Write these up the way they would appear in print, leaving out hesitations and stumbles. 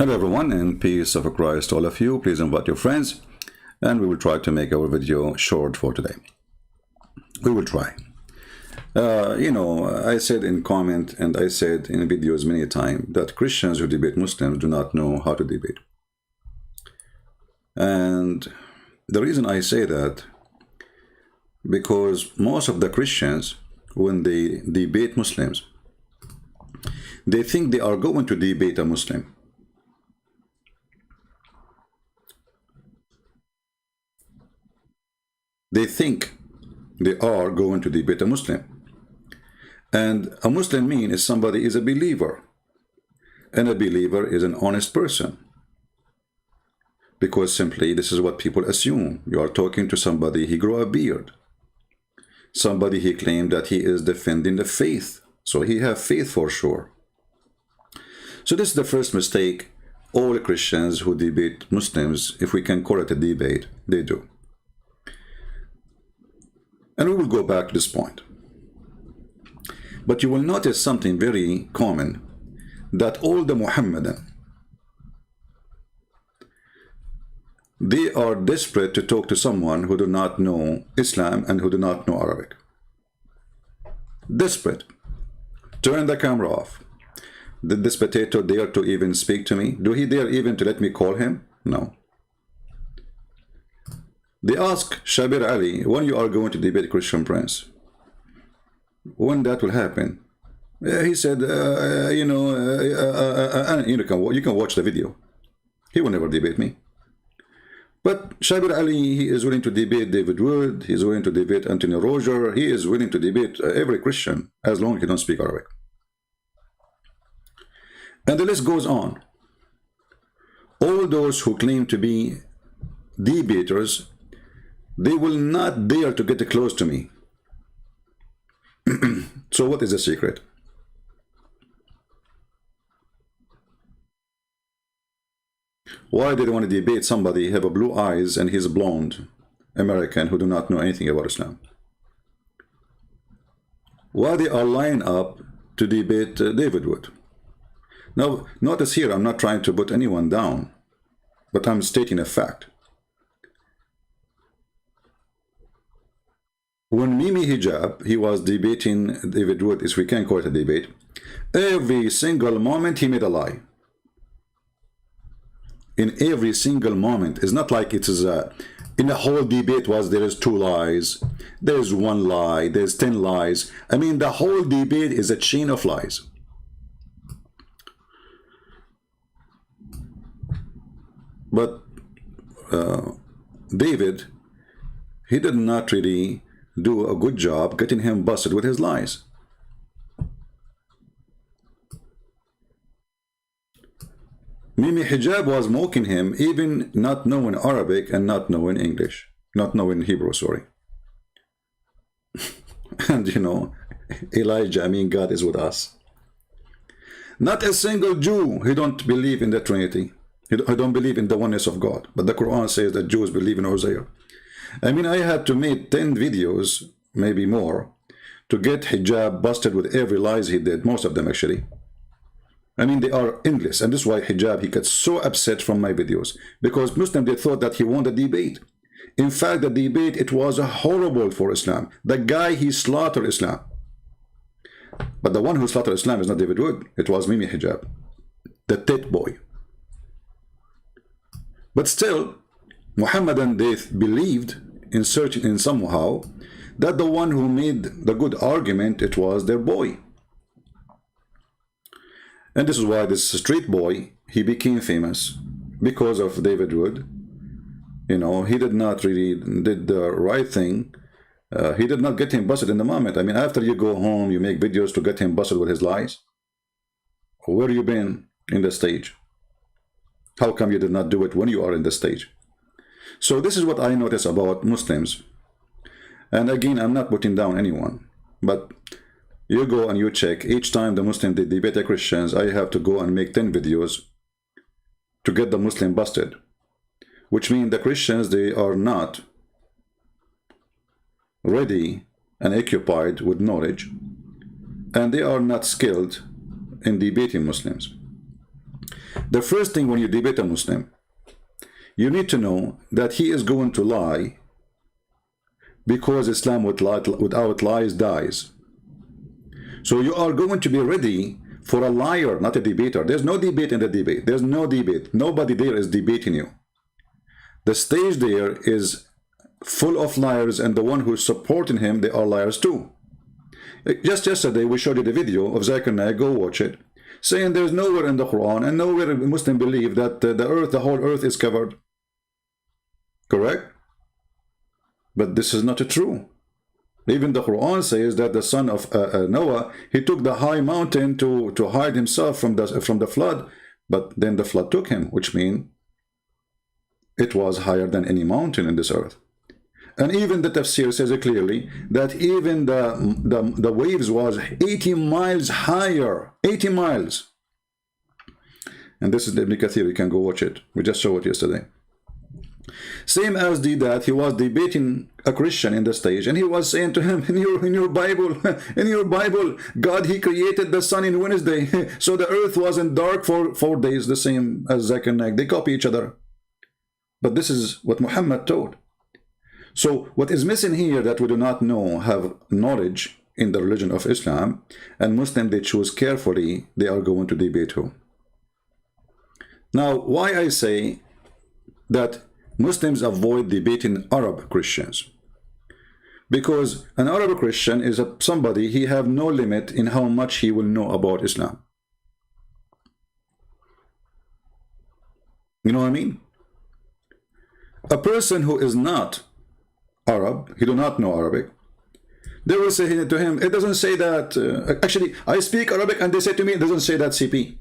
Hello everyone, and peace of Christ to all of you. Please invite your friends, and we will try to make our video short for today. We will try. I said in comment and I said in videos many times that Christians who debate Muslims do not know how to debate. And the reason I say that, because most of the Christians, when they debate Muslims, they think they are going to debate a Muslim. They think they are going to debate a Muslim. And a Muslim is somebody is a believer. And a believer is an honest person. Because simply this is what people assume. You are talking to somebody, he grew a beard. Somebody he claimed that he is defending the faith. So he have faith for sure. So this is the first mistake all Christians who debate Muslims, if we can call it a debate, they do. And we will go back to this point. But you will notice something very common, that all the Muhammadan, they are desperate to talk to someone who do not know Islam and who do not know Arabic. Desperate. Turn the camera off. Did this potato dare to even speak to me? Do he dare even to let me call him? No. They ask Shabir Ali, when you are going to debate Christian Prince? When that will happen? He said, you can watch the video. He will never debate me. But Shabir Ali, he is willing to debate David Wood, he is willing to debate Anthony Roger, he is willing to debate every Christian, as long as he don't speak Arabic. And the list goes on. All those who claim to be debaters, they will not dare to get close to me. So what is the secret? Why do they want to debate somebody have a blue eyes and he's a blonde American who do not know anything about Islam? Why they are lined up to debate David Wood? Now, notice here, I'm not trying to put anyone down, but I'm stating a fact. When Mimi Hijab, he was debating David Wood, if we can call it a debate, every single moment he made a lie. In every single moment. It's not like it is in the whole debate there is 2 lies, there's 1 lie, there's 10 lies. I mean, the whole debate is a chain of lies. But David, he did not really do a good job getting him busted with his lies. Mimi Hijab was mocking him, even not knowing Arabic and not knowing English, not knowing Hebrew, sorry. And Elijah, God is with us. Not a single Jew, he don't believe in the Trinity. He don't believe in the oneness of God. But the Quran says that Jews believe in Hosea. I had to make 10 videos, maybe more, to get Hijab busted with every lies he did, most of them actually. They are endless, and this is why Hijab, he gets so upset from my videos, because Muslims, they thought that he won the debate. In fact, the debate, it was horrible for Islam. The guy, he slaughtered Islam. But the one who slaughtered Islam is not David Wood, it was Mimi Hijab, the tit boy. But still, Muhammadan, they believed in searching in somehow that the one who made the good argument, it was their boy. And this is why this street boy, he became famous because of David Wood. He did not really did the right thing. He did not get him busted in the moment. After you go home, you make videos to get him busted with his lies. Where you been in the stage? How come you did not do it when you are in the stage? So this is what I notice about Muslims. And again, I'm not putting down anyone, but you go and you check. Each time the Muslim they debate the Christians, I have to go and make 10 videos to get the Muslim busted. Which means the Christians, they are not ready and occupied with knowledge, and they are not skilled in debating Muslims. The first thing when you debate a Muslim, you need to know that he is going to lie, because Islam without lies dies. So you are going to be ready for a liar, not a debater. There's no debate in the debate. There's no debate. Nobody there is debating you. The stage there is full of liars, and the one who's supporting him, they are liars too. Just yesterday, we showed you the video of Zakir Naik, go watch it, saying there's nowhere in the Quran and nowhere Muslim believe that the whole earth is covered. Correct? But this is not true. Even the Quran says that the son of Noah, he took the high mountain to hide himself from the flood, but then the flood took him, which means it was higher than any mountain in this earth. And even the tafsir says it clearly that even the waves was 80 miles higher, 80 miles. And this is the Ibn Kathir, you can go watch it. We just showed it yesterday. Same as that he was debating a Christian in the stage, and he was saying to him, in your Bible, in your Bible, God, he created the sun in Wednesday, so the earth wasn't dark for 4 days, the same as Zakir Naik. They copy each other. But this is what Muhammad taught. So what is missing here that we do not know, have knowledge in the religion of Islam, and Muslim, they choose carefully, they are going to debate who. Now, why I say that Muslims avoid debating Arab Christians? Because an Arab Christian is somebody, he have no limit in how much he will know about Islam. You know what I mean? A person who is not Arab, he do not know Arabic, they will say to him, it doesn't say that, actually, I speak Arabic, and they say to me, it doesn't say that, CP.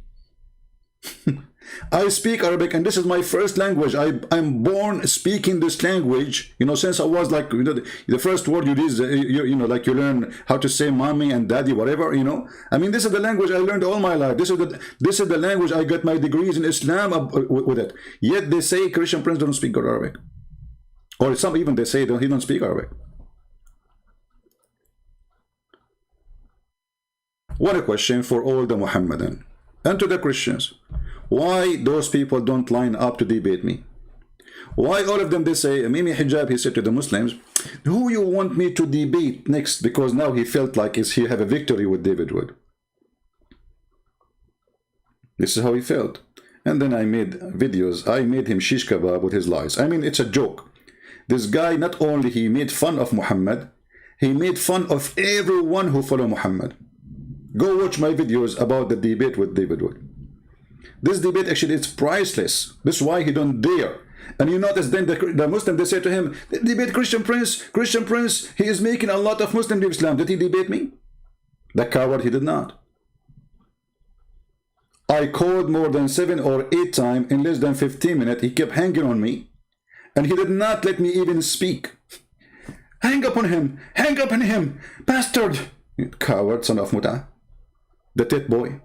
I speak Arabic, and this is my first language. I'm born speaking this language, you know, since I was like, you know, the first word you use, you know, like you learn how to say mommy and daddy, whatever, you know. I mean, this is the language I learned all my life. This is the language I got my degrees in Islam with it. Yet they say Christian Prince don't speak good Arabic. Or some even they say he don't speak Arabic. What a question for all the Muhammadan and to the Christians. Why those people don't line up to debate me? Why all of them, they say, Mimi Hijab, he said to the Muslims, who you want me to debate next? Because now he felt like he have a victory with David Wood. This is how he felt. And then I made videos. I made him shish kebab with his lies. I mean, it's a joke. This guy, not only he made fun of Muhammad, he made fun of everyone who follow Muhammad. Go watch my videos about the debate with David Wood. This debate actually is priceless. This is why he don't dare. And you notice then the Muslim, they say to him, debate Christian Prince, he is making a lot of Muslims leave Islam. Did he debate me? The coward, he did not. I called more than 7 or 8 times in less than 15 minutes. He kept hanging on me, and he did not let me even speak. Hang up on him, bastard, coward, son of Muta, the tit boy.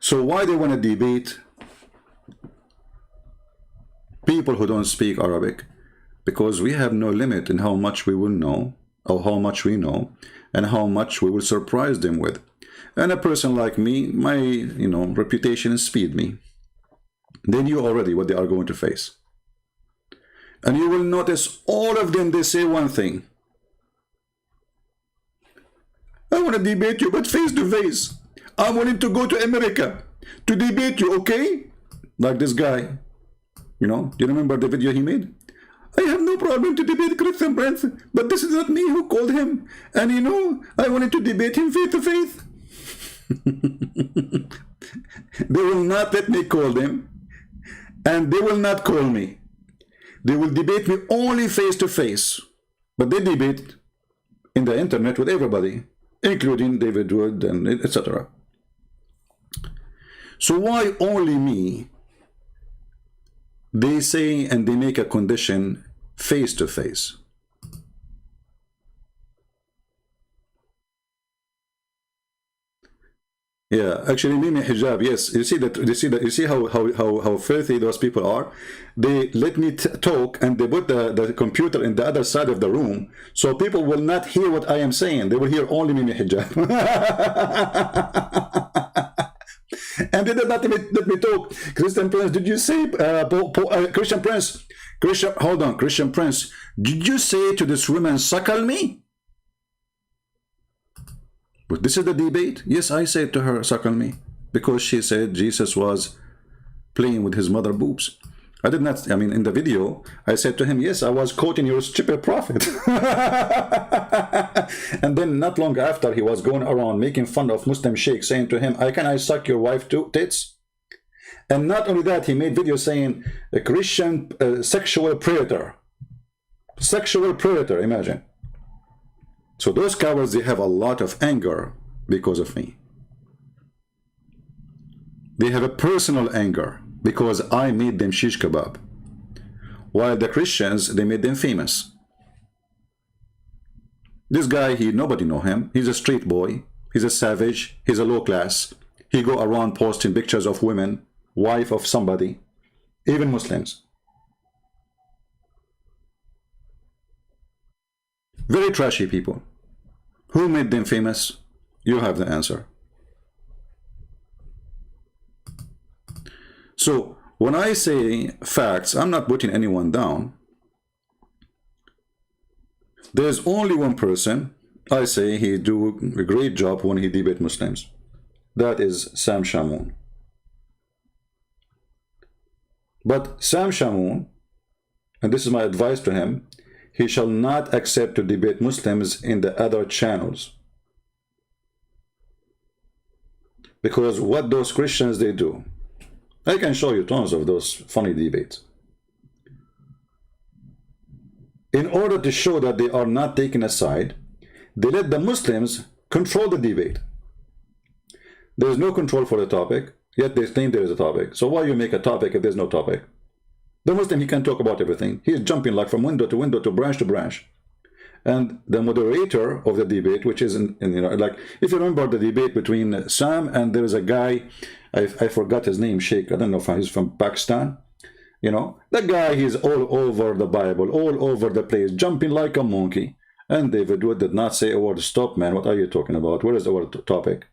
So why they want to debate people who don't speak Arabic? Because we have no limit in how much we will know, or how much we know, and how much we will surprise them with. And a person like me, my reputation is speed me. They knew already what they are going to face. And you will notice all of them, they say one thing. I want to debate you, but face to face. I'm willing to go to America to debate you, okay? Like this guy. Do you remember the video he made? I have no problem to debate Christian Prince, but this is not me who called him. And I wanted to debate him face to face. They will not let me call them, and they will not call me. They will debate me only face to face. But they debate in the internet with everybody, including David Wood and etc. So why only me? They say and they make a condition face to face. Yeah, actually, Mimi hijab. Yes, you see that. You see that. You see how filthy those people are. They let me talk, and they put the computer in the other side of the room, so people will not hear what I am saying. They will hear only Mimi hijab. And they did not let me talk. Christian Prince, did you say Christian Prince? Christian, hold on, Christian Prince. Did you say to this woman, suckle me? But this is the debate. Yes, I said to her, suckle me, because she said Jesus was playing with his mother boobs. I did not, I mean, in the video, I said to him, yes, I was quoting your stupid prophet. And then not long after, he was going around making fun of Muslim sheikh, saying to him, can I suck your wife too, tits? And not only that, he made videos saying, a Christian sexual predator. Sexual predator, imagine. So those cowards, they have a lot of anger because of me. They have a personal anger because I made them shish kebab. While the Christians, they made them famous. This guy, nobody know him. He's a street boy. He's a savage. He's a low class. He go around posting pictures of women, wife of somebody, even Muslims. Very trashy people. Who made them famous? You have the answer. So when I say facts, I'm not putting anyone down. There's only one person I say he do a great job when he debate Muslims. That is Sam Shamoun. But Sam Shamoun, and this is my advice to him, he shall not accept to debate Muslims in the other channels. Because what those Christians, they do, I can show you tons of those funny debates. In order to show that they are not taking a side, they let the Muslims control the debate. There is no control for the topic, yet they claim there is a topic. So why you make a topic if there's no topic? The Muslim, he can talk about everything. He's jumping like from window to window to branch. And the moderator of the debate, which is, like, if you remember the debate between Sam and there is a guy, I forgot his name, Sheikh, I don't know if he's from Pakistan. You know, that guy, he's all over the Bible, all over the place, jumping like a monkey. And David Wood did not say a word. Stop, man, what are you talking about? Where is our topic?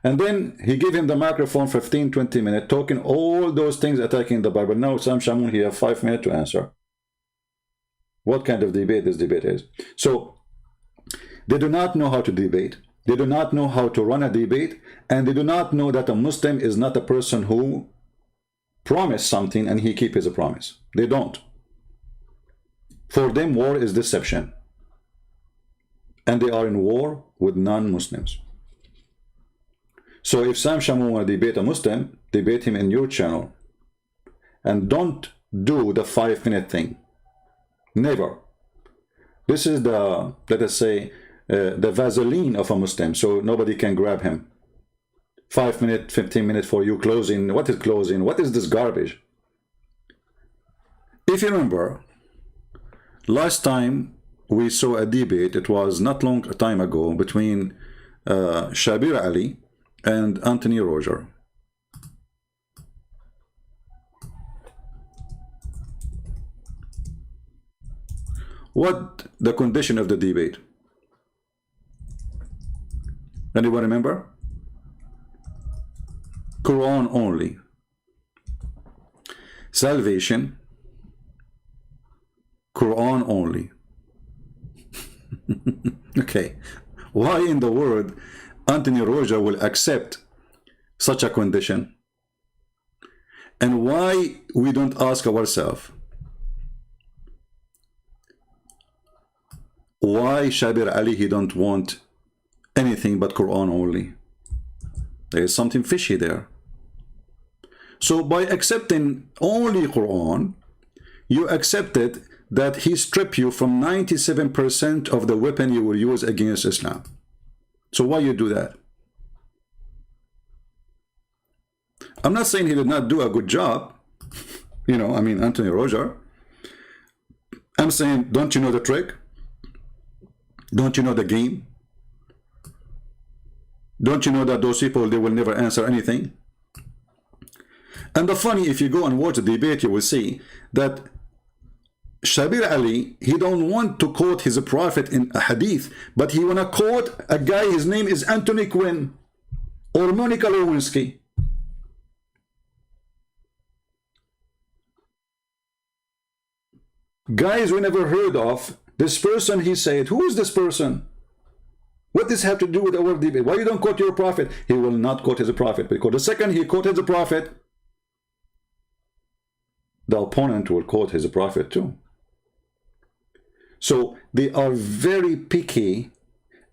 And then he gave him the microphone 15-20 minutes, talking all those things, attacking the Bible. Now Sam Shamoun, he has 5 minutes to answer. What kind of debate this debate is? So they do not know how to debate. They do not know how to run a debate. And they do not know that a Muslim is not a person who promised something and he keep his promise. They don't. For them, war is deception. And they are in war with non-Muslims. So if Sam Shamoun want to debate a Muslim, debate him in your channel. And don't do the 5-minute thing. Never. This is the, let us say, the Vaseline of a Muslim, so nobody can grab him. 5 minutes, 15 minutes for you closing. What is closing? What is this garbage? If you remember, last time we saw a debate, it was not long time ago, between Shabir Ali and Anthony Roger. What the condition of the debate? Anyone remember? Quran only. Salvation. Quran only. Okay. Why in the world Anthony Roger will accept such a condition? And why we don't ask ourselves, why Shabir Ali, he don't want anything but Quran only? There is something fishy there. So by accepting only Quran, you accepted that he stripped you from 97% of the weapon you will use against Islam. So why you do that? I'm not saying he did not do a good job. You know, I mean, Anthony Roger. I'm saying, don't you know the trick? Don't you know the game? Don't you know that those people, they will never answer anything? And the funny, if you go and watch the debate, you will see that Shabir Ali, he don't want to quote his prophet in a hadith, but he want to quote a guy, his name is Anthony Quinn or Monica Lewinsky. Guys we never heard of. This person, he said, who is this person? What does this have to do with our debate? Why you don't quote your prophet? He will not quote his prophet, because the second he quoted the prophet, the opponent will quote his prophet too. So they are very picky,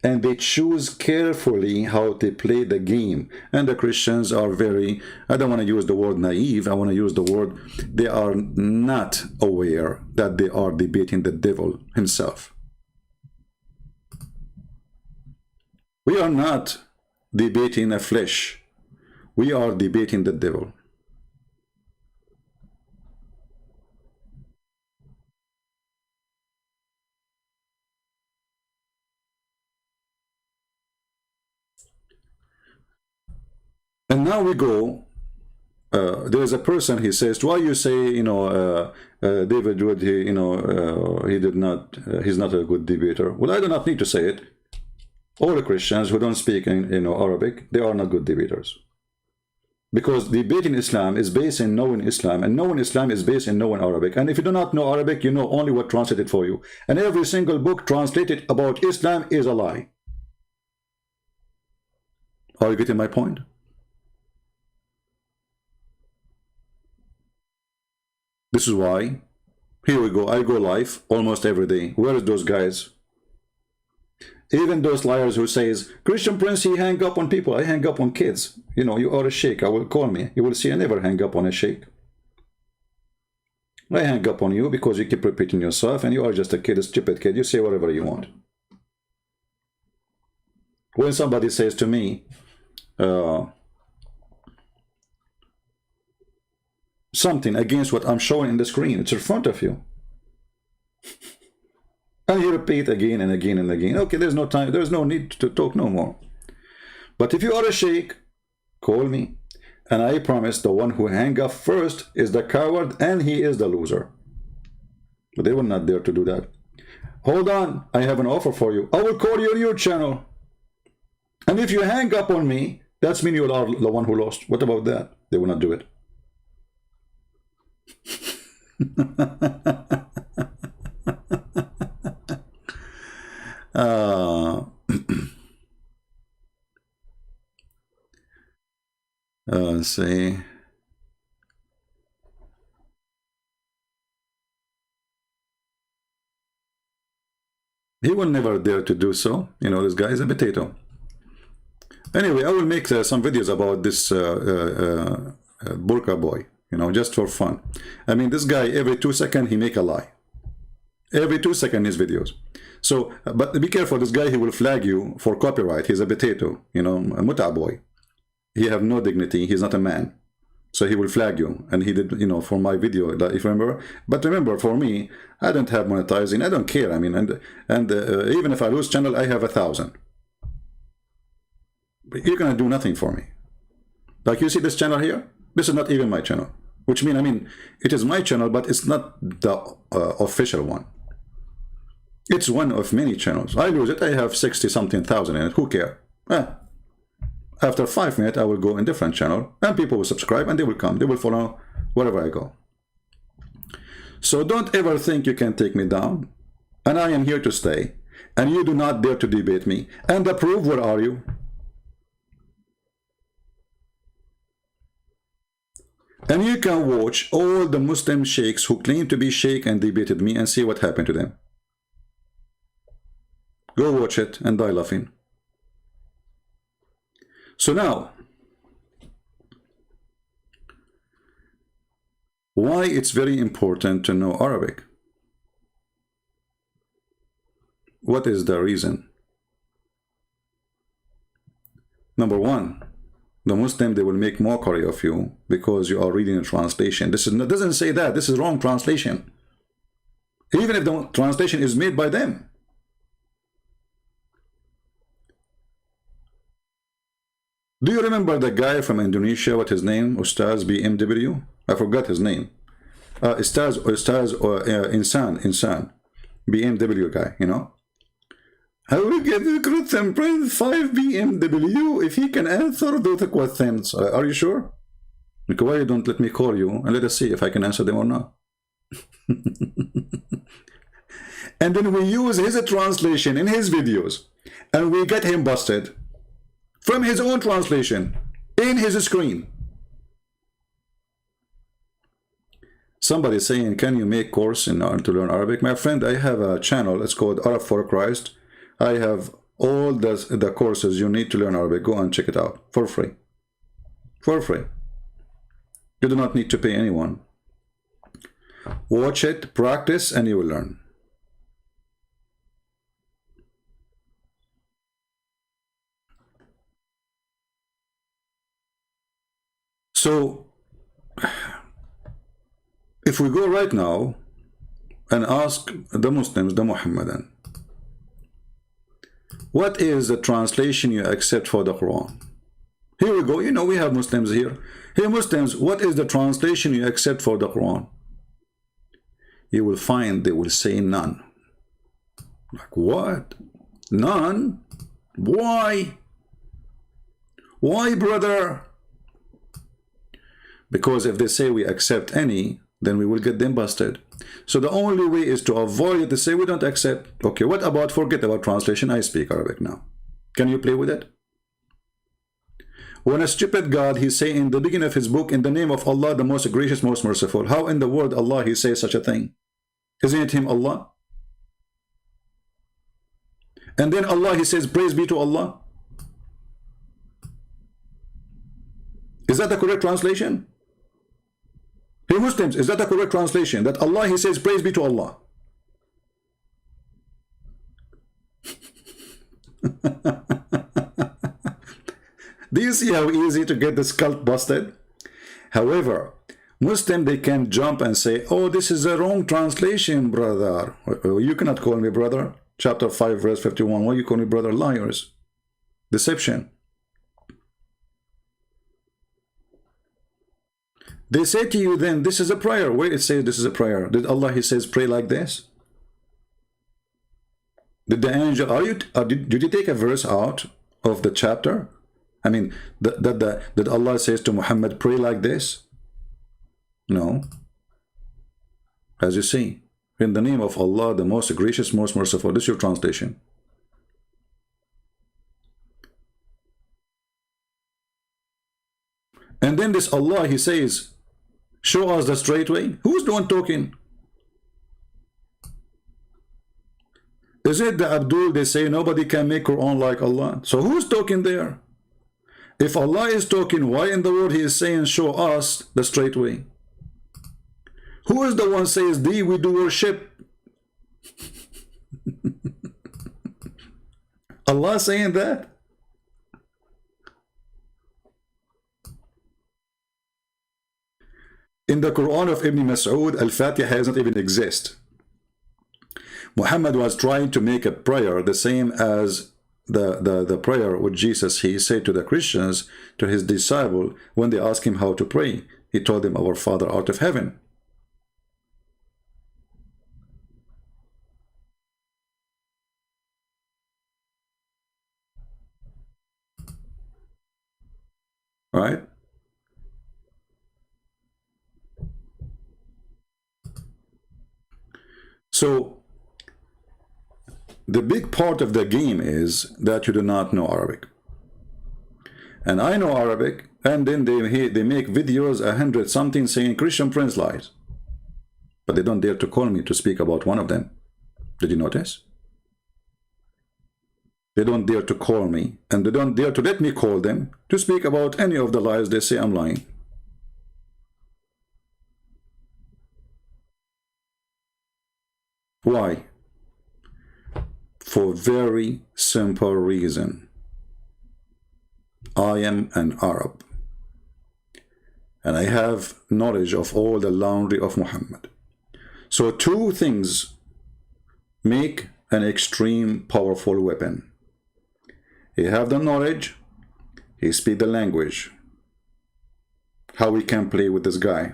and they choose carefully how to play the game. And the Christians are very, I don't want to use the word naive, I want to use the word, they are not aware that they are debating the devil himself. We are not debating a flesh, we are debating the devil. And now we go, there is a person, he says, why you say, you know, David Wood, he, you know, he did not, he's not a good debater. Well, I do not need to say it. All the Christians who don't speak in, you know, Arabic, they are not good debaters. Because debating Islam is based in knowing Islam, and knowing Islam is based in knowing Arabic. And if you do not know Arabic, you know only what translated for you. And every single book translated about Islam is a lie. Are you getting my point? This is why, here we go, I go live almost every day. Where is those guys? Even those liars who says, Christian Prince, he hang up on people. I hang up on kids. You know, you are a sheikh. I will call me. You will see I never hang up on a sheikh. I hang up on you because you keep repeating yourself, and you are just a kid, a stupid kid. You say whatever you want. When somebody says to me, something against what I'm showing in the screen, it's in front of you. And you repeat again and again and again. Okay, there's no time, there's no need to talk no more. But if you are a sheikh, call me. And I promise the one who hang up first is the coward, and he is the loser. But they were not there to do that. Hold on, I have an offer for you. I will call you on your channel. And if you hang up on me, that's mean you are the one who lost. What about that? They will not do it. Let's see. He will never dare to do so. You know, this guy is a potato. Anyway, I will make some videos about this burqa boy, you know, just for fun. I mean, this guy, every 2 seconds, he make a lie. Every 2 seconds, his videos. So, but be careful, this guy, he will flag you for copyright. He's a potato, you know, a muta boy. He have no dignity. He's not a man. So he will flag you. And he did, you know, for my video, if you remember. But remember, for me, I don't have monetizing. I don't care. I mean, and even if I lose channel, I have 1,000. You're going to do nothing for me. Like you see this channel here? This is not even my channel. Which means, I mean, it is my channel, but it's not the official one. It's one of many channels. I lose it, I have 60-something thousand in it. Who care? After 5 minutes, I will go in different channel, and people will subscribe, and they will come. They will follow wherever I go. So don't ever think you can take me down. And I am here to stay. And you do not dare to debate me. And the proof, where are you? And you can watch all the Muslim sheikhs who claim to be sheikh and debated me and see what happened to them. Go watch it and die laughing. So now, why it's very important to know Arabic? What is the reason? Number one, the Muslim, they will make mockery of you because you are reading a translation. This is, doesn't say that. This is wrong translation. Even if the translation is made by them. Do you remember the guy from Indonesia? What his name? Ustaz BMW? I forgot his name. Ustaz Insan. BMW guy, you know? I will give the Christian Prince 5 BMW if he can answer those questions. Are you sure? Because why you don't let me call you and let us see if I can answer them or not? And then we use his translation in his videos and we get him busted from his own translation in his screen. Somebody saying, can you make course in to learn Arabic? My friend, I have a channel. It's called Arab for Christ. I have all the courses you need to learn Arabic. Go and check it out for free. For free. You do not need to pay anyone. Watch it, practice, and you will learn. So, if we go right now and ask the Muslims, the Muhammadan, what is the translation you accept for the Quran? Here we go. You know, we have Muslims here. Hey Muslims, what is the translation you accept for the Quran? You will find they will say none. Like what? None? Why? Why, brother? Because if they say we accept any, then we will get them busted. So the only way is to avoid it, to say we don't accept. Okay, what about, forget about translation, I speak Arabic now. Can you play with it? When a stupid God, he say in the beginning of his book, in the name of Allah, the most gracious, most merciful. How in the word Allah he says such a thing? Isn't it him Allah? And then Allah he says, praise be to Allah. Is that the correct translation? Hey Muslims, is that the correct translation? That Allah he says, praise be to Allah. Do you see how easy to get this cult busted? However, Muslim, they can jump and say, oh, this is a wrong translation, brother. You cannot call me brother. Chapter 5, verse 51. Why you call me brother? Liars. Deception. They say to you then, this is a prayer. Where it says this is a prayer? Did Allah, he says, pray like this? Did the angel, did you take a verse out of the chapter? I mean, did Allah says to Muhammad, pray like this? No. As you see, in the name of Allah, the most gracious, most merciful. This is your translation. And then this Allah, he says, show us the straight way. Who's the one talking? Is it the Abdul? They say nobody can make Quran like Allah. So who's talking there? If Allah is talking, why in the world he is saying, show us the straight way? Who is the one says, thee we do worship? Allah saying that? In the Quran of Ibn Mas'ud, Al-Fatiha doesn't even exist. Muhammad was trying to make a prayer the same as the prayer with Jesus. He said to the Christians, to his disciple, when they asked him how to pray, he told them, our Father out of heaven. Right? So the big part of the game is that you do not know Arabic. And I know Arabic, and then they make videos 100 something saying Christian Prince lies. But they don't dare to call me to speak about one of them. Did you notice? They don't dare to call me, and they don't dare to let me call them to speak about any of the lies they say I'm lying. Why? For very simple reason. I am an Arab, and I have knowledge of all the laundry of Muhammad. So two things make an extreme powerful weapon. He have the knowledge, He speaks the language. How we can play with this guy.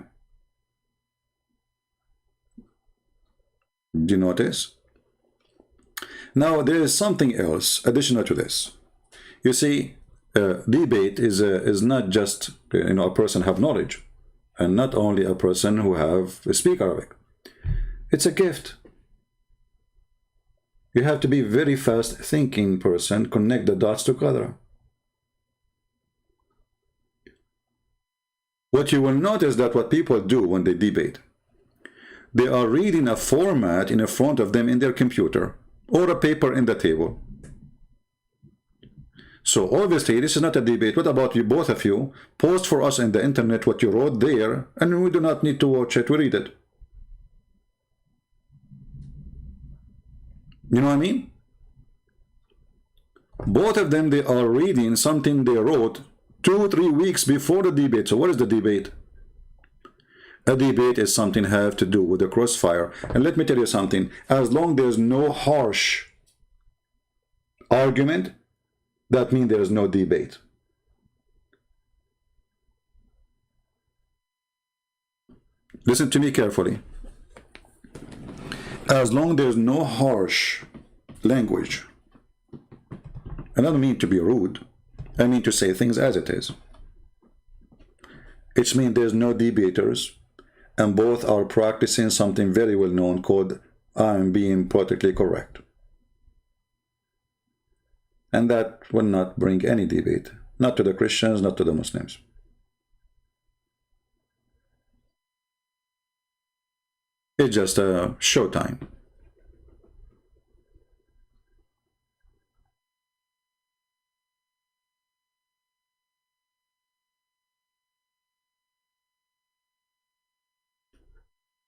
Do you notice? Now there is something else additional to this. You see, debate is not just a person have knowledge, and not only a person who speak Arabic. It's a gift. You have to be very fast thinking person, connect the dots together. What you will notice that what people do when they debate, they are reading a format in front of them in their computer or a paper in the table. So obviously this is not a debate. What about you, both of you? Post for us in the internet what you wrote there, and we do not need to watch it, we read it. You know what I mean? Both of them, they are reading something they wrote 2-3 weeks before the debate. So what is the debate? A debate is something have to do with the crossfire. And let me tell you something. As long there's no harsh argument, that means there is no debate. Listen to me carefully. As long there's no harsh language, and I don't mean to be rude, I mean to say things as it is. It means there's no debaters, and both are practicing something very well known called I'm being politically correct. And that will not bring any debate, not to the Christians, not to the Muslims. It's just a showtime.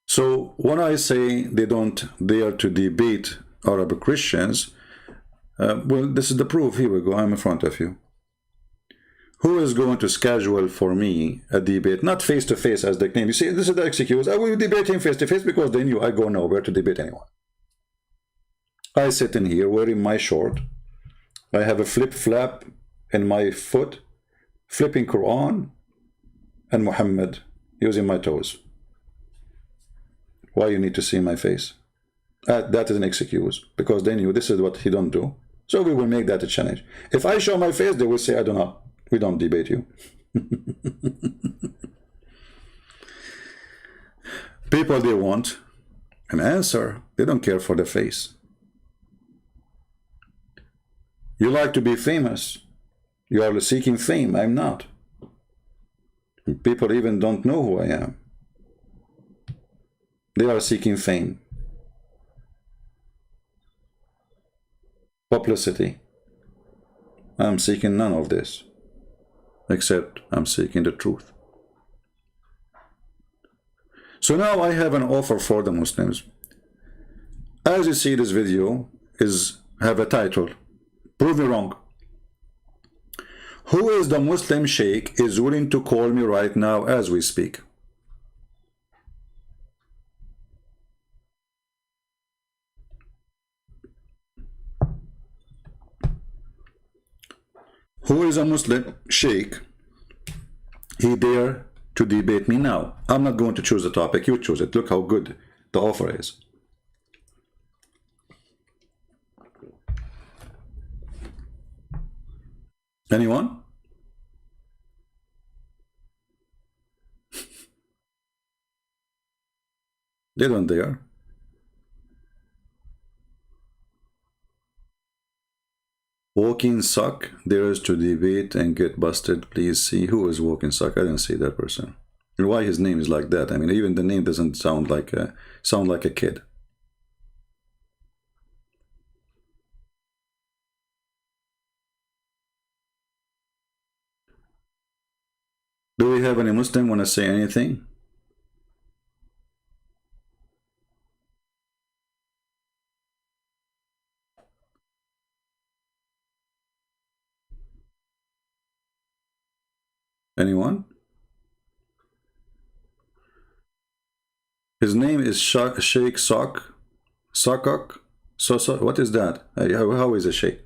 So when I say they don't dare to debate Arab Christians, well, this is the proof. Here we go. I'm in front of you. Who is going to schedule for me a debate, not face to face as the claim? You see, this is the excuse. I will debate him face to face because they knew I go nowhere to debate anyone. I sit in here wearing my short. I have a flip flap in my foot, flipping Quran and Muhammad using my toes. Why you need to see my face? That is an excuse because they knew this is what he don't do. So we will make that a challenge. If I show my face, they will say, I don't know. We don't debate you. People, they want an answer. They don't care for the face. You like to be famous. You are seeking fame. I'm not. People even don't know who I am. They are seeking fame. Publicity. I'm seeking none of this. Except I'm seeking the truth. So now I have an offer for the Muslims. As you see, this video have a title. Prove me wrong. Who is the Muslim sheikh is willing to call me right now as we speak? Who is a Muslim sheikh? He dare to debate me now. I'm not going to choose the topic. You choose it. Look how good the offer is. Anyone? They don't dare. Walking sock dares to debate and get busted. Please see who is walking sock. I didn't see that person. And why his name is like that? I mean, even the name doesn't sound like a kid. Do we have any Muslim want to say anything? Anyone? His name is Sheikh Sok. Sokok? So, what is that? How is a sheikh?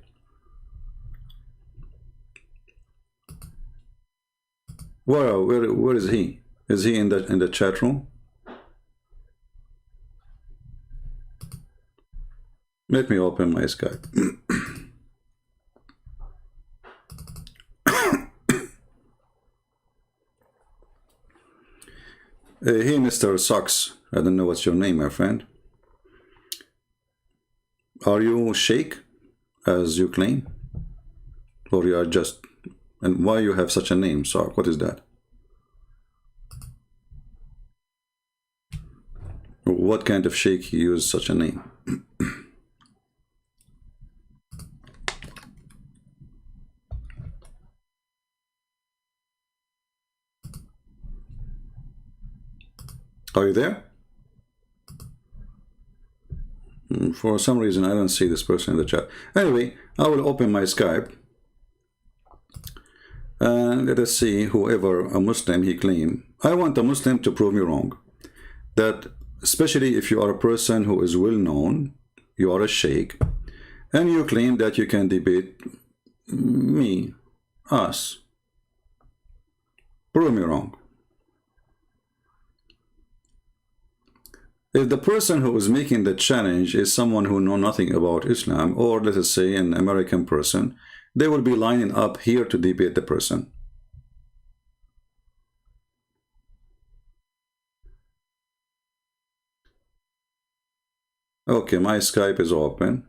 Where is he? Is he in the chat room? Let me open my Skype. Hey, Mr. Socks. I don't know what's your name, my friend. Are you Sheikh, as you claim? Or you are just... And why you have such a name, Sock? What is that? What kind of Sheikh use such a name? Are you there? For some reason, I don't see this person in the chat. Anyway, I will open my Skype. And let us see whoever a Muslim he claimed. I want a Muslim to prove me wrong. That especially if you are a person who is well known, you are a sheikh, and you claim that you can debate me, us. Prove me wrong. If the person who is making the challenge is someone who knows nothing about Islam, or let us say an American person, they will be lining up here to debate the person. Okay, my Skype is open.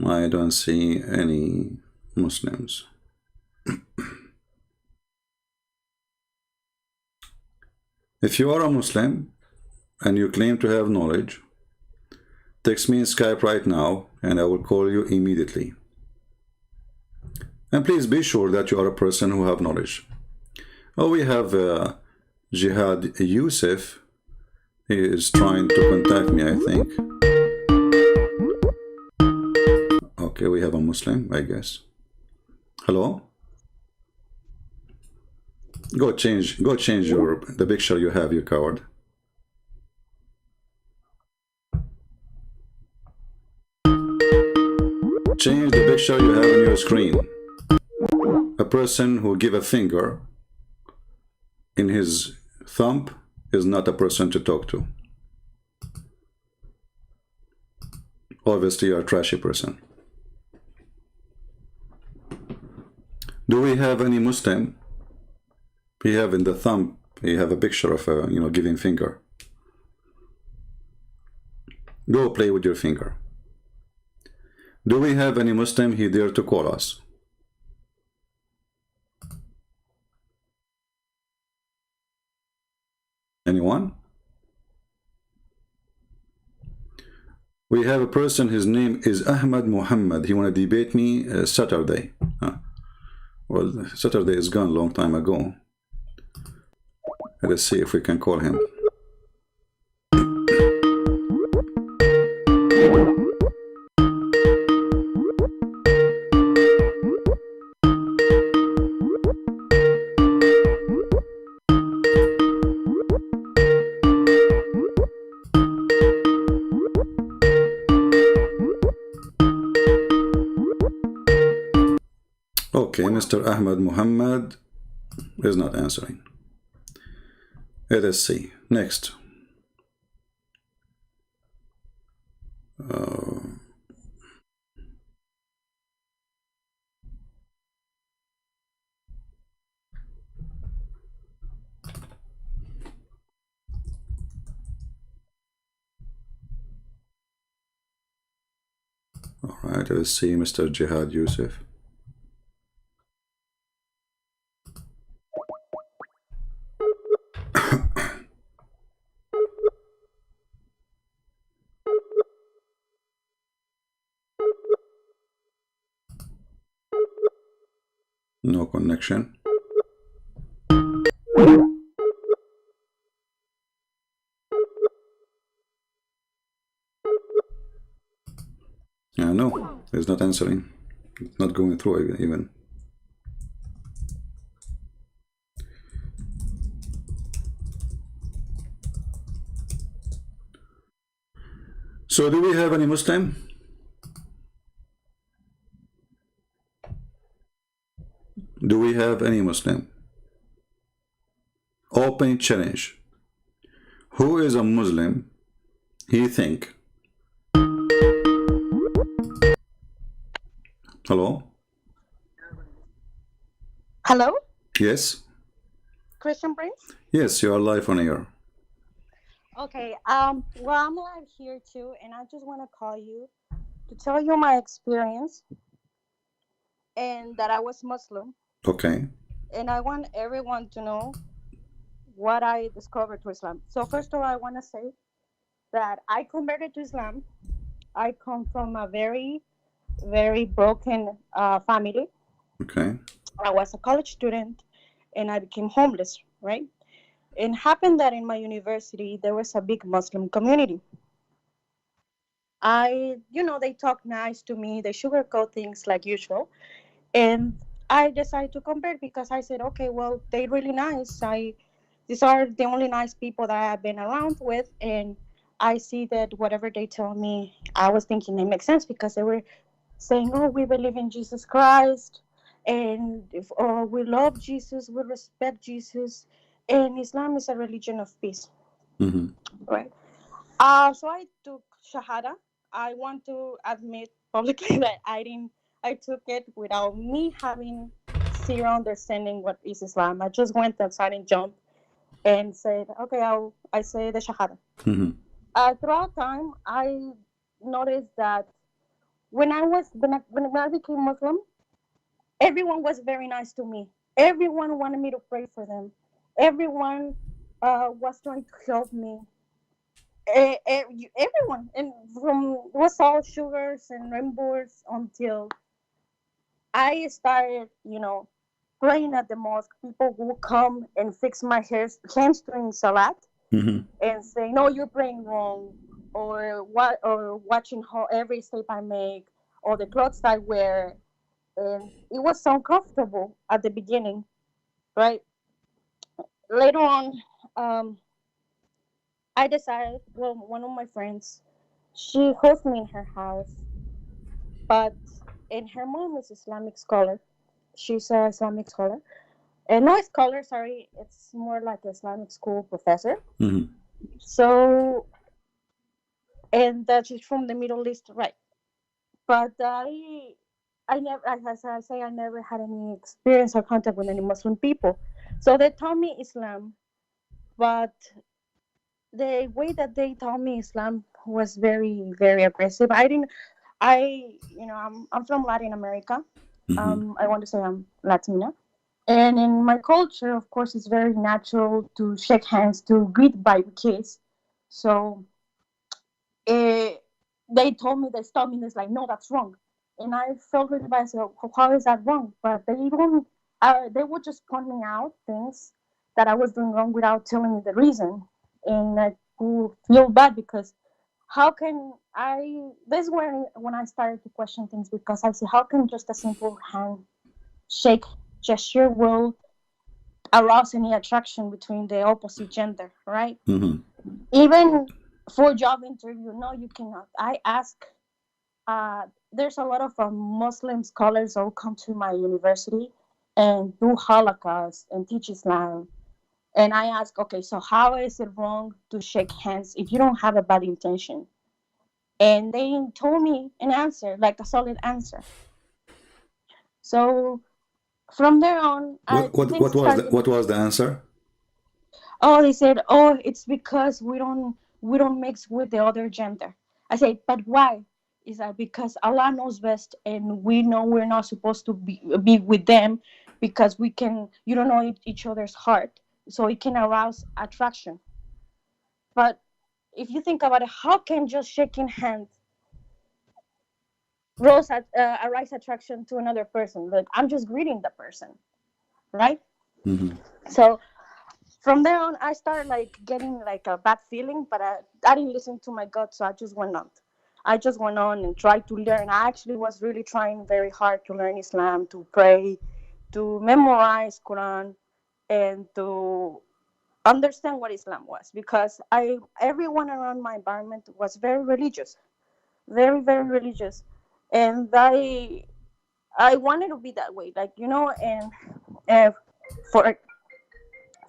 I don't see any Muslims. If you are a Muslim and you claim to have knowledge, text me in Skype right now and I will call you immediately. And please be sure that you are a person who have knowledge. Oh, we have Jihad Yusuf. He is trying to contact me, I think. Okay, we have a Muslim, I guess. Hello? Go change the picture you have, you coward. Change the picture you have on your screen. A person who give a finger in his thumb is not a person to talk to. Obviously, you're a trashy person. Do we have any Muslim? We have in the thumb, we have a picture of a, giving finger. Go play with your finger. Do we have any Muslim he dare to call us? Anyone? We have a person, his name is Ahmad Muhammad. He want to debate me Saturday. Well, Saturday is gone a long time ago. Let's see if we can call him. Okay, Mr. Ahmad Muhammad is not answering. Let us see. Next. All right, let's see Mr. Jihad Yusuf. No connection. No, it's not answering. It's not going through even. So do we have any Muslim? do we have any Muslim? Open challenge. Who is a Muslim? He think. Hello? Hello, Yes? Christian Prince. Yes, you are live on air. Okay, well, I'm live here too, and I just want to call you to tell you my experience and that I was Muslim, Okay. and I want everyone to know what I discovered to Islam. So first of all, I want to say that I converted to Islam. I come from a very, very broken family. Okay. I was a college student, and I became homeless. Right, it happened that in my university there was a big Muslim community. They talk nice to me, they sugarcoat things like usual. And I decided to convert because I said, okay, well, they're really nice. These are the only nice people that I've been around with. And I see that whatever they tell me, I was thinking it makes sense because they were saying, oh, we believe in Jesus Christ. And if we love Jesus, we respect Jesus. And Islam is a religion of peace. Mm-hmm. Right. So I took Shahada. I want to admit publicly that I took it without me having zero understanding what is Islam. I just went outside and jumped and said, okay, I say the Shahada. Mm-hmm. Throughout time, I noticed that when I became Muslim, everyone was very nice to me. Everyone wanted me to pray for them. Everyone was trying to help me. Everyone, and from was all sugars and rainbows until I started, praying at the mosque. People who come and fix my hands during salat Mm-hmm. and say, "No, you're praying wrong," or watching how every step I make, or the clothes I wear, and it was so uncomfortable at the beginning, right? Later on, um, I decided. Well, one of my friends, she hosts me in her house. But and her mom is Islamic scholar. She's a Islamic scholar. And not scholar, sorry, it's more like an Islamic school professor. Mm-hmm. So and that she's from the Middle East, right? But I never, as I say, I never had any experience or contact with any Muslim people. So they taught me Islam, but the way that they taught me Islam was very, very aggressive. I didn't, I, I'm from Latin America. Mm-hmm. I want to say I'm Latina. And in my culture, of course, it's very natural to shake hands, to greet by kiss. So eh, they told me, they stopped me, and it's like, no, that's wrong. And I felt really bad. So how is that wrong? But they would just point me out things that I was doing wrong without telling me the reason. And I would feel bad because how can I? This is when I started to question things because I said, how can just a simple handshake gesture will arouse any attraction between the opposite gender, right? Mm-hmm. Even for job interview, no, you cannot. I ask. There's a lot of Muslim scholars who come to my university and do Holocaust and teach Islam. And I ask, okay, so how is it wrong to shake hands if you don't have a bad intention? And they told me an answer, like a solid answer. So from there on, things started. What was the answer? Oh, they said, oh, it's because we don't mix with the other gender. I say, but why? Is that because Allah knows best, and we know we're not supposed to be with them because you don't know each other's heart, so it can arouse attraction. But if you think about it, how can just shaking hands arise attraction to another person? Like I'm just greeting the person, right? Mm-hmm. So from there on, I started like getting like a bad feeling, but I didn't listen to my gut, so I just went on. I just went on and tried to learn. I actually was really trying very hard to learn Islam, to pray, to memorize Quran, and to understand what Islam was because everyone around my environment was very religious, very, very religious. And I wanted to be that way, like, you know. And uh, for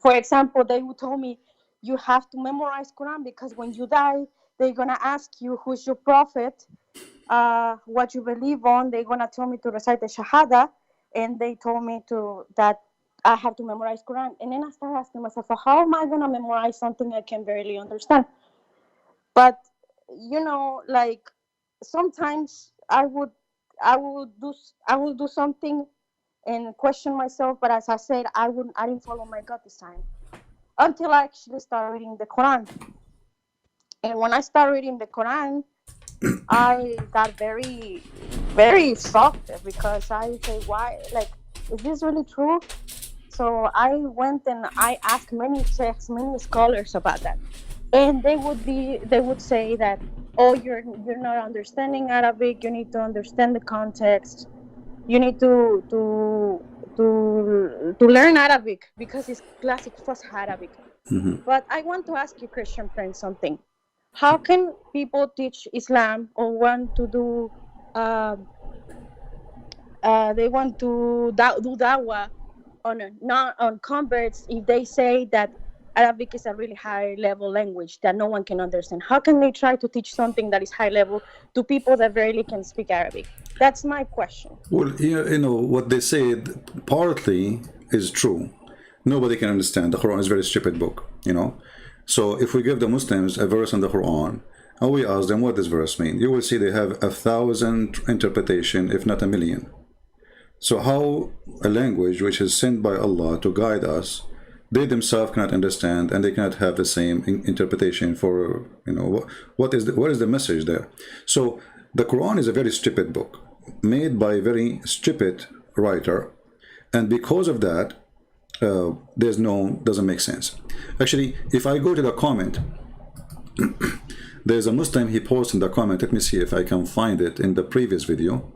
for example, they would tell me you have to memorize Quran because when you die, they're gonna ask you who's your prophet, what you believe on. They're gonna tell me to recite the Shahada, and they told me to that I have to memorize Quran. And then I started asking myself, well, how am I gonna memorize something I can barely understand? But you know, like sometimes I would do something and question myself. But as I said, I didn't follow my gut this time until I actually started reading the Quran. And when I started reading the Quran, I got very shocked because I say, why? Like, is this really true? So I went and I asked many sheikhs, many scholars about that, and they would say that, oh, you're not understanding Arabic. You need to understand the context. You need to learn Arabic because it's classic Fusha Arabic. But I want to ask you, Christian friend, something. How can people teach Islam or want to do uh, they want to do dawah on not on converts if they say that Arabic is a really high level language that no one can understand? How can they try to teach something that is high level to people that barely can speak Arabic? That's my question. Well, you know what they said partly is true. Nobody can understand. The Quran is a very stupid book, you know. So if we give the Muslims a verse in the Quran and we ask them what this verse means, you will see they have 1,000 interpretation, if not a million. So how a language which is sent by Allah to guide us, they themselves cannot understand, and they cannot have the same interpretation for, you know, what is the message there. So the Quran is a very stupid book made by a very stupid writer, and because of that doesn't make sense. Actually, if I go to the comment, there's a Muslim, he posted in the comment, let me see if I can find it in the previous video.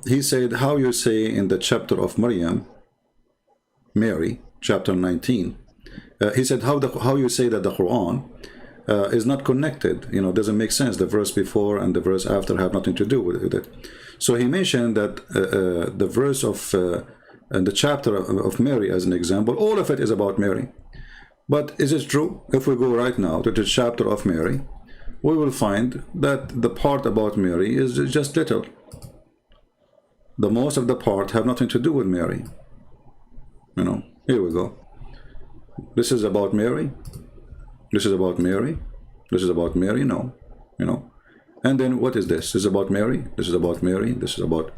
He said, how you say in the chapter of Mary, chapter 19, he said how you say that the Quran is not connected, you know, doesn't make sense. The verse before and the verse after have nothing to do with it. So he mentioned that the verse of the chapter of Mary as an example, all of it is about Mary. But is it true? If we go right now to the chapter of Mary, we will find that the part about Mary is just little. The most of the part have nothing to do with Mary. You know, here we go. This is about Mary. This is about Mary. This is about Mary. No, you know. And then what is this? This is about Mary. This is about Mary. This is about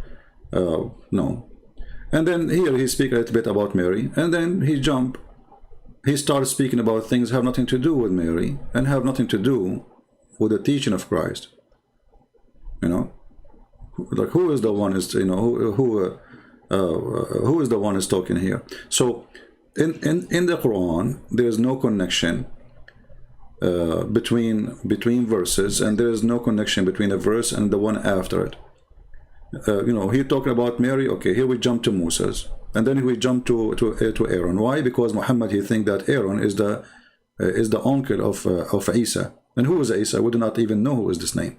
no. And then here he speaks a little bit about Mary, and then he starts speaking about things have nothing to do with Mary and have nothing to do with the teaching of Christ. You know, like who is the one is, you know, who is the one is talking here? So in the Quran there is no connection between verses, and there is no connection between a verse and the one after it. You know, here talking about Mary. Okay, here we jump to Moses, and then we jump to Aaron. Why? Because Muhammad, he think that Aaron is the uncle of Isa, and who is Isa? We do not even know who is this name.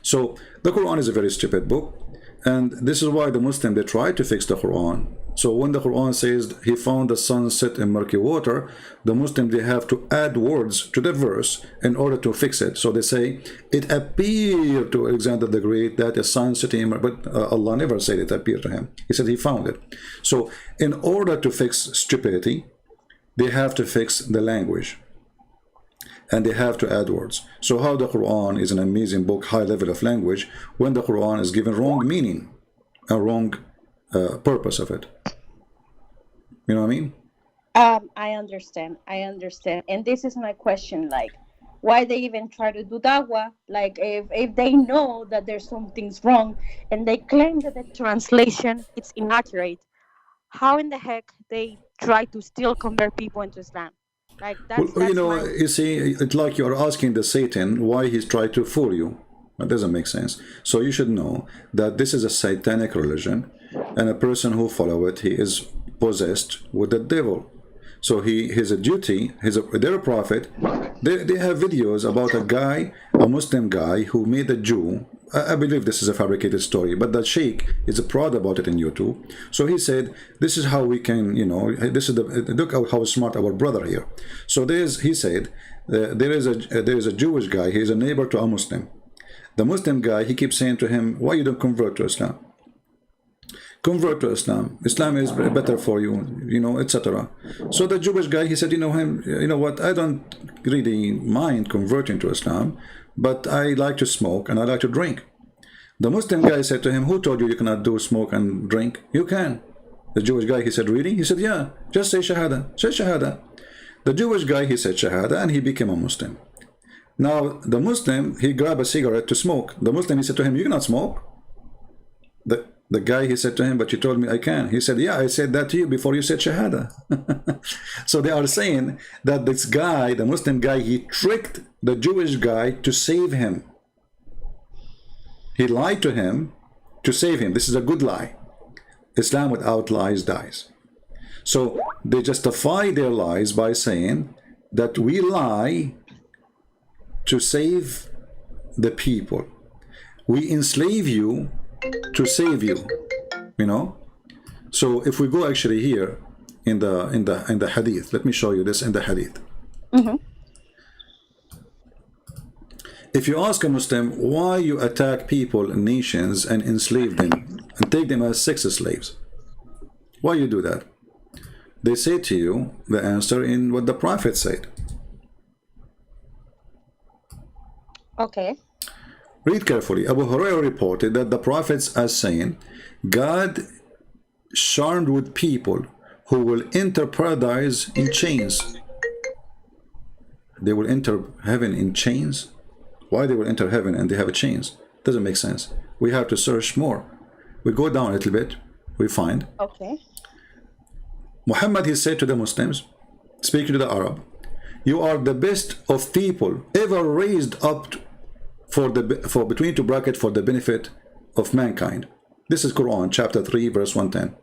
So the Quran is a very stupid book, and this is why the Muslim, they try to fix the Quran. So when the Quran says he found the sun set in murky water, the Muslim, they have to add words to the verse in order to fix it. So they say it appeared to Alexander the Great that the sun set in, but Allah never said it appeared to him. He said he found it. So in order to fix stupidity, they have to fix the language, and they have to add words. So how the Quran is an amazing book, high level of language, when the Quran is given wrong meaning, a wrong purpose of it. You know what I mean? I understand. And this is my question, like, why they even try to do dawah? Like, if they know that there's something's wrong and they claim that the translation it's inaccurate, how in the heck they try to still convert people into Islam? Like, Well, you know, my... you see, it's like you're asking the Satan why he's trying to fool you. That doesn't make sense. So you should know that this is a satanic religion, and a person who follows it, he is possessed with the devil. So his duty, they're a prophet. They have videos about a guy, a Muslim guy, who made a Jew I believe this is a fabricated story, but the sheikh is proud about it in YouTube. So he said, this is how we can, you know, this is the, look how smart our brother here. So he said, there is a Jewish guy, he is a neighbor to a Muslim. The Muslim guy, he keeps saying to him, why you don't convert to Islam? Convert to Islam. Islam is better for you, you know, etc. So the Jewish guy, he said, you know what, I don't really mind converting to Islam, but I like to smoke and I like to drink. The Muslim guy said to him, who told you you cannot do smoke and drink? You can. The Jewish guy, he said, really? He said, yeah, just say Shahada. Say Shahada. The Jewish guy, he said Shahada, and he became a Muslim. Now, the Muslim, he grabbed a cigarette to smoke. The Muslim, he said to him, you cannot smoke. The guy, he said to him, but you told me I can. He said, yeah, I said that to you before you said Shahada. So they are saying that this guy, the Muslim guy, he tricked the Jewish guy to save him. He lied to him to save him. This is a good lie. Islam without lies dies. So they justify their lies by saying that we lie to save the people. We enslave you to save you, you know. So if we go actually here in the hadith, let me show you this in the hadith. If you ask a Muslim why you attack people, nations, and enslave them and take them as sex slaves, why you do that? They say to you the answer in what the Prophet said. Okay. Read carefully. Abu Hurairah reported that the prophets as saying, God charmed with people who will enter paradise in chains. They will enter heaven in chains? Why they will enter heaven and they have chains? Doesn't make sense. We have to search more. We go down a little bit, we find. Okay. Muhammad, he said to the Muslims, speaking to the Arab, you are the best of people ever raised up for between two brackets for the benefit of mankind. This is Quran chapter 3 verse 110.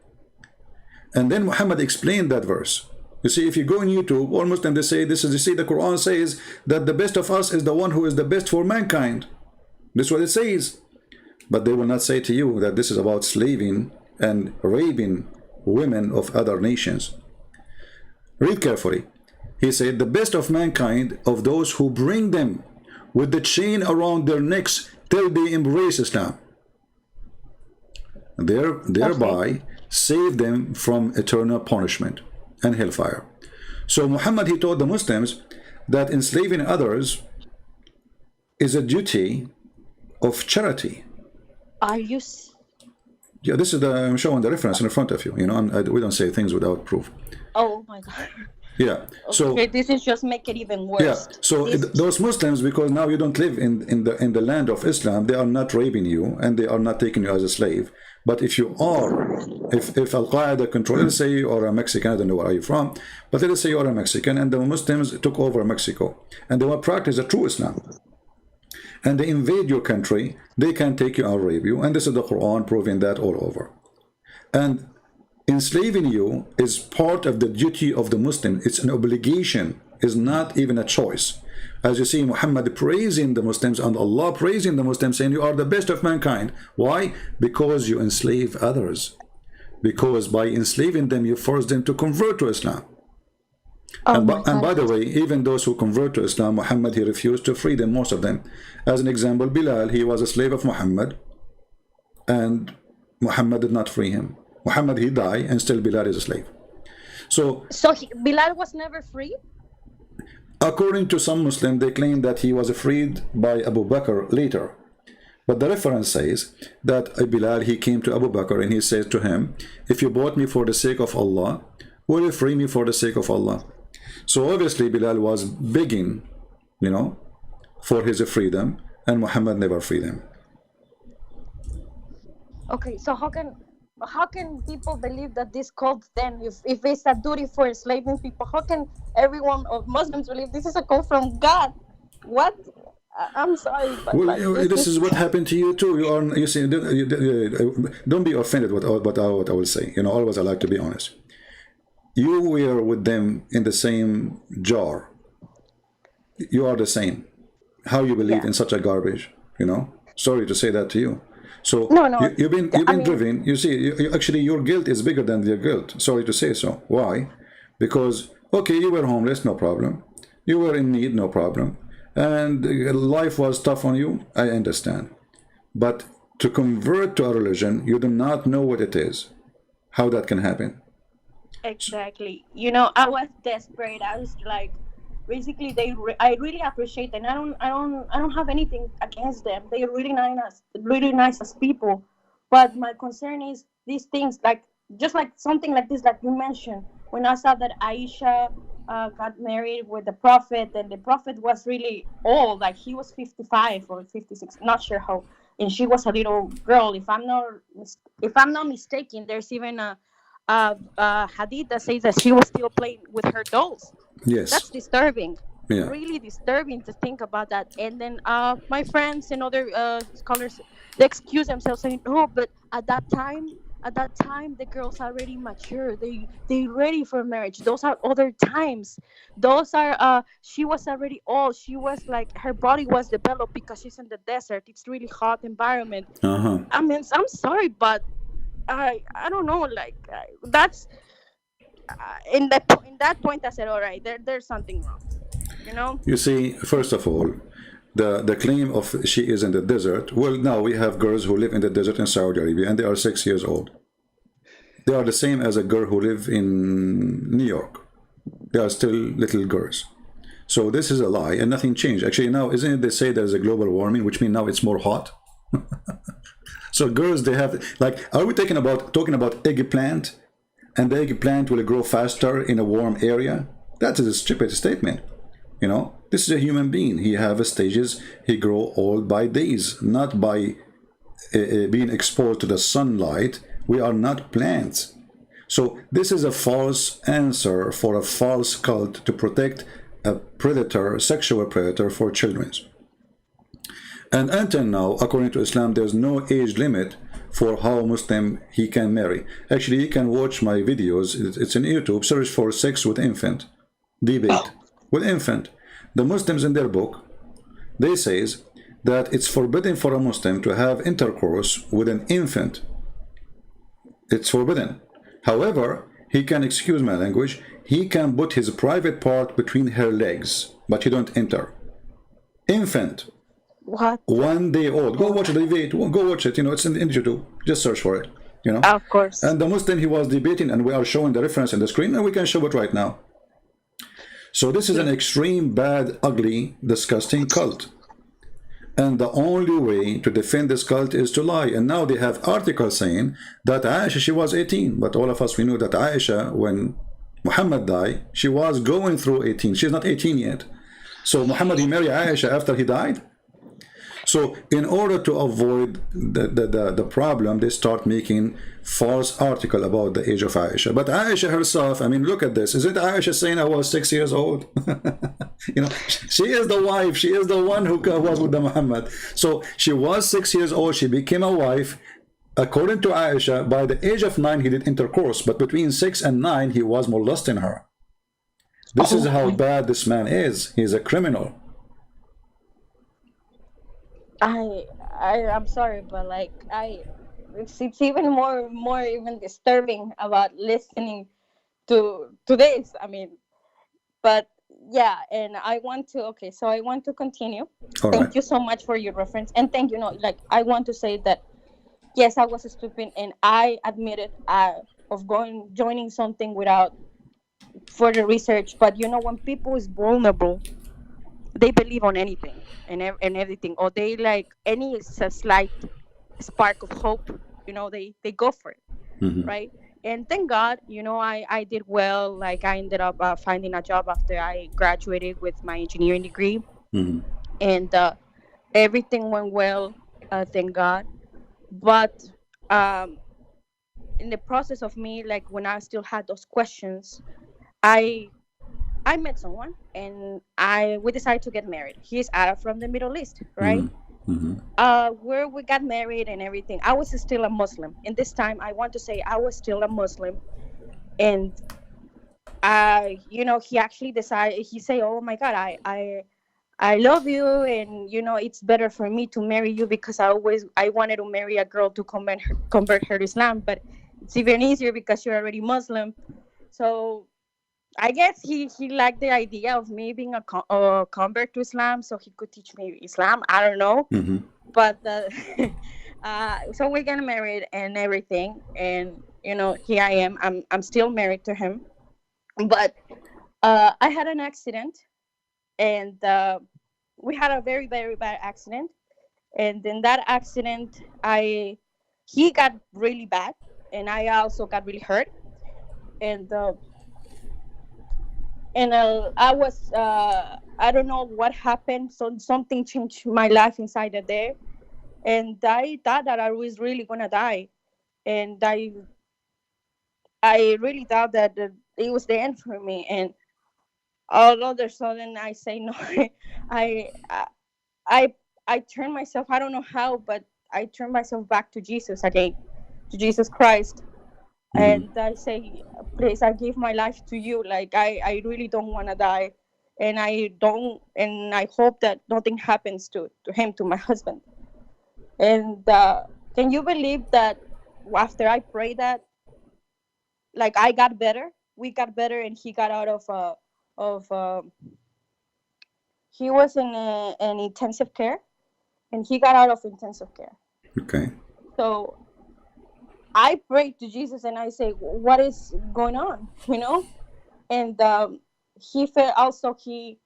And then Muhammad explained that verse. You see, if you go on YouTube, all Muslims, they say this is, you see, the Quran says that the best of us is the one who is the best for mankind. This is what it says. But they will not say to you that this is about slaving and raping women of other nations. Read carefully. He said, the best of mankind of those who bring them with the chain around their necks till they embrace Islam. Thereby save them from eternal punishment and hellfire. So Muhammad, he told the Muslims that enslaving others is a duty of charity. Are you? Yeah, this is I'm showing the reference in front of you. You know, we don't say things without proof. Oh my God. Yeah. So okay, this is just make it even worse. Yeah. So those Muslims, because now you don't live in the land of Islam, they are not raping you and they are not taking you as a slave. But if you are, if Al-Qaeda control, let's say you are a Mexican, I don't know where are you from, but let's say you are a Mexican and the Muslims took over Mexico and they will practice a true Islam and they invade your country, they can take you and rape you, and this is the Quran proving that all over. And enslaving you is part of the duty of the Muslim. It's an obligation, it's not even a choice. As you see Muhammad praising the Muslims and Allah praising the Muslims, saying you are the best of mankind. Why? Because you enslave others. Because by enslaving them you force them to convert to Islam. And by the way, even those who convert to Islam, Muhammad, he refused to free them, most of them. As an example, Bilal, he was a slave of Muhammad and Muhammad did not free him. Muhammad, he died and still Bilal is a slave. So Bilal was never free? According to some Muslims, they claim that he was freed by Abu Bakr later. But the reference says that Bilal, he came to Abu Bakr and he says to him, if you bought me for the sake of Allah, will you free me for the sake of Allah? So obviously Bilal was begging, you know, for his freedom, and Muhammad never freed him. Okay, so how can people believe that this cult then, if it's a duty for enslaving people, how can everyone of Muslims believe this is a call from God? What? I'm sorry, but well, like, this is what happened to you too. You see, don't be offended with what I will say. You know, always I like to be honest. You were with them in the same jar. You are the same. How you believe in such a garbage, you know? Sorry to say that to you. So No, no. you've I been mean, driven. You see, actually your guilt is bigger than their guilt. Sorry to say so. Why? Because okay, you were homeless, no problem. You were in need, no problem. And life was tough on you. I understand. But to convert to a religion, you do not know what it is. How that can happen? exactly. I was desperate. I was like, basically, I really appreciate them. I don't have anything against them. They're really nice as people. But my concern is these things, like just like something like this, like you mentioned, when I saw that Aisha got married with the prophet, and the prophet was really old, like he was 55 or 56, not sure how, and she was a little girl. If I'm not mistaken, there's even a hadith that says that she was still playing with her dolls. Yes. That's disturbing, Yeah. really disturbing to think about that. And then my friends and other scholars, they excuse themselves saying, "Oh, but at that time the girls are already mature. They ready for marriage. Those are other times. Those are she was already old. She was like, her body was developed because she's in the desert. It's really hot environment. Uh-huh. I mean, I'm sorry, but I don't know, like in that point I said, all right, there's something wrong, you know. You see, first of all, the claim of she is in the desert. Well, now we have girls who live in the desert in Saudi Arabia, and they are 6 years old. They are the same as a girl who live in New York. They are still little girls. So this is a lie, and nothing changed. Actually, now isn't it they say there's a global warming, which means now it's more hot. So girls, they have like, are we talking about eggplant, and the eggplant will grow faster in a warm area? That is a stupid statement. This is a human being. He have stages. He grow old by days, not by being exposed to the sunlight. We are not plants. So this is a false answer for a false cult to protect a predator, sexual predator for children. And until now, according to Islam, there's no age limit for how Muslim he can marry. Actually, you can watch my videos. It's in YouTube. Search for sex with infant debate with infant. The Muslims in their book, they says that it's forbidden for a Muslim to have intercourse with an infant. It's forbidden. However, he can, excuse my language, he can put his private part between her legs, but he don't enter. Infant. What? 1 day old. Go watch the debate. Go watch it. It's in YouTube. Just search for it. Of course. And the Muslim he was debating, and we are showing the reference in the screen, and we can show it right now. So this is an extreme, bad, ugly, disgusting cult. And the only way to defend this cult is to lie. And now they have articles saying that Aisha, she was 18. But all of us, we know that Aisha, when Muhammad died, she was going through 18. She's not 18 yet. So Muhammad, he married Aisha after he died. So in order to avoid the problem, they start making false article about the age of Aisha. But Aisha herself, I mean, look at this. Is it Aisha saying I was 6 years old? She is the wife. She is the one who was with the Muhammad. So she was 6 years old. She became a wife. According to Aisha, by the age of 9, he did intercourse. But between 6 and 9, he was molesting her. This is how bad this man is. He's a criminal. I'm sorry, but like it's even more even disturbing about listening to this. I mean, but yeah, and I want to continue. All Thank right. you so much for your reference, and thank you. No, like I want to say that yes, I was stupid, and I admitted of joining something without further research. But when people is vulnerable, they believe on anything and everything, or they like any slight spark of hope. They go for it, right? And thank God, I did well. Like I ended up finding a job after I graduated with my engineering degree, and everything went well. Thank God. But um, in the process of me, like when I still had those questions, I I met someone, and we decided to get married. He's Arab from the Middle East, right? Where we got married and everything. I was still a Muslim. And this time I want to say I was still a Muslim. And he actually decided, he said, "Oh my God, I love you, and it's better for me to marry you because I wanted to marry a girl to convert her to Islam, but it's even easier because you're already Muslim. So I guess he liked the idea of me being a convert to Islam, so he could teach me Islam. I don't know, Mm-hmm. but so we're getting married and everything, and here I am. I'm still married to him, but I had an accident, and we had a very very bad accident, and in that accident, I he got really bad, and I also got really hurt, and I was I don't know what happened. So something changed my life inside of there, and I thought that I was really gonna die, and I really thought that it was the end for me, and all of a sudden I say no. I I I I turned myself. I don't know how, but I turned myself back to Jesus again, to Jesus Christ, Mm-hmm. and I say, please, I give my life to you. Like I really don't want to die, and I hope that nothing happens to him, to my husband. And can you believe that after I prayed that, like I got better, we got better, and he got out of he was in an intensive care, and he got out of intensive care. Okay. So I prayed to Jesus, and I say, what is going on? And he fell also he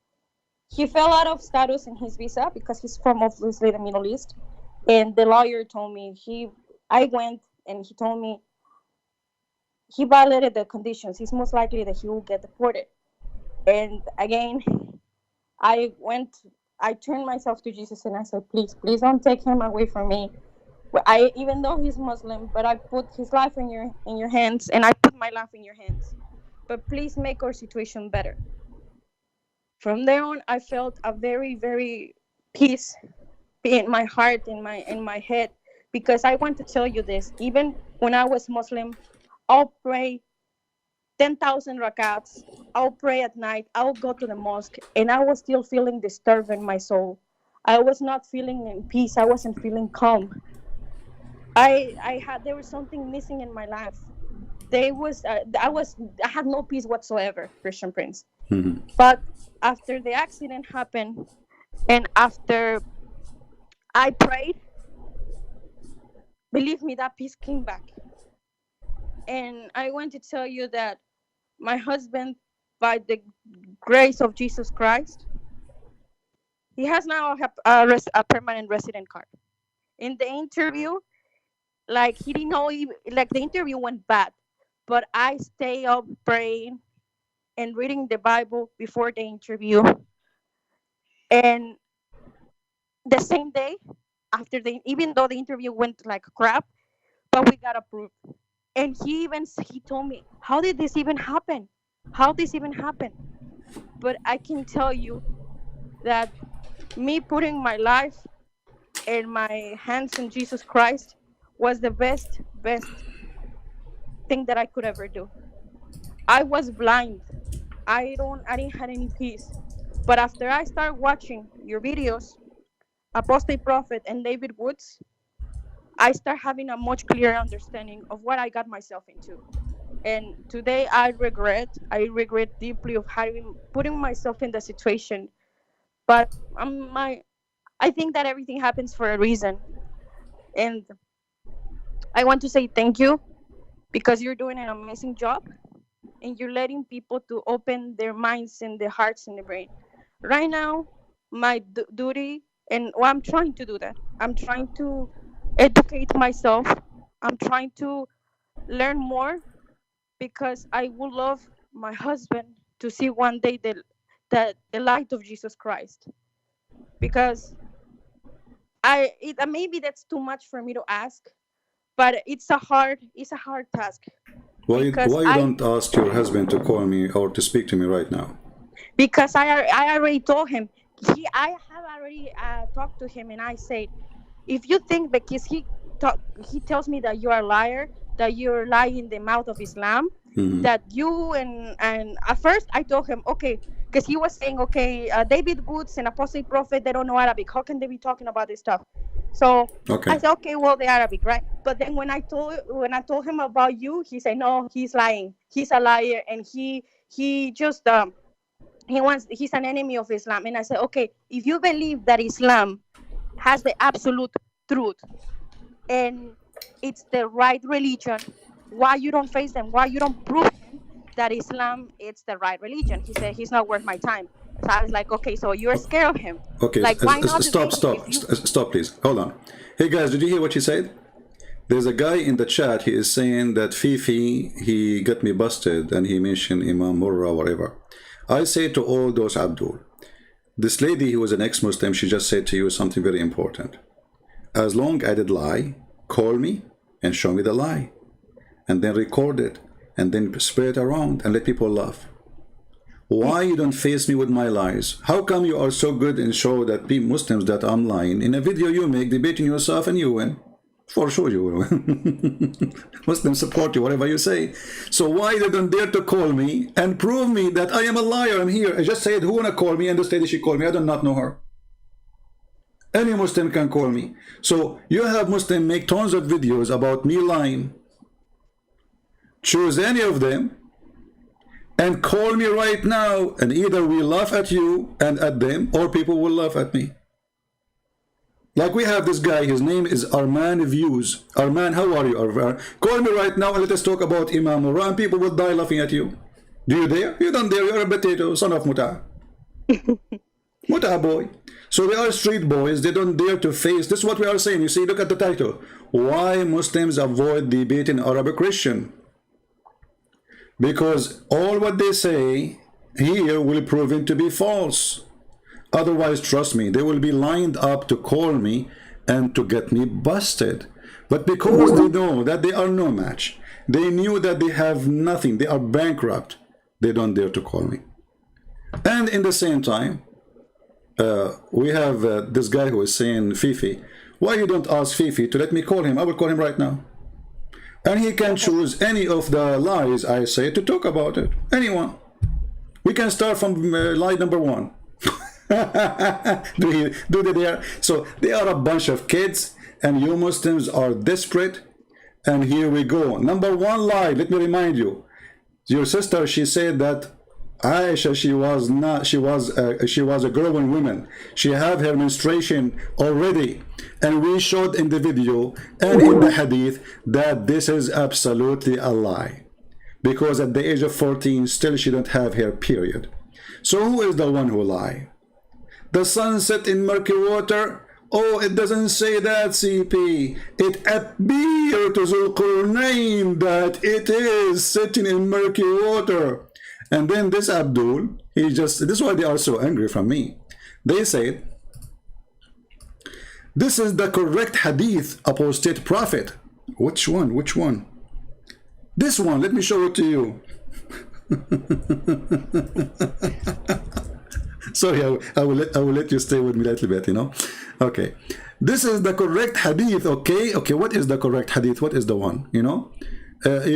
fell out of status in his visa because he's from obviously the Middle East, and the lawyer told me I went, and he told me he violated the conditions. It's most likely that he will get deported. And again, I went, I turned myself to Jesus, and I said, please, please don't take him away from me. I Even though he's Muslim, but I put his life in your hands, and I put my life in your hands. But please make our situation better. From there on, I felt a very, very peace in my heart, in my head, because I want to tell you this. Even when I was Muslim, I'll pray 10,000 rakats. I'll pray at night. I'll go to the mosque, and I was still feeling disturbed in my soul. I was not feeling in peace. I wasn't feeling calm. I had there was something missing in my life. I had no peace whatsoever, Christian Prince. Mm-hmm. But after the accident happened, and after I prayed, believe me, that peace came back. And I want to tell you that my husband, by the grace of Jesus Christ, he has now a permanent resident card. In the interview, like he didn't know, like the interview went bad, but I stay up praying and reading the Bible before the interview. And the same day, even though the interview went like crap, but we got approved. And he told me, how did this even happen? How this even happen? But I can tell you that me putting my life and my hands in Jesus Christ was the best thing that I could ever do. I was blind. I didn't have any peace. But after I started watching your videos, Apostate Prophet and David Woods, I start having a much clearer understanding of what I got myself into. And today I regret deeply of having putting myself in the situation. But I think that everything happens for a reason. And I want to say thank you because you're doing an amazing job, and you're letting people to open their minds and their hearts and their brain. Right now, my duty, and well, I'm trying to do that. I'm trying to educate myself. I'm trying to learn more because I would love my husband to see one day the light of Jesus Christ. Because maybe that's too much for me to ask, but it's a hard task because Why you don't ask your husband to call me or to speak to me right now? I already told him. I have already talked to him, and I said, if you think, because he tells me that you are a liar, that you're lying in the mouth of Islam, that you and at first I told him, okay, because he was saying, okay, David Woods and Apostle Prophet, they don't know Arabic. How can they be talking about this stuff? So I Okay. said, okay, well, the Arabic, right? But then when I told him about you, he said, no, he's lying. He's a liar, and he just he's an enemy of Islam. And I said, okay, if you believe that Islam has the absolute truth and it's the right religion, why you don't face them? Why you don't prove him that Islam it's the right religion? He said he's not worth my time. So I was like, okay, so you're scared of him. Okay. Like, why not Stop. debate him if you? Stop, please. Hold on. Hey guys, did you hear what she said? There's a guy in the chat. He is saying that Fifi, he got me busted, and he mentioned Imam Murrah, whatever. I say to all those, Abdul, this lady who was an ex-Muslim, she just said to you something very important. As long as I did lie, call me and show me the lie, and then record it, and then spread it around and let people laugh. Why you don't face me with my lies? How come you are so good and show that people, Muslims, that I'm lying? In a video you make, debating yourself, and you win. For sure you will win. Muslims support you, whatever you say. So why they don't dare to call me and prove me that I am a liar? I'm here. I just said, who wanna call me? And this lady, she called me. I do not know her. Any Muslim can call me. So you have Muslim make tons of videos about me lying. Choose any of them and call me right now, and either we laugh at you and at them, or people will laugh at me. Like we have this guy, his name is Arman Views. Arman, how are you, Arman? Call me right now and let us talk about Imam Murrah, and people will die laughing at you. Do you dare? You don't dare. You're a potato, son of Muta. Muta boy. So they are street boys. They don't dare to face. This is what we are saying. You see, look at the title. Why Muslims avoid debating Arab Christian? Because all what they say here will prove to be false. Otherwise, trust me, they will be lined up to call me and to get me busted. But because they know that they are no match, they knew that they have nothing, they are bankrupt, they don't dare to call me. And in the same time, we have this guy who is saying, Fifi, why you don't ask Fifi to let me call him? I will call him right now. And he can choose any of the lies I say to talk about it. Anyone. We can start from lie number 1. do they dare? So they are a bunch of kids, and you Muslims are desperate. And here we go. Number 1 lie. Let me remind you. Your sister, she said that Aisha, she was a growing woman. She had her menstruation already, and we showed in the video and in the hadith that this is absolutely a lie, because at the age of 14 still she don't have her period. So who is the one who lie? The sun set in murky water? Oh, it doesn't say that, CP. It appears to Zulqarnain that it is sitting in murky water. And then this Abdul, this is why they are so angry from me. They said, this is the correct hadith, apostate prophet. Which one? Which one? This one, let me show it to you. Sorry, I will let you stay with me a little bit, you know. Okay, this is the correct hadith. Okay, what is the correct hadith? What is the one? You know, this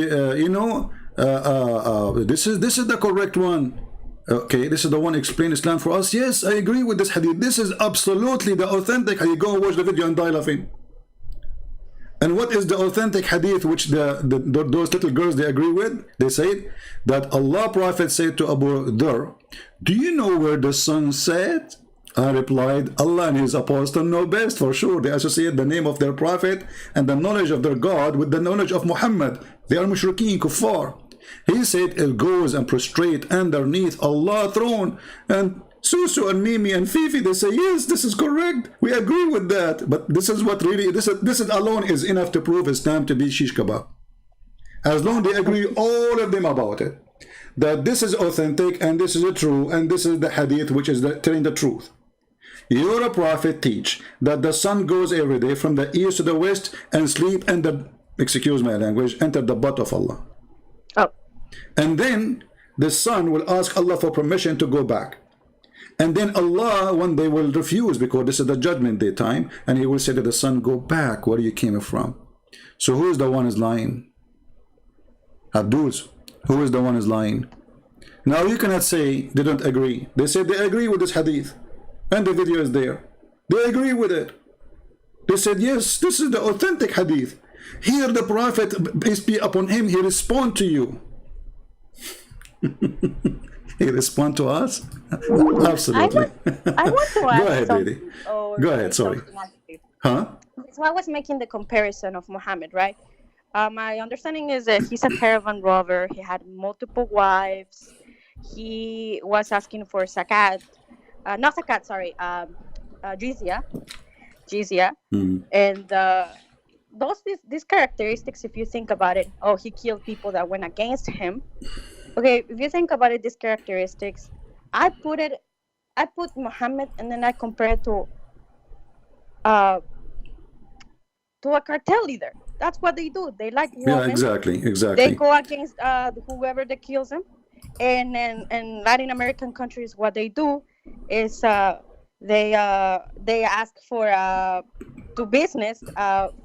is the correct one. Okay, this is the one explain Islam for us. Yes, I agree with this hadith. This is absolutely the authentic hadith. Go and watch the video and die laughing. And what is the authentic hadith which those little girls they agree with? They say that Allah Prophet said to Abu Dhar, do you know where the sun set? I replied, Allah and his apostle know best. For sure, they associate the name of their prophet and the knowledge of their God with the knowledge of Muhammad. They are mushrikeen, kuffar. He said it goes and prostrate underneath Allah's throne. And Susu and Mimi and Fifi, they say, yes, this is correct. We agree with that. But this is what really, this is alone is enough to prove Islam to be shish kebab. As long as they agree, all of them about it, that this is authentic and this is the true and this is the hadith which is telling the truth. Your prophet teach that the sun goes every day from the east to the west and sleep and the, excuse my language, enter the butt of Allah. Oh. And then the sun will ask Allah for permission to go back. And then Allah, one day, will refuse because this is the judgment day time, and he will say to the sun, go back where you came from. So who is the one is lying? Abdul's. Who is the one is lying? Now you cannot say they don't agree. They said they agree with this hadith. And the video is there. They agree with it. They said, yes, this is the authentic hadith. Here the Prophet, peace be upon him, he respond to you. He respond to us? Absolutely. I want to Go ask ahead, lady. something. Or Go ahead, sorry. something else. Huh? So I was making the comparison of Muhammad, right? My understanding is that he's a caravan rover. He had multiple wives. He was asking for zakat, not zakat, sorry, jizya, and these characteristics. If you think about it, oh, he killed people that went against him. Okay, if you think about it, these characteristics, I put Muhammad, and then I compare it uh, to a cartel leader. That's what they do. They like women. Yeah, exactly. They go against whoever that kills them. And in Latin American countries, what they do is they ask for to business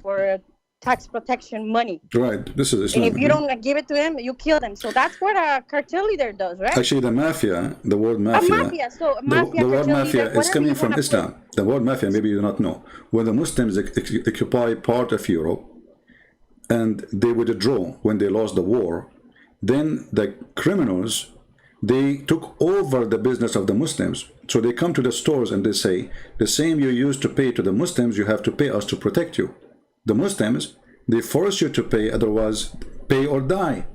for tax protection money. Right. This is Islam. And if you don't give it to him, you kill them. So that's what a cartel leader does, right? Actually, the mafia, the word mafia. A mafia. So mafia, the word mafia leader, is coming from Islam. The word mafia, maybe you do not know. When the Muslims occupy part of Europe and they withdraw when they lost the war, then the criminals, they took over the business of the Muslims. So they come to the stores and they say, the same you used to pay to the Muslims, you have to pay us to protect you. The Muslims, they force you to pay, otherwise pay or die.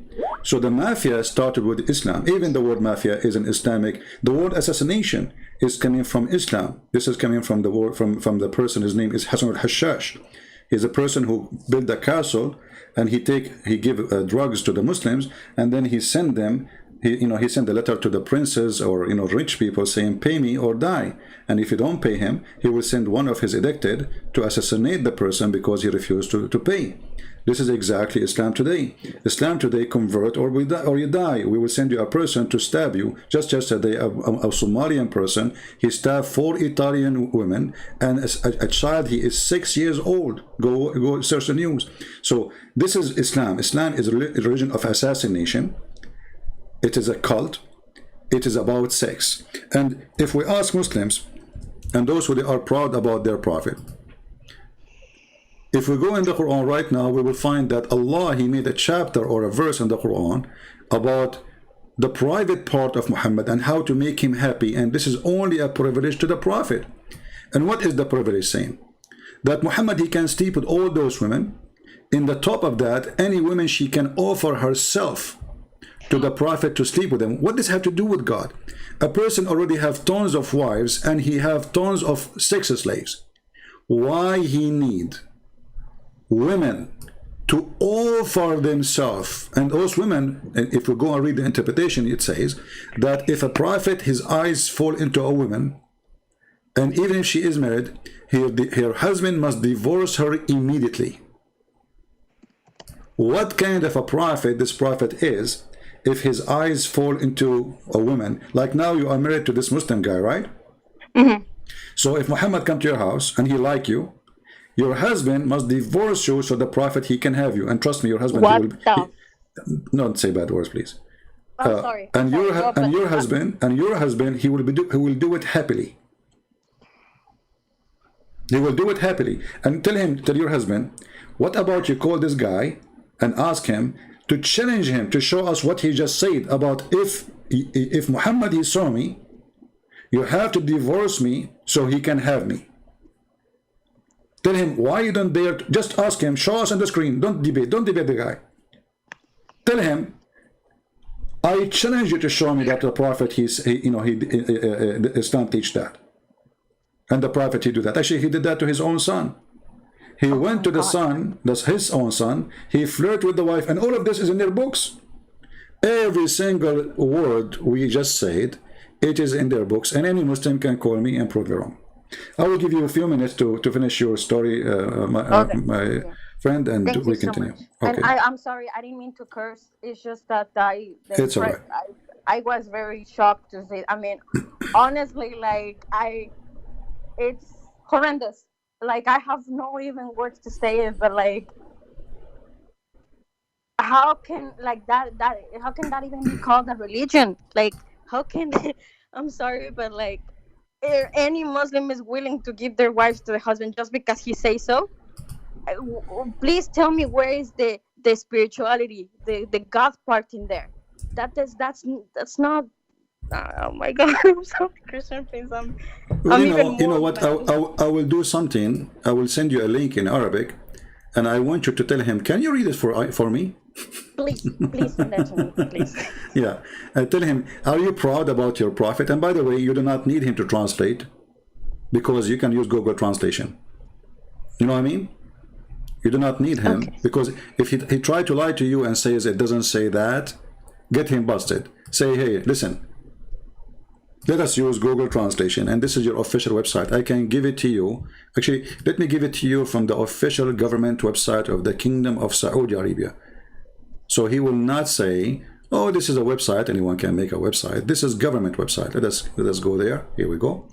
So the mafia started with Islam. Even the word mafia is an Islamic. The word assassination is coming from Islam. This is coming from the word from the person. His name is Hassan al-Hashash. He's a person who built a castle, and he give drugs to the Muslims, and then he send them. He sent a letter to the princes or rich people saying, pay me or die. And if you don't pay him, he will send one of his elected to assassinate the person because he refused to pay. This is exactly Islam today. Islam today, convert or you die. We will send you a person to stab you. Just yesterday, a Somalian person, he stabbed 4 Italian women and a child, he is 6 years old. Go search the news. So this is Islam. Islam is a religion of assassination. It is a cult. It is about sex. And if we ask Muslims, and those who are proud about their prophet, if we go in the Quran right now, we will find that Allah, he made a chapter or a verse in the Quran about the private part of Muhammad and how to make him happy. And this is only a privilege to the prophet. And what is the privilege saying? That Muhammad, he can sleep with all those women. In the top of that, any woman, she can offer herself to the prophet to sleep with him. What does this have to do with God? A person already have tons of wives and he have tons of sex slaves. Why he need women to offer themselves? And those women, and if we go and read the interpretation, it says that if a prophet, his eyes fall into a woman, and even if she is married, her husband must divorce her immediately. What kind of a prophet this prophet is if his eyes fall into a woman? Like now you are married to this Muslim guy, right? Mm-hmm. So if Muhammad come to your house and he like you, your husband must divorce you so the prophet, he can have you. And trust me, your husband, What he will, the? don't say bad words, please. I'm sorry. And your husband, he will do it happily. He will do it happily. And tell your husband, what about you call this guy and ask him to challenge him to show us what he just said about if Muhammad, he saw me, you have to divorce me so he can have me. Tell him why you don't dare. Just ask him, show us on the screen. Don't debate the guy. Tell him, I challenge you to show me that the prophet, Islam teach that. And the prophet, he do that. Actually, he did that to his own son. He went to the son, that's his own son. He flirted with the wife, and all of this is in their books. Every single word we just said, it is in their books, and any Muslim can call me and prove it wrong. I will give you a few minutes to finish your story, my friend, and Thank we you so continue. much. Okay. And I'm sorry, I didn't mean to curse. It's just that It's all right. I was very shocked to say. I mean, honestly, like it's horrendous. Like I have no even words to say it, but like how can like that how can that even be called a religion? Like how can I'm sorry, but like any Muslim is willing to give their wives to the husband just because he says so? Please tell me where is the spirituality, the God part in there? That's not. Oh my God! I'm sorry, Christian friends. Well, I'm even you more know what? mad. I will do something. I will send you a link in Arabic, and I want you to tell him, can you read it for me? Please, please send that to me, please. Yeah. Tell him, are you proud about your prophet? And by the way, you do not need him to translate because you can use Google Translation. You know what I mean? You do not need him Okay. because if he tried to lie to you and says it doesn't say that, get him busted. Say, hey, listen, let us use Google Translation, and this is your official website. I can give it to you. Actually, let me give it to you from the official government website of the Kingdom of Saudi Arabia. So he will not say, oh, this is a website, anyone can make a website. This is government website. Let us go there. Here we go.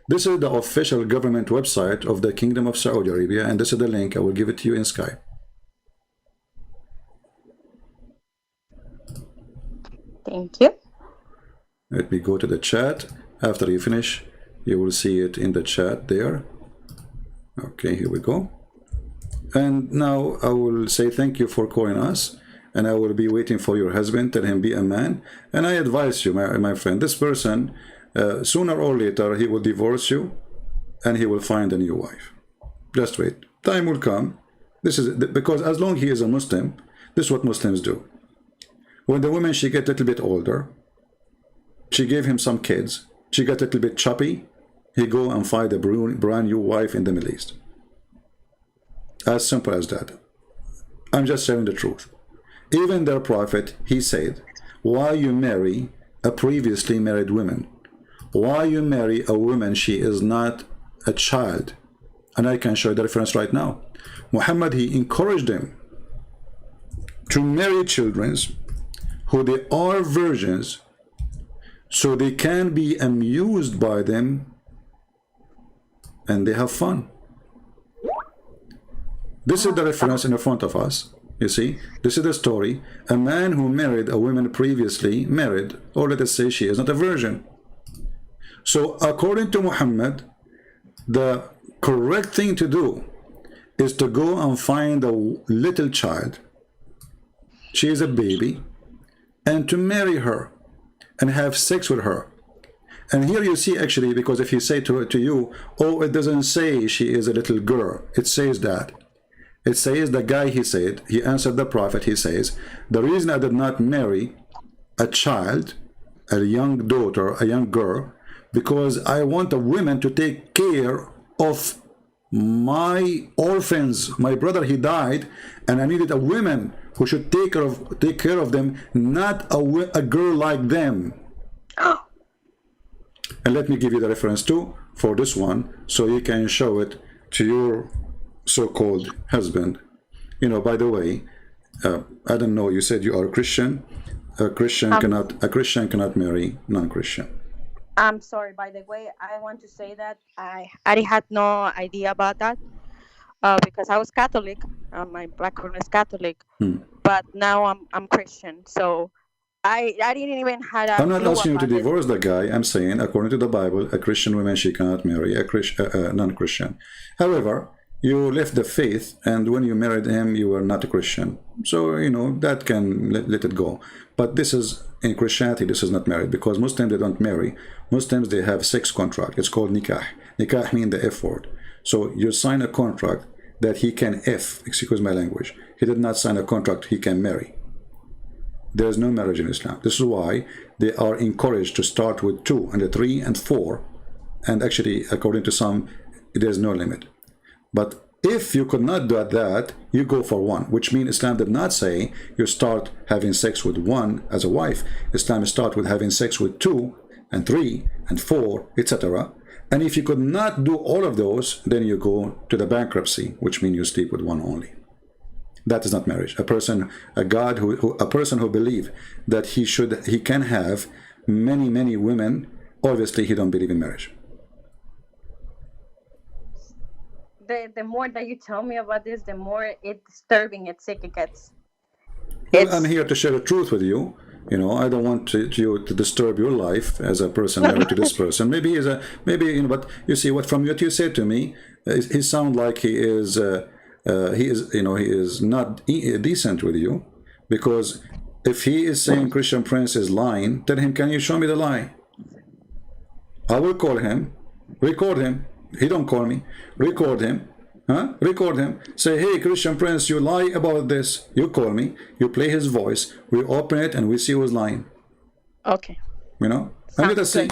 This is the official government website of the Kingdom of Saudi Arabia, and this is the link. I will give it to you in Skype. Thank you. Let me go to the chat. After you finish, you will see it in the chat there. Okay, here we go. And now I will say thank you for calling us, and I will be waiting for your husband. Tell him be a man. And I advise you, my friend, this person, sooner or later, he will divorce you, and he will find a new wife. Just wait. Time will come. This is because as long as he is a Muslim, this is what Muslims do. When the woman, she get a little bit older, she gave him some kids, she got a little bit choppy, he go and find a brand new wife in the Middle East. As simple as that. I'm just sharing the truth. Even their prophet, he said, why you marry a previously married woman? Why you marry a woman, she is not a child? And I can show you the reference right now. Muhammad, he encouraged them to marry children who they are virgins, so they can be amused by them and they have fun. This is the reference in the front of us. You see, this is the story. A man who married a woman previously married, or let us say she is not a virgin. So according to Muhammad, the correct thing to do is to go and find a little child. She is a baby, and to marry her and have sex with her. And here you see, actually, because if you say to you, oh, it doesn't say she is a little girl, it says that. It says the guy, he said, he answered the prophet, he says, the reason I did not marry a child, a young daughter, a young girl, because I want a woman to take care of my orphans. My brother, he died, and I needed a woman who should take care of them, not a girl like them. And let me give you the reference too for this one, so you can show it to your so-called husband. You know, by the way, I don't know, you said you are a Christian. A Christian cannot marry non-Christian. I'm sorry, by the way, I want to say that I had no idea about that because I was Catholic. My background is Catholic, but now I'm Christian. So I didn't even had a I'm not clue asking you to about this. divorce the guy. I'm saying, according to the Bible, a Christian woman, she cannot marry a non-Christian. However, you left the faith, and when you married him, you were not a Christian. So, you know, that can let it go. But this is, in Christianity, this is not married, because Muslims, they don't marry. Muslims, they have sex contract. It's called nikah. Nikah means the F word. So you sign a contract that he can excuse my language. He did not sign a contract he can marry. There is no marriage in Islam. This is why they are encouraged to start with 2 and 3 and 4. And actually, according to some, there's no limit. But if you could not do that, you go for 1, which means Islam did not say you start having sex with 1 as a wife. Islam start with having sex with 2 and 3 and 4, etc. And if you could not do all of those, then you go to the bankruptcy, which means you sleep with 1 only. That is not marriage. A person who believes that he can have many women, obviously he don't believe in marriage. The more that you tell me about this, the more disturbing it gets. Well, I'm here to share the truth with you. You know, I don't want you to disturb your life as a person married to this person. Maybe he's a maybe you know, but you see what from what you said to me, he sounds like he is you know he is not decent with you, because if he is saying Christian Prince is lying, tell him, can you show me the lie? I will call him, record him. He don't call me, record him. Huh? Record him. Say, hey, Christian Prince, you lie about this. You call me. You play his voice. We open it and we see who's lying. Okay. You know? And let us see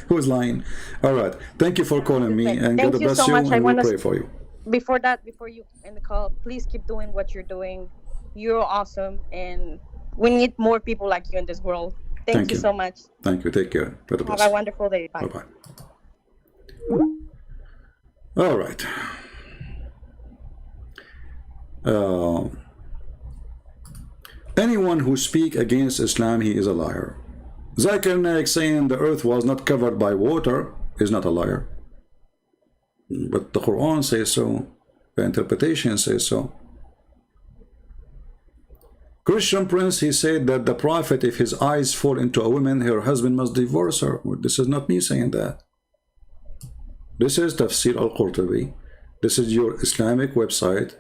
who's lying. All right. Thank you for calling me, and God bless you, and we pray for you. Before you end the call, please keep doing what you're doing. You're awesome, and we need more people like you in this world. Thank you so much. Thank you. Take care. God bless. Have a wonderful day. Bye. Bye-bye. All right. Anyone who speaks against Islam, he is a liar. Zakir Naik saying the earth was not covered by water is not a liar. But the Quran says so. The interpretation says so. Christian Prince, he said that the Prophet, if his eyes fall into a woman, her husband must divorce her. This is not me saying that. This is Tafsir al-Qurtubi. This is your Islamic website,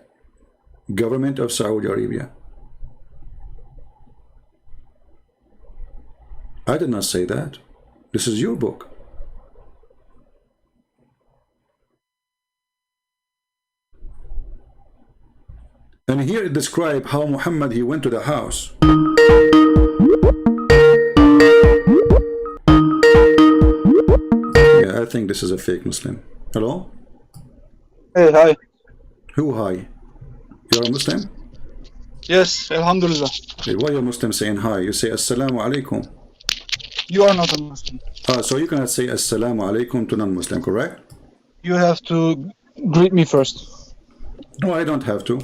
Government of Saudi Arabia. I did not say that. This is your book. And here it describes how Muhammad, he went to the house. Yeah, I think this is a fake Muslim. Hello? Hey, hi. Who hi? You're a Muslim? Yes, Alhamdulillah. Hey, why are Muslim saying hi? You say Assalamu alaikum. You are not a Muslim. So you cannot say Assalamu alaikum to non-Muslim, correct? You have to greet me first. No, I don't have to.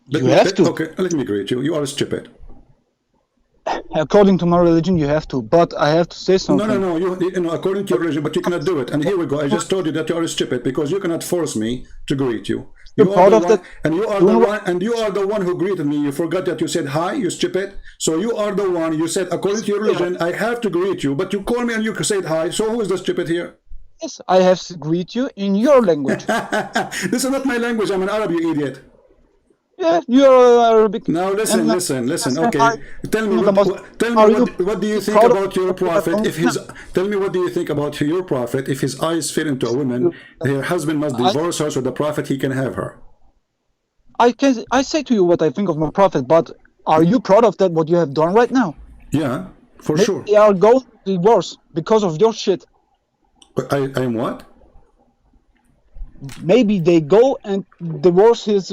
You have to. Okay, let me greet you. You are stupid. According to my religion, you have to. But I have to say something. No. You know, according to your religion, but you cannot do it. And here we go. I just told you that you are stupid because you cannot force me to greet you. You are the one, and you are the one, and you are the one who greeted me. You forgot that you said hi. You stupid. So you are the one. You said according to your religion, I have to greet you. But you call me and you said hi. So who is the stupid here? Yes, I have to greet you in your language. This is not my language. I'm an Arab, you idiot. Yeah, you're Arabic. Now listen. Okay, tell me what do you think about your prophet? If his tell me what do you think about your prophet? If his eyes fit into a woman, her husband must divorce her, so the prophet he can have her. I say to you what I think of my prophet, but are you proud of that? What you have done right now? Yeah, for sure. They are going to divorce because of your shit. I'm what? Maybe they go and divorce his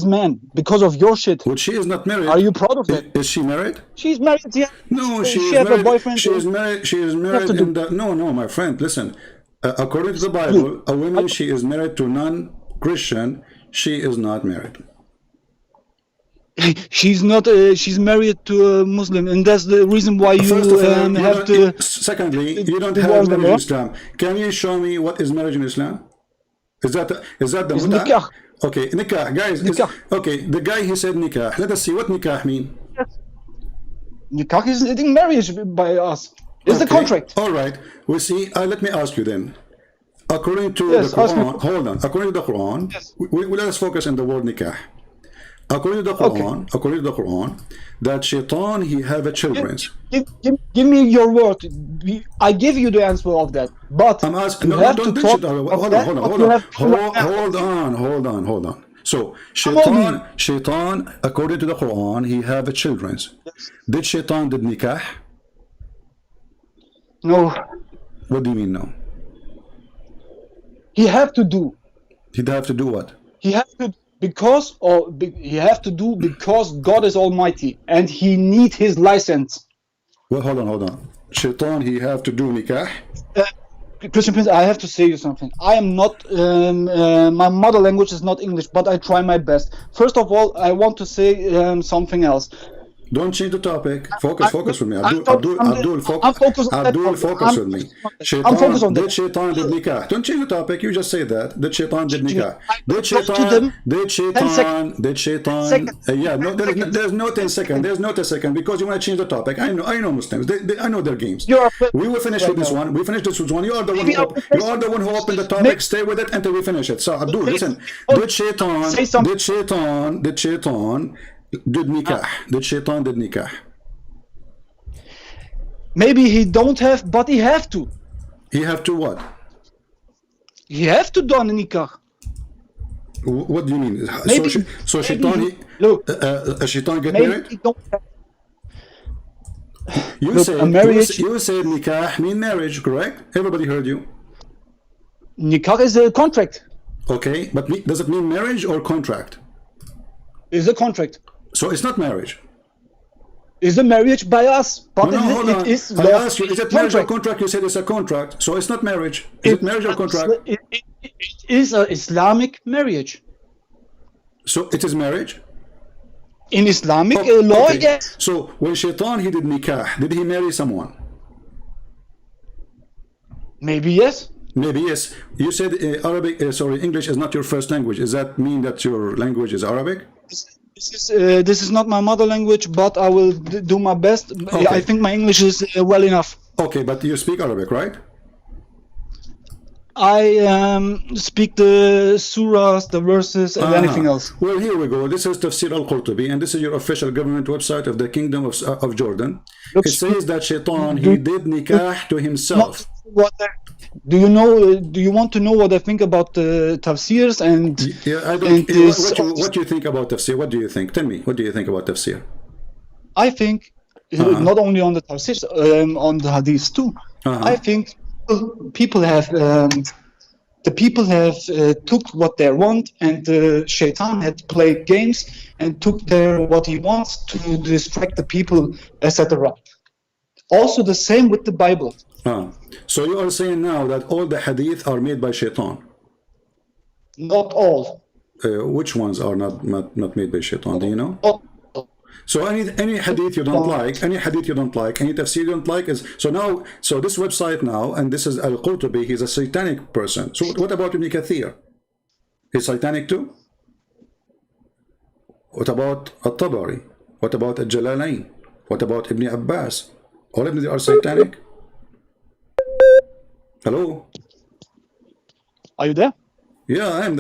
man because of your shit. Well, she is not married. Are you proud of that? Is she married? She's married, yeah. No, she is has married. A boyfriend. She is married. She is married in the. No, my friend. Listen, according to the Bible, a woman she is married to non-Christian. She is not married. She's not. She's married to a Muslim, and that's the reason why you have to. Secondly, you don't have marriage in Islam. Can you show me what is marriage in Islam? Is that the nikah? Okay, nikah, guys. Nikah. Okay, the guy he said nikah. Let us see what nikah mean. Nikah is a marriage by us. It's the contract. All right. We see. Let me ask you then. According to the Quran, hold on. According to the Quran, we let us focus on the word nikah. According to the Quran, that shaitan he have a children. Give me your word. I give you the answer of that. But I'm asking. No, don't ditch it. Hold on. So shaitan, according to the Quran, he have a children. Did shaitan did nikah? No. What do you mean no? He have to do. He'd have to do what? He have to. He have to do because God is Almighty and he need his license. Well, hold on. Shaitan, he have to do nikah. Christian Prince, I have to say you something. I am not. My mother language is not English, but I try my best. First of all, I want to say something else. Don't change the topic. Focus with me. I'm Abdul, focused on that Abdul, topic. focus with me. I'm focused on Did that. Shaitan did nikah? Don't change the topic. You just say that. Did Shaitan did nikah? Did Go to Shaitan? them. Did 10 Shaitan? seconds. Did Shaitan? Seconds. Yeah. No. Seconds. There's no 10 seconds. There's no 10 seconds because you want to change the topic. I know Muslims. I know their games. You're We will finish with this one. We finish this with one. You are the one. Maybe You are the one who opened the topic. Stay with it until we finish it. So Abdul, listen. Did Shaitan? Say something. Did Shaitan? Did Shaitan? Did nikah? Did Shaitan did nikah? Maybe he don't have, but he have to. He have to what? He have to do a nikah. What do you mean? Maybe, So maybe Shaitan, look, Shaitan get maybe married? he don't have. You Look, said a marriage- you said nikah mean marriage, correct? Everybody heard you. Nikah is a contract. Okay, but does it mean marriage or contract? Is a contract. So it's not marriage. Is a marriage by us, but No, hold on. it is I law- asked you, is it marriage or contract? You said it's a contract. So it's not marriage. Is it marriage or contract? It is an Islamic marriage. So it is marriage? In Islamic Oh, law, okay. yes. So when Shaitan he did nikah, did he marry someone? Maybe yes. Maybe yes. You said English is not your first language. Does that mean that your language is Arabic? This is not my mother language, but I will do my best. Okay. I think my English is well enough. Okay, but you speak Arabic, right? I speak the surahs, the verses, and anything else. Well, here we go. This is Tafsir al-Qurtubi, and this is your official government website of the Kingdom of Jordan. Look, It says that Shaitan, he did nikah to himself. Do you know? Do you want to know what I think about the tafsirs and? Yeah, I and don't. What do you think about Tafsir? What do you think? Tell me, what do you think about Tafsir? I think not only on the tafsirs, on the hadiths too. I think people have took what they want, and Shaitan had played games and took what he wants to distract the people, etc. Also, the same with the Bible. So you are saying now that all the hadith are made by Shaitan? Not all. Which ones are not made by Shaitan? Do you know? Not So any hadith you don't like, any tafsir you don't like is so this website now, and this is al-Qurtubi, he's a satanic person. So what about Ibn Kathir? He's satanic too? What about al-Tabari? What about al-Jalalain? What about Ibn Abbas? All of them are satanic? Hello? Are you there? Yeah, I'm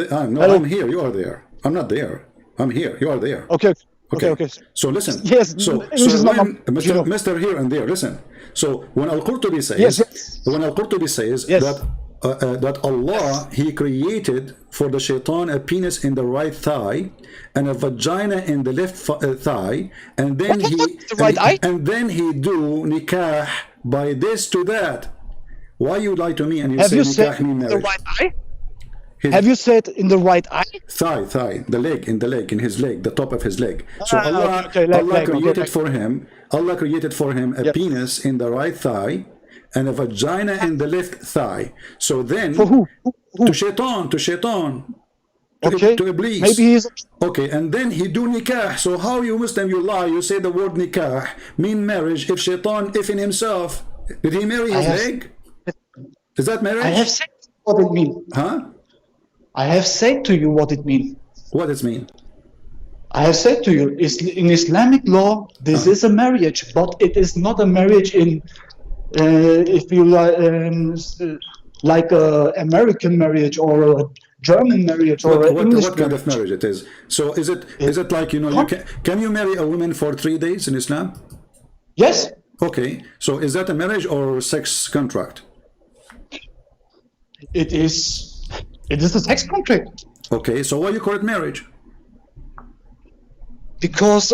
here. You are there. I'm not there. I'm here. You are there. Okay. Okay. So listen. Yes. So when Mr. Here and there, listen. So when Al-Qurtubi says, that Allah, He created for the Shaitan a penis in the right thigh and a vagina in the left thigh, and then he do nikah by this to that. Why you lie to me and you say nikah mean marriage? The right eye? Have you said in the right eye? Thigh, the leg, in his leg, the top of his leg. So Allah created for him a penis in the right thigh and a vagina in the left thigh. So then, for who? To Shaitan, to Iblis. Maybe he's okay, and then he do nikah. So how you Muslim, you lie, you say the word nikah mean marriage if Shaitan, if in himself, did he marry his leg? Is that marriage? I have said what it means. I have said to you what it means. What does it mean? I have said to you, in Islamic law, this is a marriage, but it is not a marriage in, if you like a American marriage or a German marriage or an English what kind of marriage it is? So is it like, can you marry a woman for 3 days in Islam? Yes. Okay, so is that a marriage or sex contract? It is a sex contract. Okay, so why you call it marriage? Because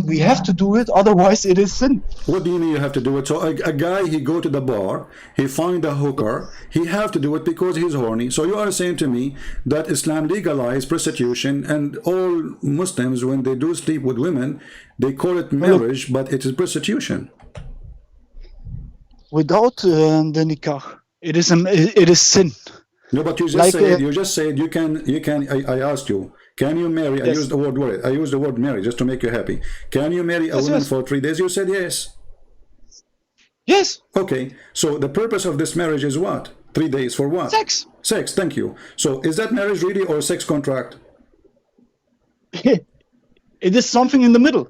we have to do it, otherwise it is sin. What do you mean you have to do it? So a guy, he go to the bar, he find a hooker, he have to do it because he's horny. So you are saying to me that Islam legalized prostitution, and all Muslims, when they do sleep with women, they call it marriage, but it is prostitution. Without the nikah, it is sin. No, but you just said you can. I asked you, Can you marry? I Yes. use the word marry. I use the word marry just to make you happy. Can you marry a Yes, woman yes. for 3 days? You said yes. Yes. Okay. So the purpose of this marriage is what? 3 days for what? Sex. Sex. Thank you. So is that marriage really or a sex contract? It is something in the middle.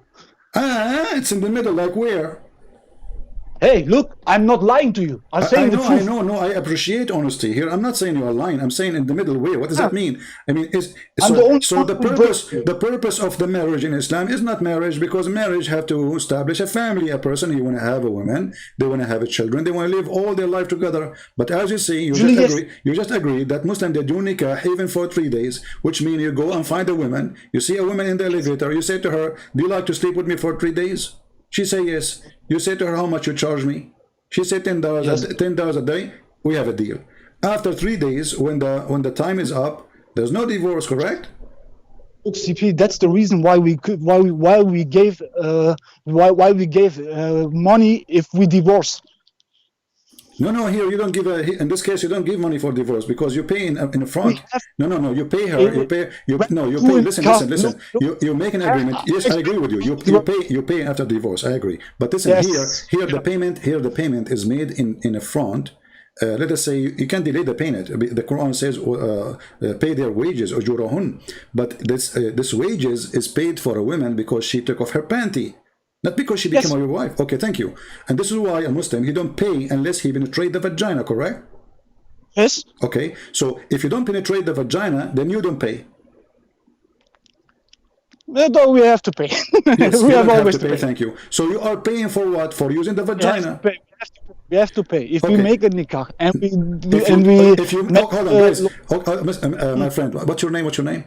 It's in the middle. Like where? Hey, look, I'm not lying to you. I'm I saying the know, truth. I know, no, I appreciate honesty here. I'm not saying you are lying. I'm saying in the middle way. What does that mean? I mean, I'm the only so one the who breaks purpose it. the purpose of the marriage in Islam is not marriage, because marriage have to establish a family, a person. You want to have a woman, they want to have a children, they want to live all their life together. But as you say, Usually, yes. you just agree that Muslim they do nikah even for 3 days, which means you go and find a woman. You see a woman in the elevator. You say to her, "Do you like to sleep with me for 3 days?" She say yes. You say to her, "How much you charge me?" She said $10, Yes. $10 a day. We have a deal. After 3 days, when the time is up, there's no divorce, correct? Look, CP, that's the reason why we could why we gave money if we divorce. No, here you don't give in this case you don't give money for divorce because you pay in front. We have No, you pay her. You pay doing Listen. look, You make an agreement. Yes, I agree with you. You pay after divorce. I agree. But listen, Yes. here the payment is made in a front. Let us say you can't delay the payment. The Quran says, "Pay their wages, ujurahun." But this wages is paid for a woman because she took off her panty, not because she became Yes. your wife. Okay, thank you. And this is why a Muslim he don't pay unless he penetrate the vagina. Correct? Yes. Okay. So if you don't penetrate the vagina, then you don't pay. Though we have to pay. Yes, We you have don't have always to pay. Thank you. So you are paying for what? For using the We have to vagina. pay. We have to pay. If we Okay. make a nikah and If you make, hold on, guys. My friend, what's your name? What's your name?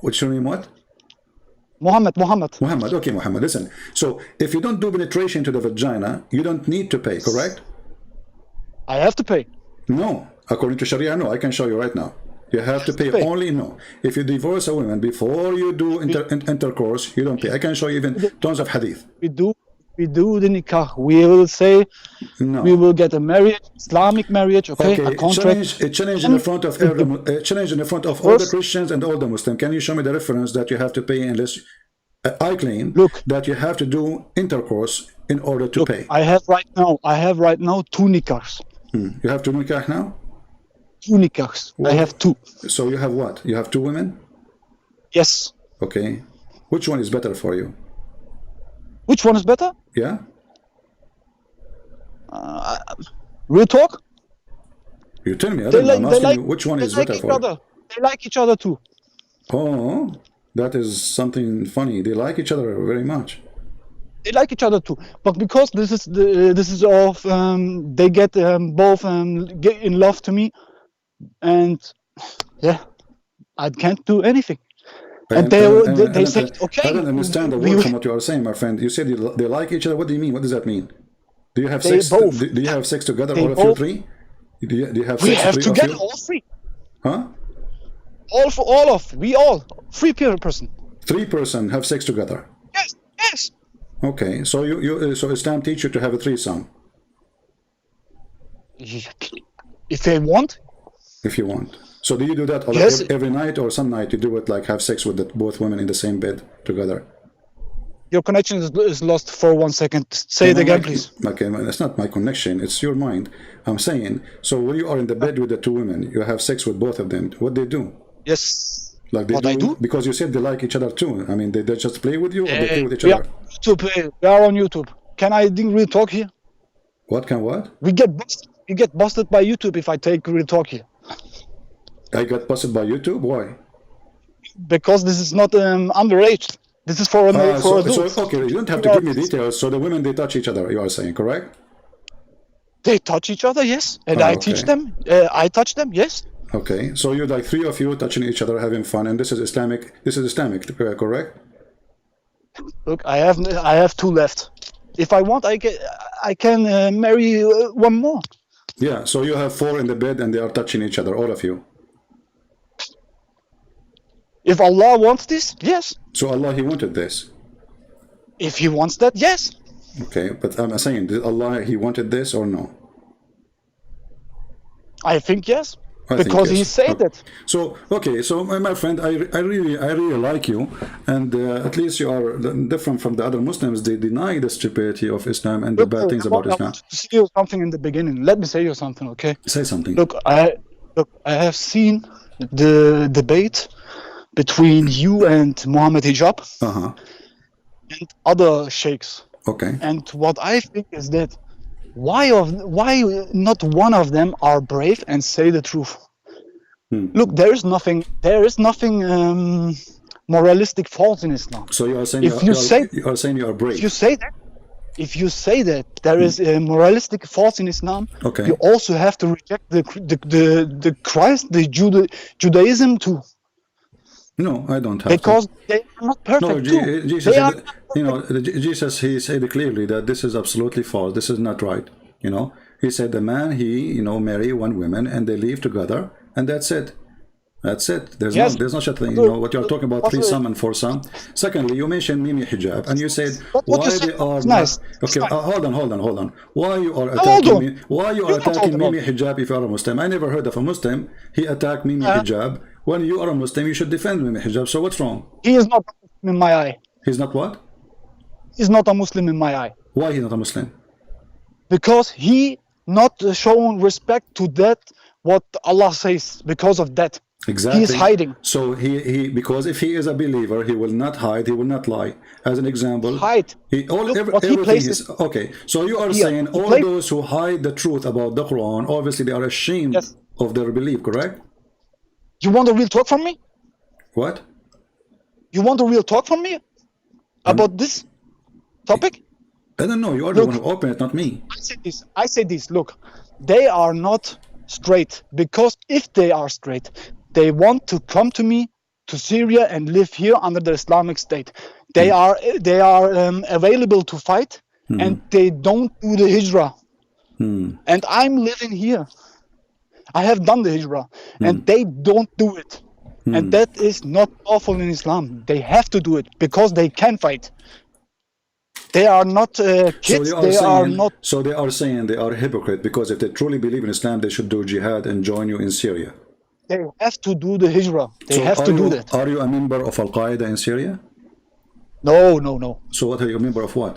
What's your name? What? Muhammad. Muhammad. Okay, Muhammad. Listen. So if you don't do penetration to the vagina, you don't need to pay. Correct? I have to pay. No. According to Sharia, no. I can show you right now. You have to pay only no. If you divorce a woman before you do intercourse, you don't pay. I can show you even tons of hadith. We do the nikah. We will say No. we will get a marriage, Islamic marriage, okay, a contract. Challenge in the front of challenge in the front of all the Christians and all the Muslims. Can you show me the reference that you have to pay unless I claim that you have to do intercourse in order to pay? I have right now 2 nikahs. You have to nikah now? 2 nikahs. I have 2. So you have what? You have 2 women? Yes. Okay. Which one is better for you? Which one is better? Yeah? Real talk? You tell me. I don't know. I'm asking you which one is better for you. They like each other too. Oh, that is something funny. They like each other very much. They like each other too, but because this is of they get both get in love to me, and yeah, I can't do anything. And they say, okay. I don't understand the word from what you are saying, my friend. You said they like each other. What do you mean? What does that mean? Do you have sex? Do you have sex together, all of you three? Do you have sex? We have together, all 3. Huh? We all 3 person. 3 person have sex together. Yes. Okay, so so Islam teach you to have a threesome. If they want. If you want. So do you do that every night, or some night you do it like have sex with both women in the same bed together? Your connection is lost for 1 second. Say it again, please. Okay, it's not my connection. It's your mind. I'm saying. So when you are in the bed with the 2 women, you have sex with both of them. What they do? Yes. Like they what I do? Because you said they like each other too. I mean, they just play with you, or they play with each other? We are on YouTube. Can I do real talk here? What? We get busted by YouTube if I take real talk here. I got busted by YouTube? Why? Because this is not underage. This is for adults. So, okay, you don't have to give me details. So the women, they touch each other, you are saying, correct? They touch each other, yes. And I teach them. I touch them, yes. Okay, so you're like 3 of you touching each other, having fun, and this is Islamic. This is Islamic, correct? Look, I have 2 left. If I want, I can marry 1 more. Yeah. So you have 4 in the bed, and they are touching each other, all of you. If Allah wants this, yes. So Allah, He wanted this. If He wants that, yes. Okay, but I'm saying, did Allah, He wanted this or no? I think yes. I think because he yes. said it. So okay, so my friend, I really like you, and at least you are different from the other Muslims. They deny the stupidity of Islam and the Look, bad things about I Islam. wanted to say you something in the beginning. Let me say you something, okay? Say something. Look, I have seen the debate between you and Mohammed Hijab Uh-huh. and other sheikhs. Okay. And what I think is that why not one of them are brave and say the truth? Look, there is nothing moralistic fault in Islam. So you are saying If you say you are brave. if you say that there is a moralistic fault in Islam, Okay. you also have to reject the Christ, the Judaism too, No, I don't have because to. they are not perfect No, too. Jesus, They are Jesus, he said clearly that this is absolutely false. This is not right. He said the man, he marry one woman and they live together, and that's it. That's it. There's Yes. no such a thing. What you're talking about, But, three some and four some. Secondly, you mentioned Mimi hijab, and you said But what why you said they are is not. nice. Okay, It's fine. hold on. Why you are Hold attacking on. me? Why you are You're not attacking hold on. Mimi hijab if you are a Muslim? I never heard of a Muslim. He attacked Mimi hijab. When you are a Muslim, you should defend Mimi hijab. So what's wrong? He is not a Muslim in my eye. He's not what? He's not a Muslim in my eye. Why he's not a Muslim? Because he not shown respect to that what Allah says. Because of that, Exactly. he is hiding. So he because if he is a believer, he will not hide, he will not lie. As an example, Hide. Look, what he everything places is okay. So you are here. saying He all places- those who hide the truth about the Quran, obviously they are ashamed Yes. of their belief, correct? You want a real talk from me? What? You want a real talk from me about this topic? I don't know. You are the Look. one who opened it, not me. I say this. Look, they are not straight, because if they are straight, they want to come to me to Syria and live here under the Islamic State. They are available to fight, and they don't do the hijrah. And I'm living here. I have done the hijrah, and they don't do it. And that is not lawful in Islam. They have to do it because they can fight. They are not kids. So they are saying they are hypocrite because if they truly believe in Islam, they should do jihad and join you in Syria. They have to do the hijrah. They have to do that. Are you a member of Al Qaeda in Syria? No, no, no. So what are you a member of? What?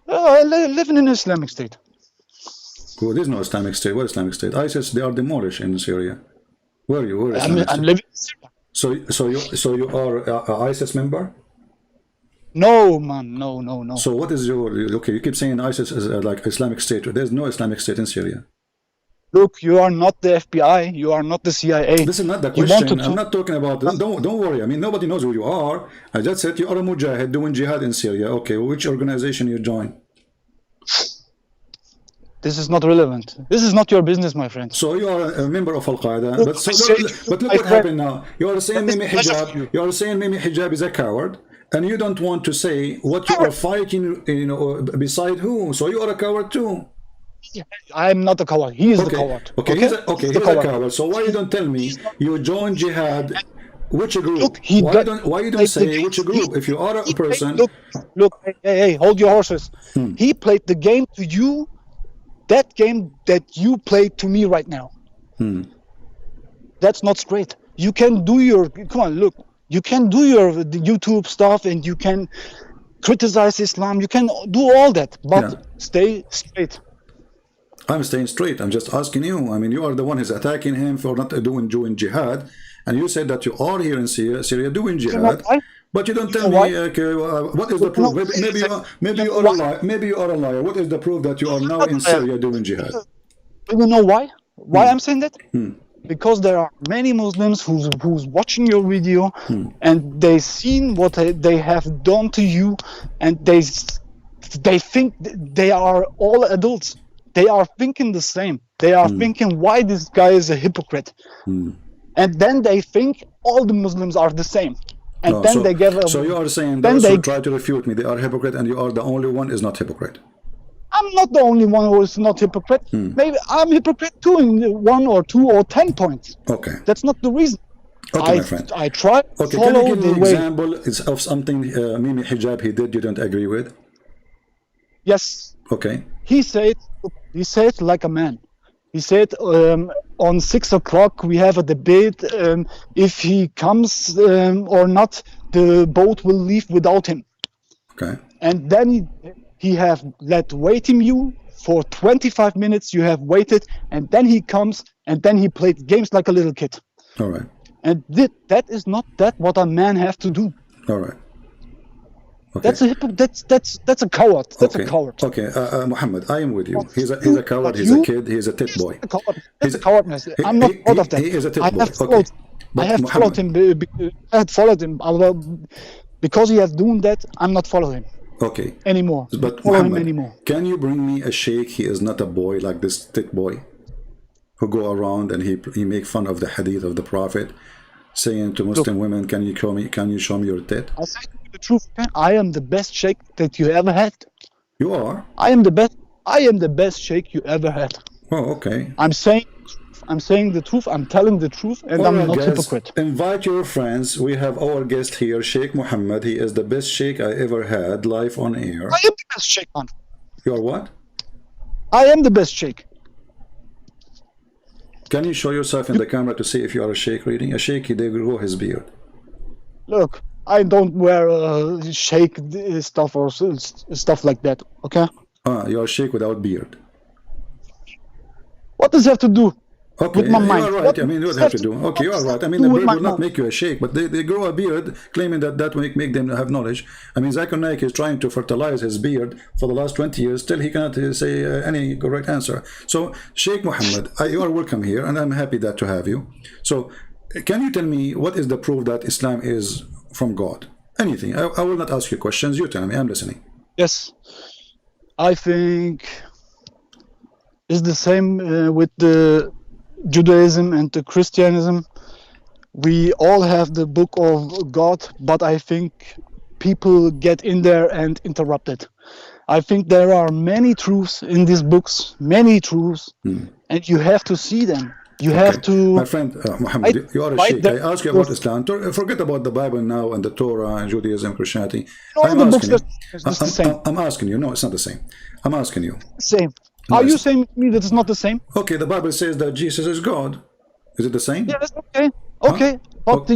Living in Islamic State. Well, there is no Islamic State. What Islamic State? ISIS, they are demolished in Syria. Where are you? Where is I'm living in Syria. So you are a ISIS member? No, man, no. So what is your? Okay, you keep saying ISIS is like Islamic State. There's no Islamic State in Syria. Look, you are not the FBI. You are not the CIA. This is not the question. I'm not talking about. Don't worry. I mean, nobody knows who you are. I just said you are a mujahid doing jihad in Syria. Okay, which organization you join? This is not relevant. This is not your business, my friend. So you are a member of Al Qaeda. Look, But look what happened now. You are saying Mimi Hijab. You are saying Mimi Hijab is a coward, and you don't want to say what you are fighting. Beside who? So you are a coward too. I am not a coward. He is the coward. Okay, he's a coward. So why you don't tell me you join jihad? Which group? Look, why you don't say which group? If you are a person. Look, hey, hold your horses. He played the game to you. That game that you played to me right now. That's not straight. You can do your you can do your YouTube stuff and you can criticize Islam. You can do all that, but stay straight. I'm staying straight. I'm just asking you. I mean, you are the one who's attacking him for not doing jihad, and you said that you are here in Syria doing jihad. But you don't tell me, okay, what is the proof? Maybe you are a liar. Maybe you are a liar. What is the proof that you are now in Syria doing jihad? You know why? Why I'm saying that? Because there are many Muslims who's watching your video and they seen what they have done to you, and they think they are all adults. They are thinking the same. They are thinking why this guy is a hypocrite, and then they think all the Muslims are the same. And then they give. So you are saying those who try to refute me, they are hypocrite, and you are the only one is not hypocrite. I'm not the only one who is not hypocrite. Maybe I'm hypocrite too in 1 or 2 or 10 points. Okay. That's not the reason. Okay, my friend. I try to okay, follow can you give me the an way. example of something Mimi Hijab he did you don't agree with? Yes. Okay. He said like a man. He said, on 6 o'clock we have a debate. If he comes or not, the boat will leave without him. Okay. And then he have waiting you for 25 minutes. You have waited, and then he comes, and then he played games like a little kid. All right. And that is not what a man have to do. All right. Okay. That's a coward. That's okay. a coward. Okay, Muhammad, I am with you. He's a coward. He's a kid. He's a tit boy. That's a cowardness. I'm not proud of that. He is a tit I boy. have followed. But I have followed him. I had followed him. Because he has done that, I'm not following him. Okay. Anymore. But follow Muhammad, him anymore. Can you bring me a sheikh? He is not a boy like this tit boy, who go around and he make fun of the hadith of the Prophet, saying to Muslim women, "Can you show me your tit?" I say the truth. I am the best sheikh that you ever had. You are. I am the best sheikh you ever had. Oh, okay. I'm saying the truth. I'm telling the truth, and I'm not hypocrite. Invite your friends. We have our guest here, Sheikh Muhammad. He is the best sheikh I ever had live on air. I am the best sheikh, man. You are what? I am the best sheikh. Can you show yourself in the camera to see if you are a sheikh reading? A sheikh, they grow his beard. Look, I don't wear sheikh stuff or stuff like that, okay? You are sheikh without beard. What does that have to do? Okay, with my mind. You are right. I mean, you don't have to do. Okay, you are right. I mean, the beard will not make you a sheikh, but they grow a beard, claiming that will make them have knowledge. I mean, Zakir Naik is trying to fertilize his beard for the last 20 years. Still, he cannot say any correct answer. So, Sheikh Muhammad, you are welcome here, and I'm happy to have you. So, can you tell me what is the proof that Islam is from God? Anything. I will not ask you questions. You tell me. I'm listening. Yes, I think it's the same with the Judaism and the Christianism. We all have the book of God, but I think people get in there and interrupt it. I think there are many truths in these books, many truths, and you have to see them. You have to. My friend Muhammad, you are a sheikh. I ask you about Islam. Forget about the Bible now and the Torah and Judaism, Christianity. I'm asking you. No, it's not the same. I'm asking you. Same. Are you saying to me that it's not the same? Okay, the Bible says that Jesus is God. Is it the same? Yes, okay. Okay. But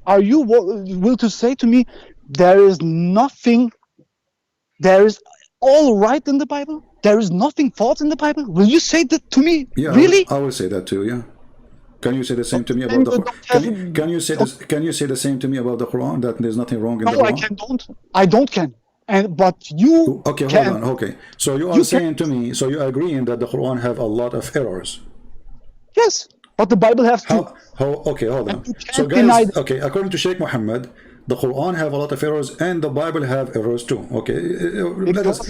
are you will to say to me there is nothing, there is all right in the Bible? There is nothing false in the Bible? Will you say that to me? Yeah, really? I will say that too, yeah. Can you say the same to me about the Quran? Can you say the same to me about the Quran, that there's nothing wrong in the Quran? I don't can. But you okay, hold on. Okay, so you are saying to me, so you are agreeing that the Quran have a lot of errors? Yes, but the Bible has to. Okay, hold on. So guys, okay, according to Sheikh Muhammad, the Quran have a lot of errors and the Bible have errors too. Okay, because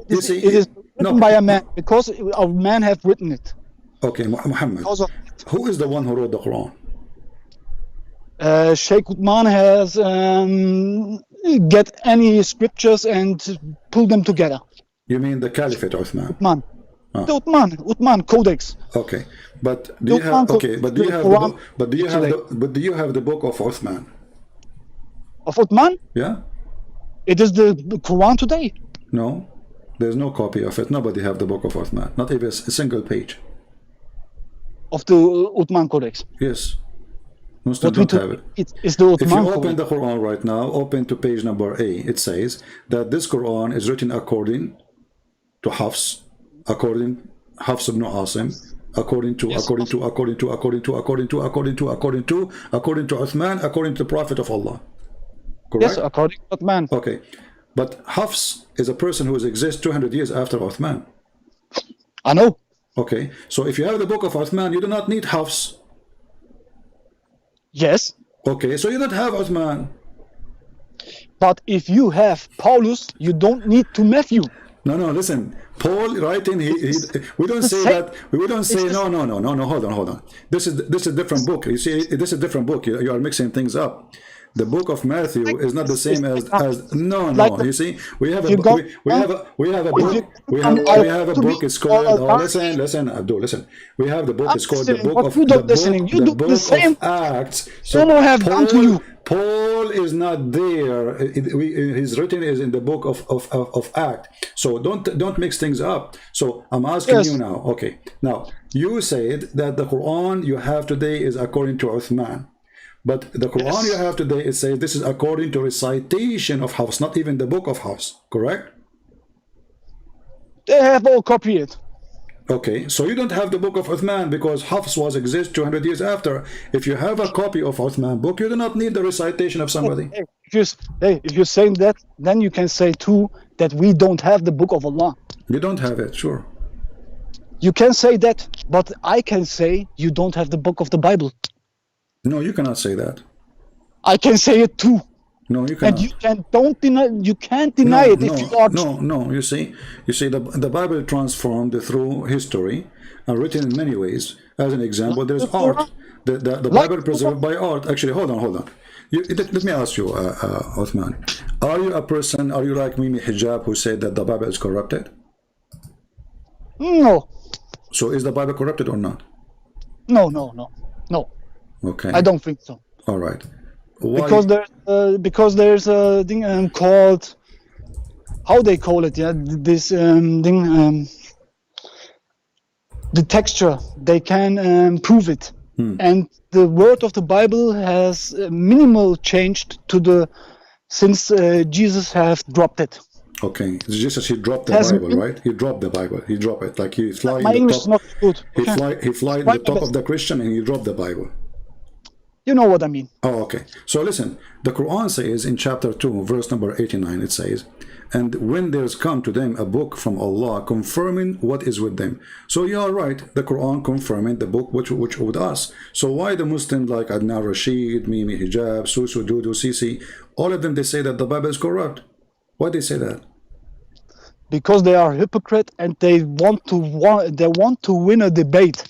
it is written by a man. Because a man have written it. Okay, Muhammad. Who is the one who wrote the Quran? Sheikh Uthman has get any scriptures and pull them together. You mean the Caliphate Uthman? Uthman. The Uthman Codex. Okay, but do you have do you have the book of Uthman? Of Uthman? Yeah. It is the Quran today. No, there's no copy of it. Nobody have the book of Uthman. Not even a single page. Of the Uthman Codex. Yes. Muslims don't have it. It's the Uthman. If you open the Quran right now, open to page number A, it says that this Quran is written according to Hafs, according Hafs ibn Asim, according to Uthman, according to the Prophet of Allah. Correct? Yes, according to Uthman. Okay. But Hafs is a person who exists 200 years after Uthman. I know. Okay. So if you have the book of Uthman, you do not need Hafs. Yes. Okay, so you don't have Uthman. But if you have Paulus, you don't need to Matthew. No, listen. Paul writing, we don't say that. We don't say no. Hold on. This is a different book. You see, this is a different book. You are mixing things up. The book of Matthew is not the same as no, Like no. You see, we have a you go, we have a we have a if you book we have a to me book. It's or called. a Oh, listen, Abdul, listen. We have the book. I'm It's called the listening, book but of you don't listening. You the do the book same. of Acts. Some So have done to you. Paul is not there. His written is in the book of Act. So don't mix things up. So I'm asking Yes. you now. Okay, now you said that the Quran you have today is according to Uthman. But the Quran you have today, it says this is according to recitation of Hafs, not even the book of Hafs, correct? They have all copied it. Okay, so you don't have the book of Uthman because Hafs was exist 200 years after. If you have a copy of Uthman book, you do not need the recitation of somebody. If you're saying that, then you can say too that we don't have the book of Allah. You don't have it, sure. You can say that, but I can say you don't have the book of the Bible. No, you cannot say that. I can say it too. No, you And cannot. you can't deny it if you are. No. You see, the Bible transformed through history and written in many ways. As an example, there's art. The Bible preserved by art. Actually, hold on. Let me ask you, Uthman. Are you a person? Are you like Mimi Hijab who said that the Bible is corrupted? No. So is the Bible corrupted or not? No. Okay. I don't think so. All right. Why? Because there's a thing called, how they call it, yeah, this thing, the texture, they can prove it. And the word of the Bible has minimal changed since Jesus have dropped it. Okay, Jesus, he dropped the Has Bible, been- right? He dropped the Bible. He dropped it like he fly My in the English is top. not good. He Okay. fly in Try the my top of best. the Christian and he dropped the Bible. You know what I mean. Oh, okay. So listen, the Quran says in chapter 2, verse number 89, it says, and when there's come to them a book from Allah confirming what is with them. So you are right, the Quran confirming the book which with us. So why the Muslims like Adnan Rashid, Mimi Hijab, Susu, Dudu, Sisi, all of them, they say that the Bible is corrupt. Why they say that? Because they are hypocrite and they want to win a debate.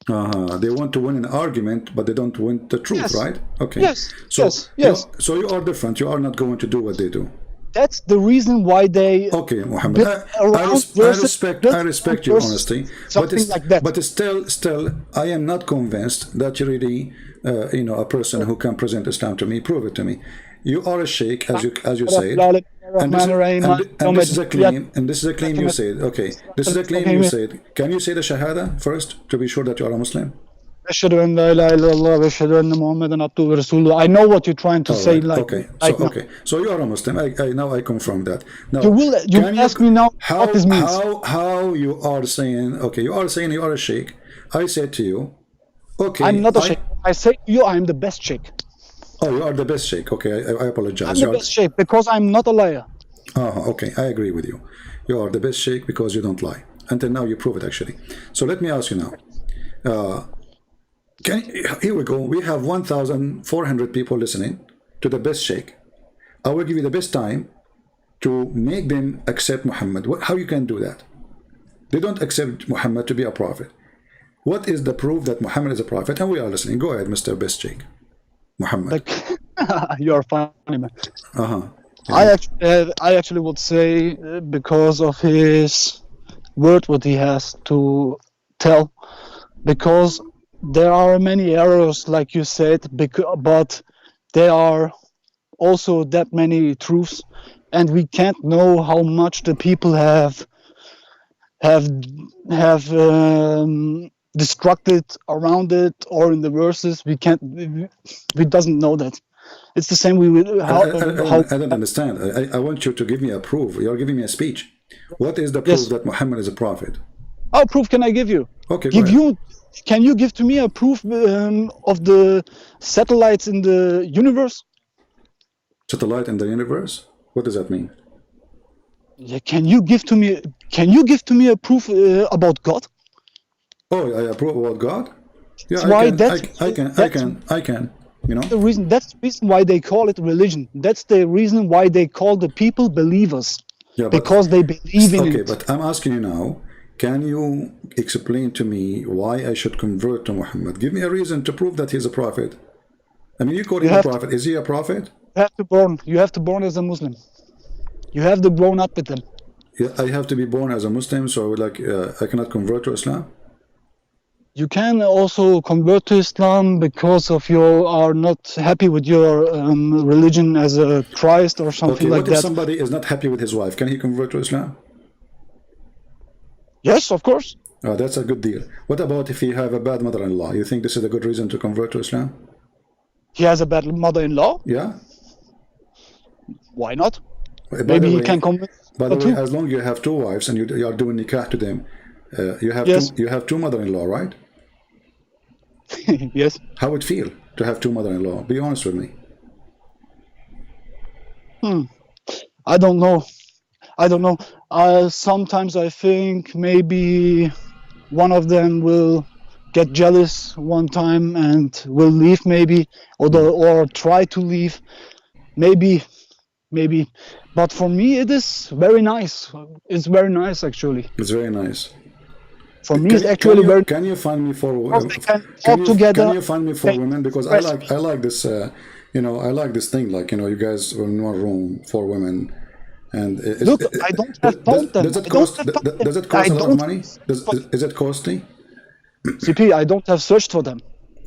They want to win an argument, but they don't win the truth, Yes. right? Okay. Yes, So, yes. So you are different. You are not going to do what they do. That's the reason why they Okay, Muhammad. I respect your honesty, but something like that. But still, I am not convinced that you're really, a person who can present Islam to me. Prove it to me. You are a sheikh, as you said, and this is a claim. And this is a claim you said. Okay, this is a claim you said. Can you say the Shahada first to be sure that you are a Muslim? أشهد أن لا إله إلا الله وأشهد أن محمدا عبده ورسوله. I know what you're trying to say. Right. Like, Okay. So you are a Muslim. I confirm that. Now you ask me now what this means. How you are saying? Okay, you are saying you are a sheikh. I said to you, okay. I'm not a sheikh. I say to you, I'm the best sheikh. Oh, you are the best sheikh. Okay, I apologize. I'm the best sheikh because I'm not a liar. Okay, I agree with you. You are the best sheikh because you don't lie. Until now, you prove it actually. So let me ask you now. Here we go. We have 1,400 people listening to the best sheikh. I will give you the best time to make them accept Muhammad. How you can do that? They don't accept Muhammad to be a prophet. What is the proof that Muhammad is a prophet? And we are listening. Go ahead, Mr. Best Sheikh. Muhammad. You're funny, man. Yeah. I actually would say because of his word, what he has to tell, because there are many errors, like you said, but there are also that many truths, and we can't know how much the people have destructed around it or in the verses. We doesn't know that. It's the same. I don't understand. I want you to give me a proof. You're giving me a speech. What is the proof that Muhammad is a prophet? How proof can I give you? Okay, Can you give to me a proof of the satellites in the universe? Satellite in the universe? What does that mean? Yeah, can you give to me a proof about God? Oh, I approve about God? Yeah, I can. You know? That's the reason why they call it religion. That's the reason why they call the people believers. Yeah, because they believe in it. Okay, but I'm asking you now, can you explain to me why I should convert to Muhammad? Give me a reason to prove that he's a prophet. I mean, you call You him a have prophet. Is he a prophet? you have to born as a Muslim. You have to grown up with them. Yeah, I have to be born as a Muslim, so like I cannot convert to Islam. You can also convert to Islam because of you are not happy with your religion as a Christ or something Okay, like what if that. somebody is not happy with his wife? Can he convert to Islam? Yes, of course. Oh, that's a good deal. What about if he have a bad mother-in-law? You think this is a good reason to convert to Islam? He has a bad mother-in-law. Yeah. Why not? By Maybe the he way, can convince by the way, too. as long as you have two wives and you are doing nikah to them, Yes. you have two mother-in-law, right? Yes. How would it feel to have two mother-in-law? Be honest with me. I don't know. I don't know. Sometimes I think maybe one of them will get jealous one time and will leave maybe, or try to leave. Maybe. But for me, it is very nice. It's very nice, actually. It's very nice. For me, it's actually very. Can you find me for Because they can talk together. can you find me for They women, because express I like this I like this thing, like you guys are in one room, four women, and Look, I don't have found them. does it I don't cost have found them. does it cost I a lot of don't- money? Is it costly? CP, I don't have searched for them.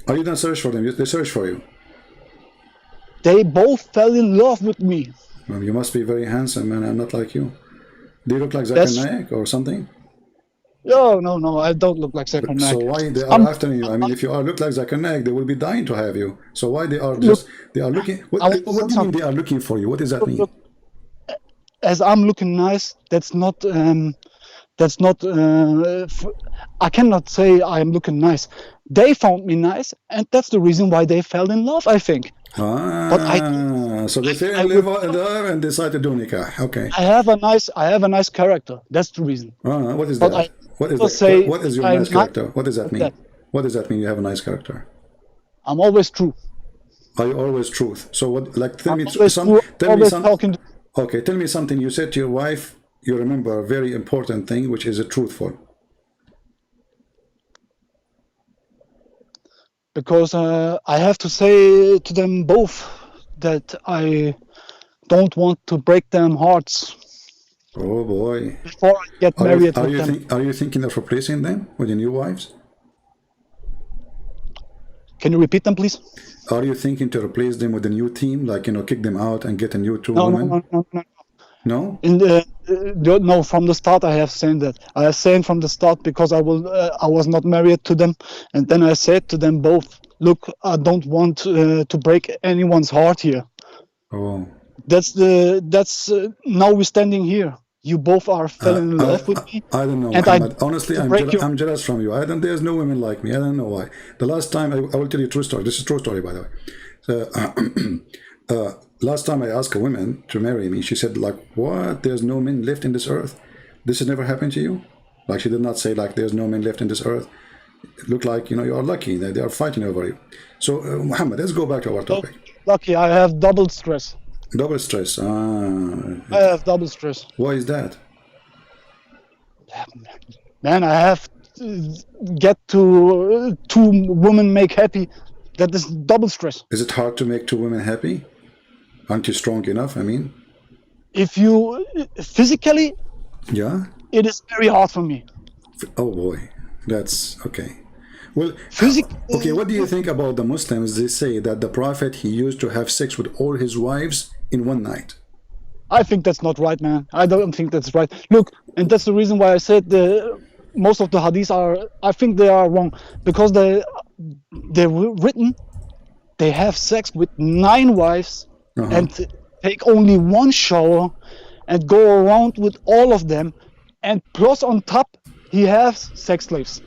Oh, you don't search for them, they search for you. They both fell in love with me. Well, you must be very handsome, man. I'm not like you. Do you look like Zakir That's- Naik or something? No, I don't look like Zakir Naik. So why they are I'm- after you? I mean, if you are look like Zakir Naik, they will be dying to have you. So why they are just they are looking? What I do will you mean they are looking for you? What does that mean? Look, as I'm looking nice, that's not. I cannot say I'm looking nice. They found me nice, and that's the reason why they fell in love, I think. So they fell in love and decide to do nikah. Okay. I have a nice character. That's the reason. What is But that? What is will that? say What is your I'm nice not character? What does that mean? that. What does that mean? You have a nice character. I'm always true. Are you always truth? So what? Like tell me Always some. true, Tell me always some. talking. Okay, tell me something you said to your wife. You remember a very important thing, which is a truthful. Because I have to say to them both that I don't want to break them hearts Oh boy. before I get married with them. Are you thinking of replacing them with your new wives? Can you repeat them, please? Are you thinking to replace them with a new team, like kick them out and get a new two No. women? No? No, from the start I have said that. I have said from the start because I was not married to them, and then I said to them both, look, I don't want to break anyone's heart here. Oh. That's now we're standing here. You both are fell in love with me. I don't know, and Muhammad. Honestly, break your- I'm jealous from you. There's no women like me. I don't know why. The last time, I will tell you a true story. This is a true story, by the way. So, last time I asked a woman to marry me, she said, like, what? There's no men left in this earth? This has never happened to you? Like, she did not say, like, there's no men left in this earth. It looked like, you are lucky. They are fighting over you. So, Muhammad, let's go back to our topic. Lucky, I have double stress. Double stress. I have double stress. Why is that? Man, I have to get to two women make happy. That is double stress. Is it hard to make two women happy? Aren't you strong enough? I mean, If you physically, yeah. it is very hard for me. Oh boy, that's okay. Well, Physically, okay. What do you think about the Muslims? They say that the Prophet, he used to have sex with all his wives in one night. I think that's not right, man. I don't think that's right. Look, and that's the reason why I said most of the hadiths are. I think they are wrong because they're written. They have sex with 9 wives and take only one shower and go around with all of them, and plus on top he has sex slaves.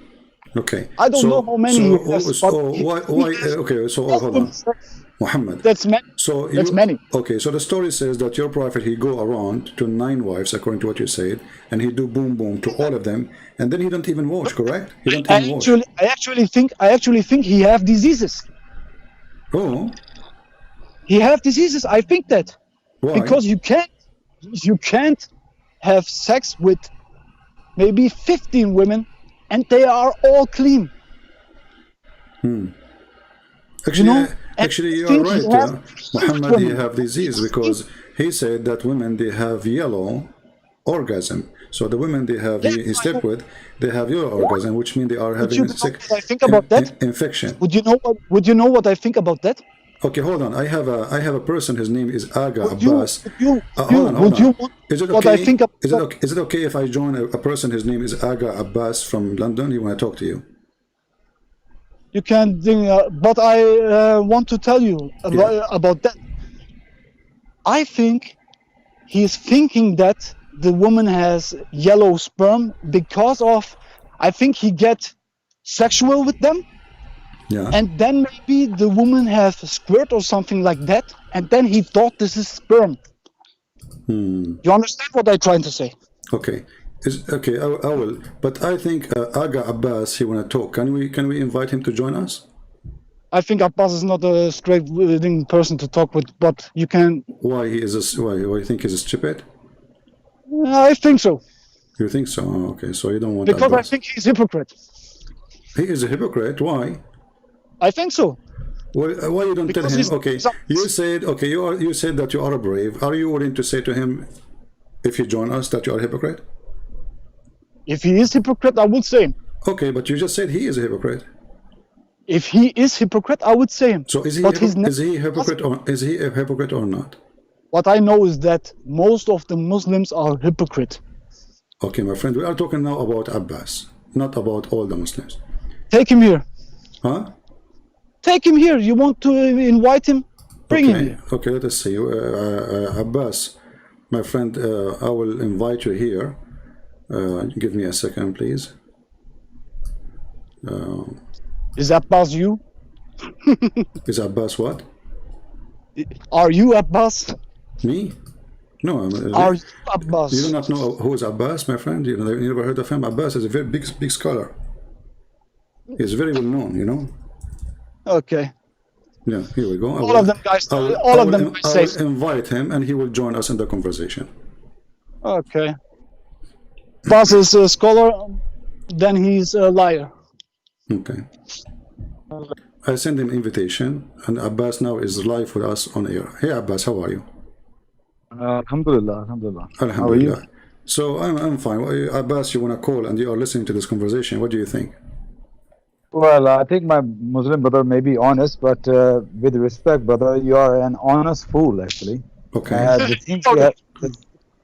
Okay. I don't know how many he has, but why? Okay. So hold on, Muhammad. That's many. So That's many. Okay. So the story says that your Prophet, he go around to 9 wives, according to what you said, and he do boom boom to all of them, and then he don't even wash. Correct? He don't even wash. I actually think he have diseases. Oh. He have diseases. I think that Why? because you can't have sex with maybe 15 women and they are all clean. Actually, Actually, you are think he right, has Muhammad. You women. have disease because he said that women they have yellow orgasm. So the women they have Yes, he I slept know. with, they have yellow orgasm, which means they are Would having you a know sick what I think about that? infection. Would you know what I think about that? Okay, hold on. I have a person. His name is Aga Would you Abbas. would you Hold on, hold would on. you want Is it what I okay? think about Is it that? okay? Is it okay if I join a person? His name is Aga Abbas from London. He want to talk to you. You can think, but I want to tell you Yeah. about that. I think he's thinking that the woman has yellow sperm because of, I think he get sexual with them, Yeah. and then maybe the woman has a squirt or something like that, and then he thought this is sperm. You understand what I'm trying to say? Okay. Okay. I will. But I think Aga Abbas he want to talk. Can we invite him to join us? I think Abbas is not a straight person to talk with, but you can. Why he is this? Why you think he's stupid? I think so, You think so? Oh, okay. So you don't want because I Abbas. think he's hypocrite. He is a hypocrite. Why? I think so. Why you don't tell Because him? he's Okay, you said okay. You said that you are brave. Are you willing to say to him, if you join us, that you are a hypocrite? If he is hypocrite, I would say him. Okay, but you just said he is a hypocrite. If he is hypocrite, I would say him. So is he But he's is he hypocrite or is he a hypocrite or not? What I know is that most of the Muslims are hypocrite. Okay, my friend, we are talking now about Abbas, not about all the Muslims. Take him here. Huh? Take him here. You want to invite him? Bring him Okay, here. okay, let us see. Abbas, my friend, I will invite you here. Give me a second, please. Is Abbas you? Is Abbas what? Are you Abbas? Me? No, Are you Abbas? you do not know who is Abbas, my friend? You never heard of him? Abbas is a very big scholar. He's very well known, you know. Okay. Yeah, here we go. All of them guys. I Say. will invite him, and he will join us in the conversation. Okay. Abbas is a scholar. Then he's a liar. Okay. I send him invitation, and Abbas now is live with us on air. Hey Abbas, how are you? Alhamdulillah, alhamdulillah. Alhamdulillah. How are you? So I'm fine. Abbas, you want to call and you are listening to this conversation. What do you think? Well, I think my Muslim brother may be honest, but with respect, brother, you are an honest fool, actually. Okay.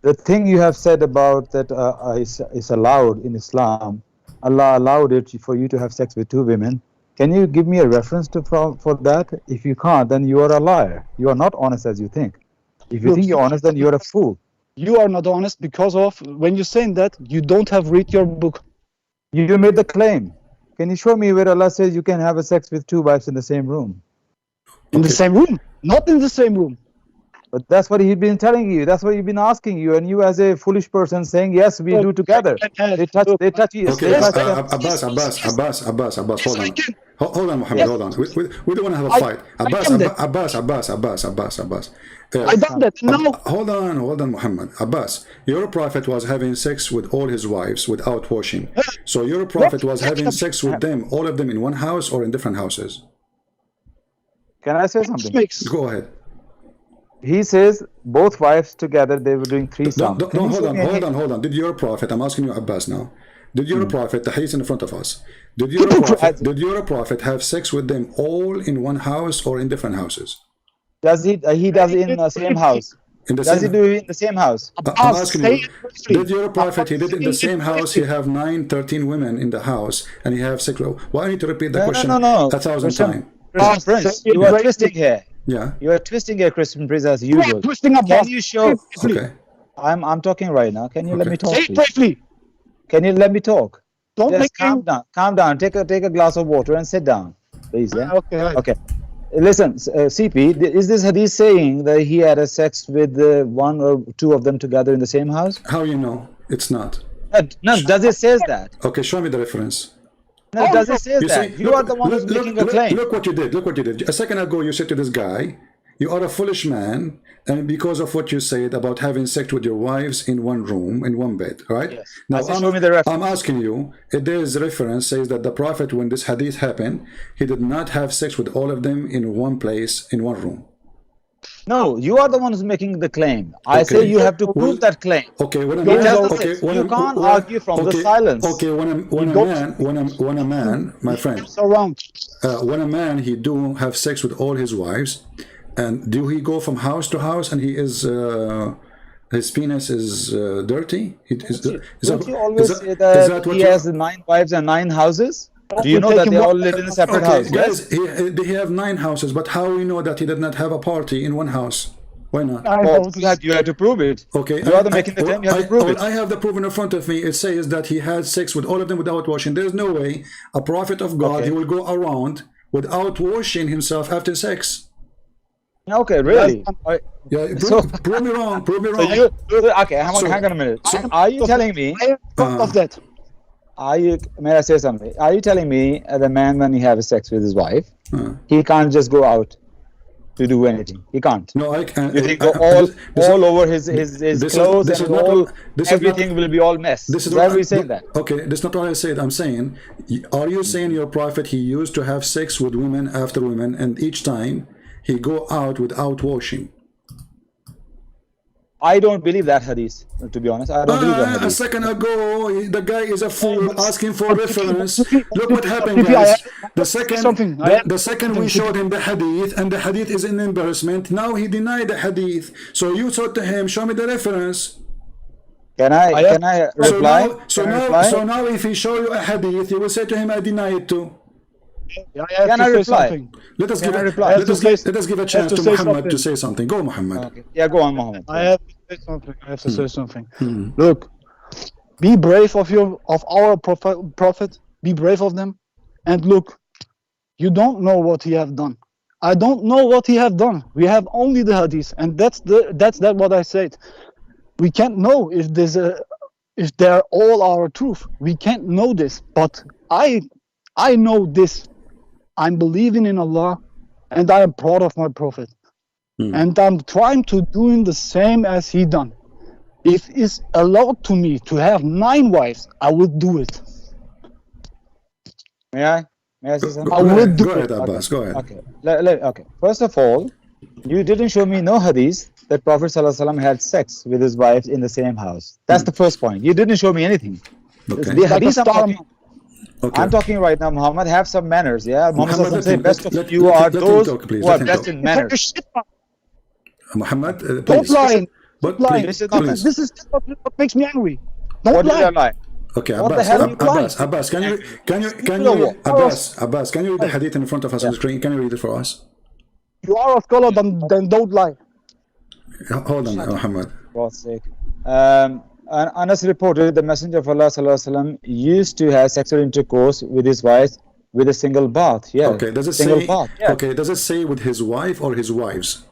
The thing you have said about that is allowed in Islam, Allah allowed it for you to have sex with two women. Can you give me a reference for that? If you can't, then you are a liar. You are not honest as you think. If you think you're honest, then you're a fool. You are not honest because of when you're saying that you don't have read your book. You made the claim. Can you show me where Allah says you can have a sex with two wives in the same room? In the same room, not in the same room. But that's what he's been telling you. That's what he's been asking you, and you, as a foolish person, saying yes, we do together. They touch you. Okay, Abbas, hold on. Hold on, Muhammad, hold on. We don't want to have a fight. Abbas. I done that. No. Hold on, Muhammad. Abbas, your prophet was having sex with all his wives without washing. So your prophet was having sex with them, all of them in one house or in different houses? Can I say something? Go ahead. He says both wives together, they were doing threesome. Hold on. Did your prophet, I'm asking you Abbas now, did your prophet, he's in front of us, did your prophet have sex with them all in one house or in different houses? Does he does it in the same house? Does he do it in the same house? I'm asking you, did your prophet, he did it in the same house, he have 13 women in the house, and he have sex? Why I need to repeat the question No. 1,000 times? Prince, you are twisting here. Yeah. You are twisting here, Christian Prince, as usual. Can you show? Okay. I'm talking right now. Can you let me talk? Say it briefly. Can you let me talk? Don't Just make calm down. Calm down. Take a glass of water and sit down, please. Yeah. Okay. Listen, CP, is this hadith saying that he had a sex with one or two of them together in the same house? How you know? It's not. No. Does it says that? Okay, show me the reference. No, does it says that? You are the one who's making a claim. Look what you did. A second ago, you said to this guy, you are a foolish man, and because of what you said about having sex with your wives in one room, in one bed, right? Yes. Now, I said, show me the reference. I'm asking you, if there is a reference says that the Prophet, when this hadith happened, he did not have sex with all of them in one place, in one room. No, you are the one who's making the claim. I Okay. say you have to prove that claim. Okay, when a You man, tell the okay, six. when You can't argue from the silence. Okay, when a man, my friend, Around. when a man he do have sex with all his wives, and do he go from house to house and he is his penis is dirty? Don't you always say that he has 9 wives and 9 houses? Do you know that they all live in a separate house? Guys, Yes? he have 9 houses, but how we know that he did not have a party in one house? Why not? Well, you have to prove it. Okay, You are the making the claim, you have to prove it. I have the proof in front of me. It says that he had sex with all of them without washing. There's no way a prophet of God, he will go around without washing himself after sex. Okay, really? Yeah, prove me wrong. Prove me So wrong. okay, hang on a minute. Are you telling me? I am proud of that. May I say something? Are you telling me the man, when he has sex with his wife, he can't just go out to do anything? He can't. No, I can't. You think all over his clothes and everything will be all mess? This is Why what are we saying that? Okay, that's not what I said. I'm saying, are you saying your prophet he used to have sex with women after women, and each time he go out without washing? I don't believe that hadith, to be honest. I don't believe that A hadith. second ago, the guy is a fool asking for reference. Look what happened, guys. The second we showed him the hadith, and the hadith is in embarrassment. Now he denied the hadith. So you said to him, "Show me the reference." Can I reply? So now, if he show you a hadith, you will say to him, "I deny it too." Can I reply? Let us give a chance to Muhammad to say something. Go, Muhammad. Okay. Yeah, go on, Muhammad. I have to say something. Look, be brave of our prophet. Be brave of them, and look, you don't know what he have done. I don't know what he have done. We have only the hadith, and that's what I said. We can't know if they're all our truth. We can't know this, but I know this. I'm believing in Allah, and I am proud of my prophet. And I'm trying to doing the same as he done. If it's allowed to me to have 9 wives, I will do it. May I say something? Go ahead, Abbas. Go ahead. Okay. Okay. First of all, you didn't show me no hadith that Prophet ﷺ had sex with his wives in the same house. That's the first point. You didn't show me anything. Okay. The hadith Okay. I'm talking right now, Muhammad. Have some manners, yeah? Muhammad said, best of let you are those who are best in manners. Muhammad, Don't please. lie. But Lie. please, Please. This is what makes me angry. Don't What did I lie. lie? Okay, What the Abbas, hell are you Abbas, can you Abbas, can you read the hadith in front of us on the screen? Can you read it for us? You are a scholar, then don't lie. Hold on, Muhammad. For God's sake. Anas reported the Messenger of Allah ﷺ used to have sexual intercourse with his wife with a single bath. Yeah. Okay, does it single say? bath? Yeah. Okay, does it say with his wife or his wives?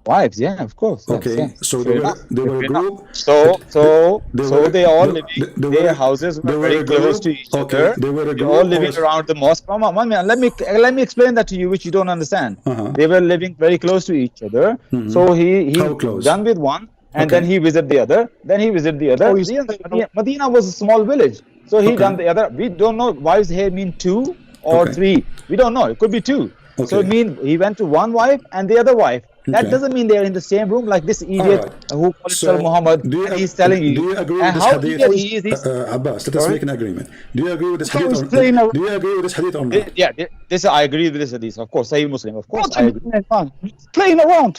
Wives, yeah, of course. Yes, Okay, yes. so they were a group. So were- they all they- living. they Their were- houses they were were very a group. close to each Okay, other. they were a They're group all living or- around the mosque. One minute, let me explain that to you, which you don't understand. Uh-huh. They were living very close to each other. So he How close? done with one, and Okay. then he visited the other. Then he visited the other. Oh, he's- Medina was a small village, so he Okay. done the other. We don't know. Wives here mean 2 or Okay. 3. We don't know. It could be 2. So Okay. it mean he went to one wife and the other wife. That Okay. doesn't mean they're in the same room like this idiot Alright. who calls himself Muhammad. do you And he's telling you. Do you agree and with how this idiot hadith? he is. Abbas, let us Sorry? make an agreement. Do you agree with this How hadith? is Or, playing a- do you agree with this hadith or not? Yeah, this I agree with this hadith. Of course, Sahih Muslim. Of course, I agree. Playing around.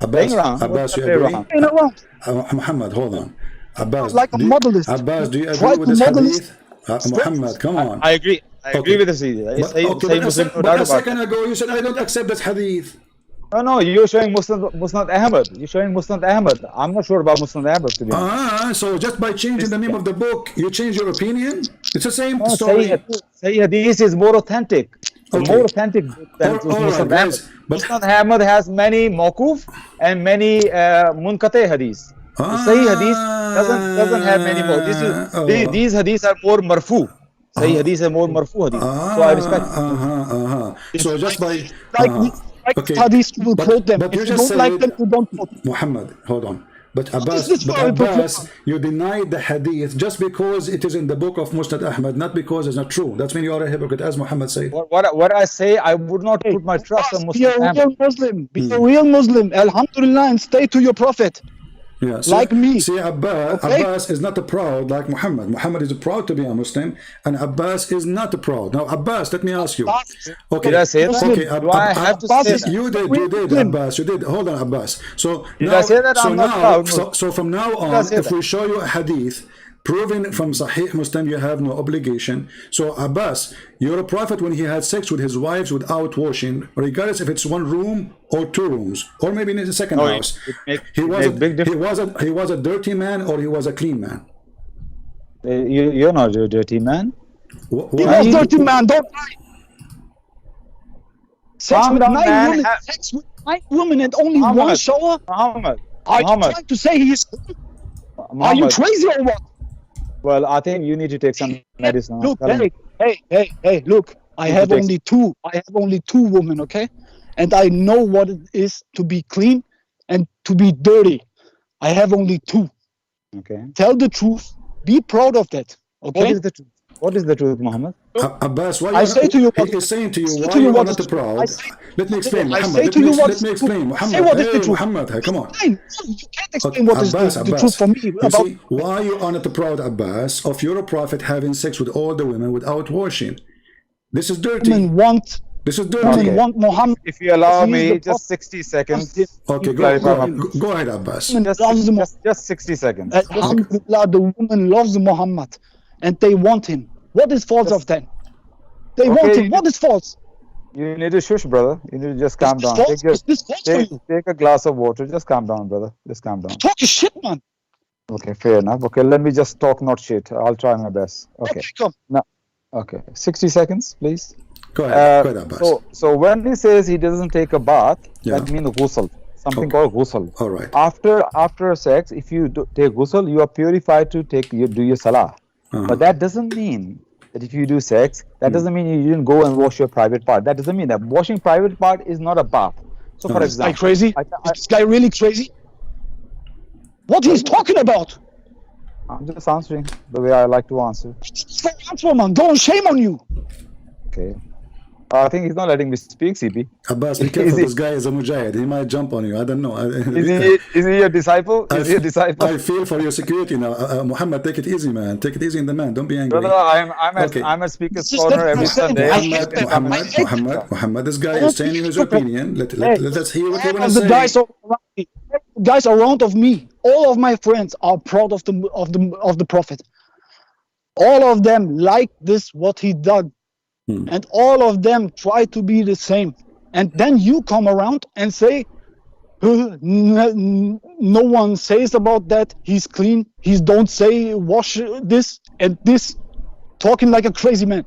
Playing around? Abbas, you Play agree? around. Playing around. Muhammad, hold on. Abbas, Like a modelist. Abbas, do you Try agree with to this model hadith? Muhammad, come on. I agree. I agree with this hadith. It's Sahih Muslim, no but doubt a about second it. ago you said I don't accept this hadith. No, you're showing Musnad Ahmad. You're showing Musnad Ahmad. I'm not sure about Musnad Ahmad, to be honest. So just by changing the name of the book, you change your opinion? It's the same No, story. Sahih Hadith is more authentic. Okay. More authentic than All right, Musnad guys, Ahmad. but- Musnad Ahmad has many mawkuf and many munkate hadith. The Sahih Hadith doesn't have many more. These hadiths are more marfu. Sahih Hadith are more marfu hadith. So I respect. So just by like Okay, hadiths, you will quote them. but If you you just don't like said, them, you don't quote them. Muhammad, hold on. But is this for a Abbas, performer? you denied the hadith just because it is in the book of Musnad Ahmad, not because it's not true. That's when you are a hypocrite, as Muhammad said. What I say, I would not Hey, put my trust on be a Muslim real family. Muslim. Be a real Muslim. Alhamdulillah, and stay to your Prophet. Yeah, Like me. See, Abbas, Okay? Abbas is not proud like Muhammad. Muhammad is proud to be a Muslim, and Abbas is not proud. Now, Abbas, let me ask you. Okay, Did I say that? okay, Do I have to Abbas say is- that? you did, Muslim. Abbas. You did. Hold on, Abbas. So Did now, I say that so I'm not now, proud? so from now I on, say if that? we show you a hadith proving from Sahih Muslim, you have no obligation. So Abbas, your prophet, when he had sex with his wives without washing, regardless if it's one room or two rooms, or maybe in the second No, house, it make big he was a dirty man or he was a clean man. You're not a dirty man. He was dirty man, don't lie. Sex Calm with down, 9 man. women, sex with 9 women and only Muhammad. one shower? Muhammad. Are you Muhammad. trying to say he is? Are you Muhammad. crazy or what? Well, I think you need to take some medicine. Look, Tell me. hey, look. I You have take- only two women, okay? And I know what it is to be clean and to be dirty. I have only 2. Okay. Tell the truth. Be proud of that. What Okay? is the truth? What is the truth, Muhammad? Abbas, why I say to you he what- is saying to you, I say why to you you are what not is true. proud? I say- Let me explain, I Muhammad. say to you what Let is me true. explain, Say Muhammad. what is the Hey, truth. Muhammad, hey, come on. Fine. No, you can't explain Okay, what is Abbas, the Abbas. truth for me You about. see, why you are not proud, Abbas, of your prophet having sex with all the women without washing? This is dirty. Women want This is women dirty. Okay. want Muhammad. If you allow He is me the just prophet. 60 seconds. Okay, Clarify my- go ahead, Abbas. Women loves Muhammad. Just 60 seconds. Alhamdulillah, the woman loves Muhammad, and they want him. What is false of that? They want Okay, him. What is false? You need to shush, brother. You need to just calm Is this down. false? Is this false for you? Take a glass of water. Just calm down, brother. Just calm down. Talk your shit, man. Okay, fair enough. Okay, let me just talk, not shit. I'll try my best. Okay. Come. Okay. 60 seconds, please. Go ahead, Abbas. So when he says he doesn't take a bath, Yeah. that means ghusl. Something Okay. called ghusl. All right. After sex, if you take ghusl, you are purified to do your salah. But that doesn't mean that if you do sex, that doesn't mean you didn't go and wash your private part. That doesn't mean that washing private part is not a bath. So, for No. Is this guy example, crazy? Is this guy really crazy? What he's talking about? I'm just answering the way I like to answer. Answer, man. Don't shame on you. Okay. I think he's not letting me speak, CP. Abbas, be careful. This guy is a mujahid. He might jump on you. I don't know. Is he a disciple? Is he a disciple? I feel for your security now. Muhammad, take it easy, man. Take it easy in the man. Don't be angry. Brother, Okay. I'm at Speaker's This is Corner the every person. Sunday. I hate that. Muhammad, this guy is saying his opinion. Let's hear what you want to The say. guys around of me, all of my friends are proud of the Prophet. All of them like this what he did, and all of them try to be the same. And then you come around and say, no one says about that. He's clean. He don't say wash this and this, talking like a crazy man.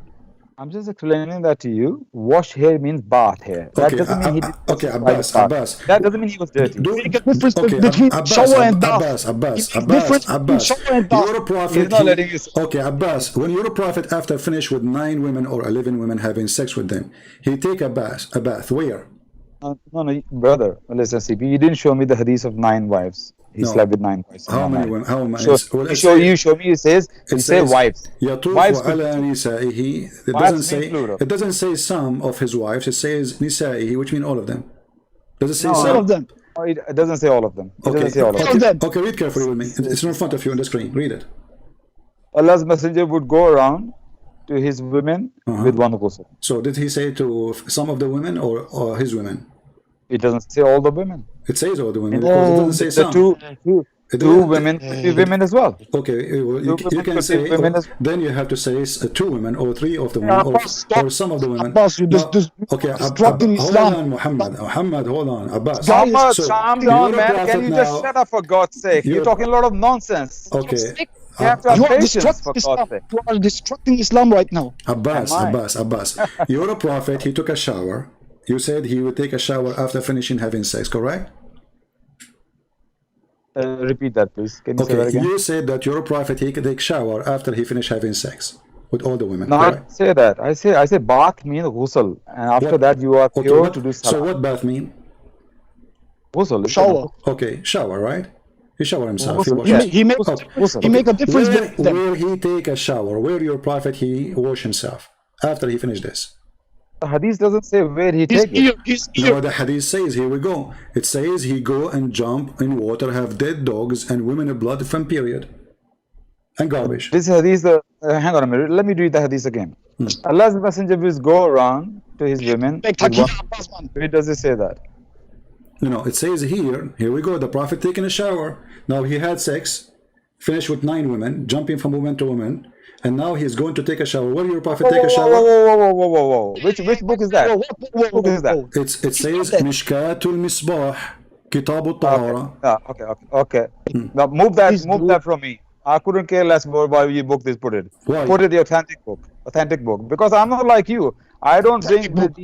I'm just explaining that to you. Wash here means bath here. That Okay, doesn't mean he did okay, Abbas. That doesn't mean he was dirty. Make a difference Okay, between shower and bath. Abbas, Difference shower and bath. Your prophet, He's not letting you. okay, Abbas, when your prophet, after finish with 9 women or 11 women having sex with them, he take a bath. Where? No, brother. Listen, CP, you didn't show me the hadith of 9 wives. He No. slept with 9 wives. How many women? How many? You show me. It says wives. يطوف Wives على نسائه. It Wives doesn't mean say. plural. It doesn't say some of his wives. It says نسائه, which mean all of them. Does it say No, some? All of them. Oh, it doesn't say all of them. It Okay. doesn't say all of them. All of them. Okay, read carefully with me. It's in front of you on the screen. Read it. Allah's messenger would go around to his women with one ghusl. So did he say to some of the women or his women? It doesn't say all the women. It says all the women because it doesn't say The some. two It two doesn't- women, 3 women as well. Okay, well, you Two can women, say, women as- then you have to say 2 women or 3 of the women Abbas, or some of the women. Abbas, you No, okay, disrupting hold Islam. on, Muhammad, hold on, Abbas. Guys, So, calm you're down, a man. prophet Can you now. just shut up for God's sake? You're You're- talking a lot of nonsense. Okay, You have to have You are patience, for destructing Islam. God's sake. You are destructing Islam right now. Abbas, Am I? Abbas. You're a prophet. He took a shower. You said he would take a shower after finishing having sex, correct? Repeat that, please. Can you say that Okay, again? you said that you're a prophet. He could take shower after he finished having sex. with all the women. No, I Correct? don't say that. I say bath means ghusl, and after What? that you are Okay. pure to do So salah. what bath mean? Ghusl. Shower. Okay, shower, right? He shower himself. He Ghusl, washes. yeah. He make Okay. he make a difference Where, with them. where he take a shower? Where your prophet he wash himself after he finished this? The hadith doesn't say where he His take it. ear, his No, ear. the hadith says, here we go. It says he go and jump in water, have dead dogs and women blood from period and garbage. This hadith, hang on a minute. Let me read the hadith again. Allah's messenger will go around to his women. Like with Taki one- Abbas, man. Where does it say that? It says here we go, the prophet taking a shower. Now he had sex, finished with 9 women, jumping from woman to woman, and now he's going to take a shower. Where did your prophet take a shower? Whoa. Which book is that? Whoa, Which book is that? It says Mishkatul Misbah, Kitab al-Tahara. Okay. Now move that from me. I couldn't care less more why you book this. Put it. Why? Put it the authentic book. Because I'm not like you. I don't bring What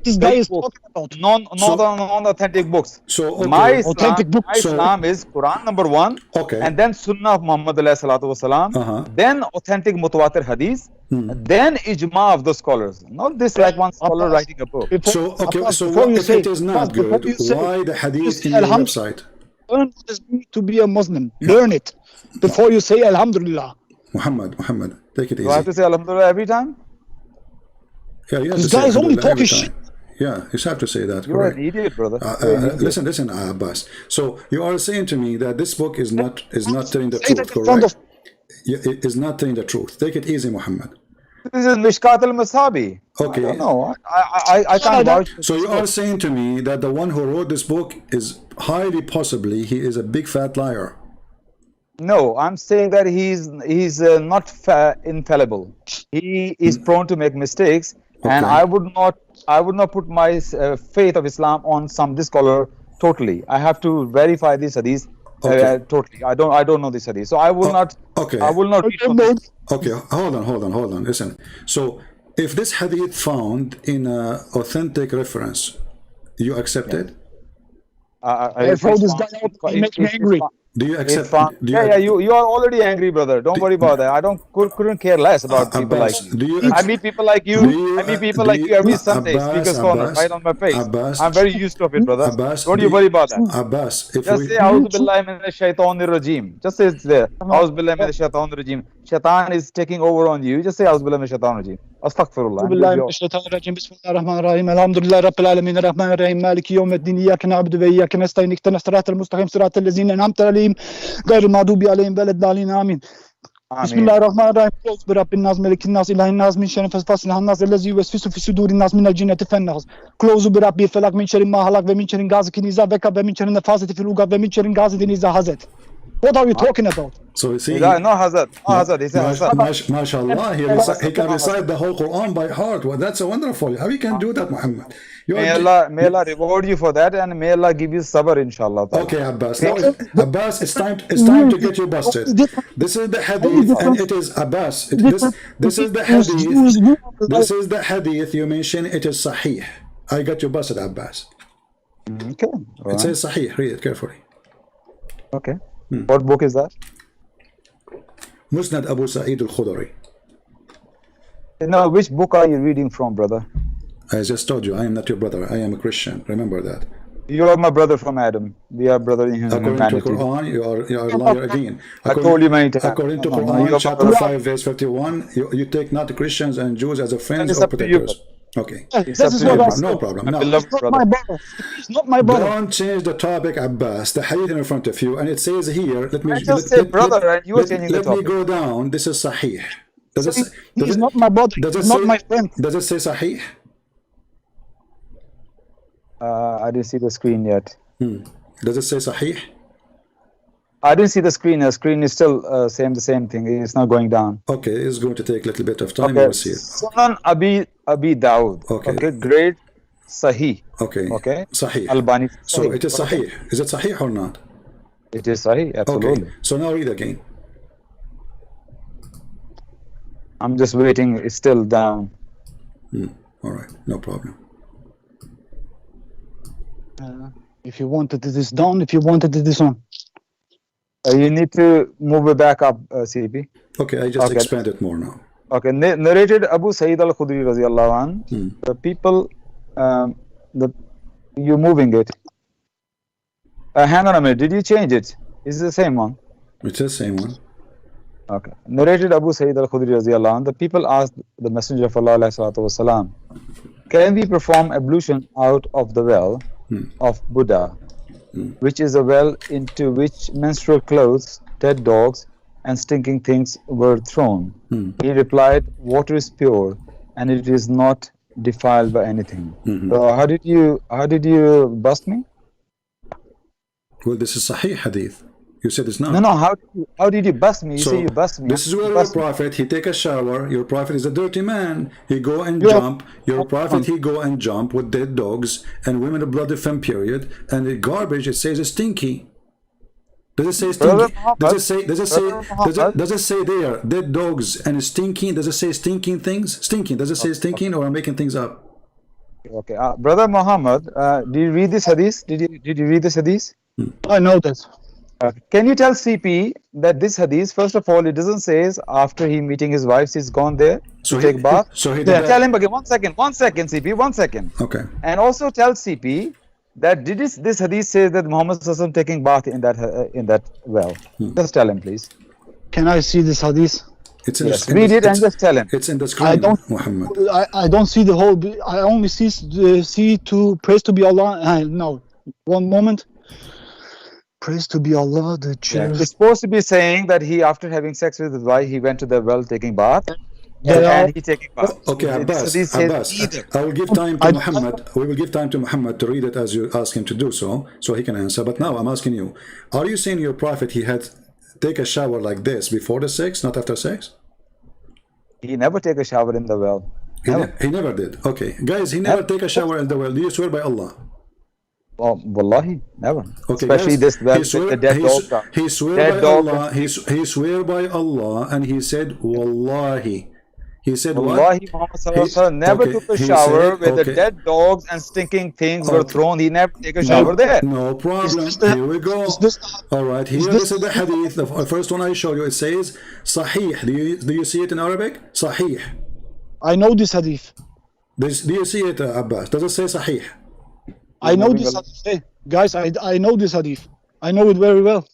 this guy is talking about? non-authentic books. So, okay. My Authentic book. Islam is Quran number 1, Okay. and then Sunnah of Muhammad alayhi salatu wasalam, then authentic mutawatir hadith, then ijma of the scholars. Not this like one scholar Abbas, writing a book. So, okay, Abbas, so before what you if say- it is not Abbas, before good? you say- Why the hadith in say your Alhamdulillah. website? Learn what it means to be a Muslim. Learn it before you say Alhamdulillah. Muhammad, take it Do I have easy. to say Alhamdulillah every time? Yeah, you have This to say guy is only Alhamdulillah every talking time. Yeah, you have to say that, You're an correct. idiot, brother. Listen, Abbas. So you are saying to me that this book is not telling the Say that truth, in front correct? of It is not telling the truth. Take it easy, Muhammad. This is Mishkat al-Masabi. Okay. I don't know. I can't vouch for So this you book. are saying to me that the one who wrote this book is highly possibly he is a big fat liar. No, I'm saying that he's not infallible. He is prone to make mistakes, and Okay. I would not put my faith of Islam on this scholar totally. I have to verify this hadith Okay. totally. I don't know this hadith, so I will not. okay. I will not read from this. Okay, hold on. Listen. So if this hadith found in an authentic reference, you accept it? I throw this guy out, he makes me angry. Do you accept? Do You are already angry, brother. Don't worry about that. I couldn't care less about people like Abbas, you. do you I meet people like you. I meet people like you every Sunday. Speaker's corner, right on my face. Abbas, I'm very used to it, brother. Abbas, Don't you worry about that. Abbas, if Just we say A'udhu billahi minash shaitanir rajim. Just say it's there. A'udhu billahi minash shaitanir rajim. Shaitan is taking over on you. Just say A'udhu billahi minash shaitanir rajim. Astaghfirullah. بالله من الشيطان الرجيم بسم الله الرحمن الرحيم الحمد لله رب العالمين الرحمن الرحيم مالك يوم الدين إياك نعبد وإياك نستعين اهدنا الصراط المستقيم صراط الذين أنعمت عليهم غير المغضوب عليهم ولا الضالين آمين بسم الله الرحمن الرحيم قل برب الناس ملك الناس إله الناس من شر الوسواس الخناس الذي يوسوس في صدور الناس من الجنة والناس كلوز برب الفلق من شر ما خلق ومن شر غاسق إذا وقب ومن شر النفاثات في العقد ومن شر غاسق إذا حسد. What are you talking about? So you see, No hazard. No hazard. He said hazard. mashallah, he can recite the whole Quran by heart. Well, that's wonderful. How you can do that, Muhammad? May Allah reward you for that, and may Allah give you sabr, inshallah. Okay, Abbas. Now, Abbas, it's time to get you busted. This is the hadith, and it is Abbas. This is the hadith. This is the hadith you mentioned. It is Sahih. I got you busted, Abbas. Okay. It says Sahih. Read it carefully. Okay. What book is that? Musnad Abu Sa'id al-Khudri. No, which book are you reading from, brother? I just told you, I am not your brother. I am a Christian. Remember that. You are my brother from Adam. We are brother in According humanity. to Quran, you are a liar again. I told you many times. According to No, Quran, you are chapter my 5, verse 51, you take not Christians and Jews as a friends It's or up to you, protectors. Okay. This is what I said. No problem. My No. beloved Not brother. my brother. It's not my brother. Don't change the topic, Abbas. The hadith in front of you, and it says here. Let me I just said brother, and you were changing the Let me topic. go down. This is Sahih. Does it? He's not my brother. Does it He's not say? my friend. Does it say Sahih? I didn't see the screen yet. Does it say Sahih? I didn't see the screen. The screen is still the same thing. It's not going down. Okay, it's going to take a little bit of time. Okay. We'll see it. Sunan Abi Dawud. Okay. Great Sahih. Okay. Okay. Sahih. Albani. So it is Sahih. Is it Sahih or not? It is Sahih. Absolutely. Okay. So now read again. I'm just waiting. It's still down. All right. No problem. If you wanted this down, if you wanted this on. You need to move it back up, CP. Okay, I just Okay. expand it more now. Okay, narrated Abu Sa'id al-Khudri radiallahu anh. The people, you're moving it. Hang on a minute, did you change it? Is it the same one? It's the same one. Okay. Narrated Abu Sa'id al-Khudri radiallahu anh. The people asked the Messenger of Allah alayhi salatu wasalam, can we perform ablution out of the well of Buddha, which is a well into which menstrual clothes, dead dogs, and stinking things were thrown? He replied, water is pure and it is not defiled by anything. So how did you bust me? Well, this is Sahih Hadith. You said it's not. No, how did you bust me? You say you bust me. This is where your prophet, he take a shower. Your prophet is a dirty man. He go and jump. Your prophet, he go and jump with dead dogs and women of bloody femme period. And the garbage, it says it's stinky. Does it say stinky? Does it say there dead dogs and stinking? Does it say stinking things? Stinking. Does it say stinking, or I'm making things up? Okay, Brother Muhammad, did you read this hadith? Did you read this hadith? I know that. Can you tell CP that this hadith, first of all, it doesn't say after he meeting his wives, he's gone there to take bath. So he did tell him again. 1 second, CP, 1 second. Okay. And also tell CP that this hadith says that Muhammad Sallallahu taking bath in that well. Just tell him, please. Can I see this hadith? It's in read it and just tell him. It's in the screen, Muhammad. I don't see the whole. I only see to praise to be Allah. No, 1 moment. Praise to be Allah, the chair. It's supposed to be saying that he, after having sex with his wife, he went to the well taking bath. And he taking bath. Okay, Abbas, I will give time to Muhammad. We will give time to Muhammad to read it as you ask him to do so he can answer. But now I'm asking you, are you saying your prophet, he had take a shower like this before the sex, not after sex? He never take a shower in the well. He never did. Okay, guys, he never take a shower in the well. Do you swear by Allah? Oh, wallahi, never. Okay, especially guys, this well with the dead dog. He swear by Allah. He swear by Allah, and he said, wallahi. He said, wallahi, Muhammad Sallallahu never took a shower where the dead dogs and stinking things were thrown. He never take a shower there. No problem. Here we go. All right, here this is the hadith. The first one I show you, it says Sahih. Do you see it in Arabic? Sahih. I know this hadith. Do you see it, Abbas? Does it say Sahih? I know this hadith. Hey, guys, I know this hadith. I know it very well.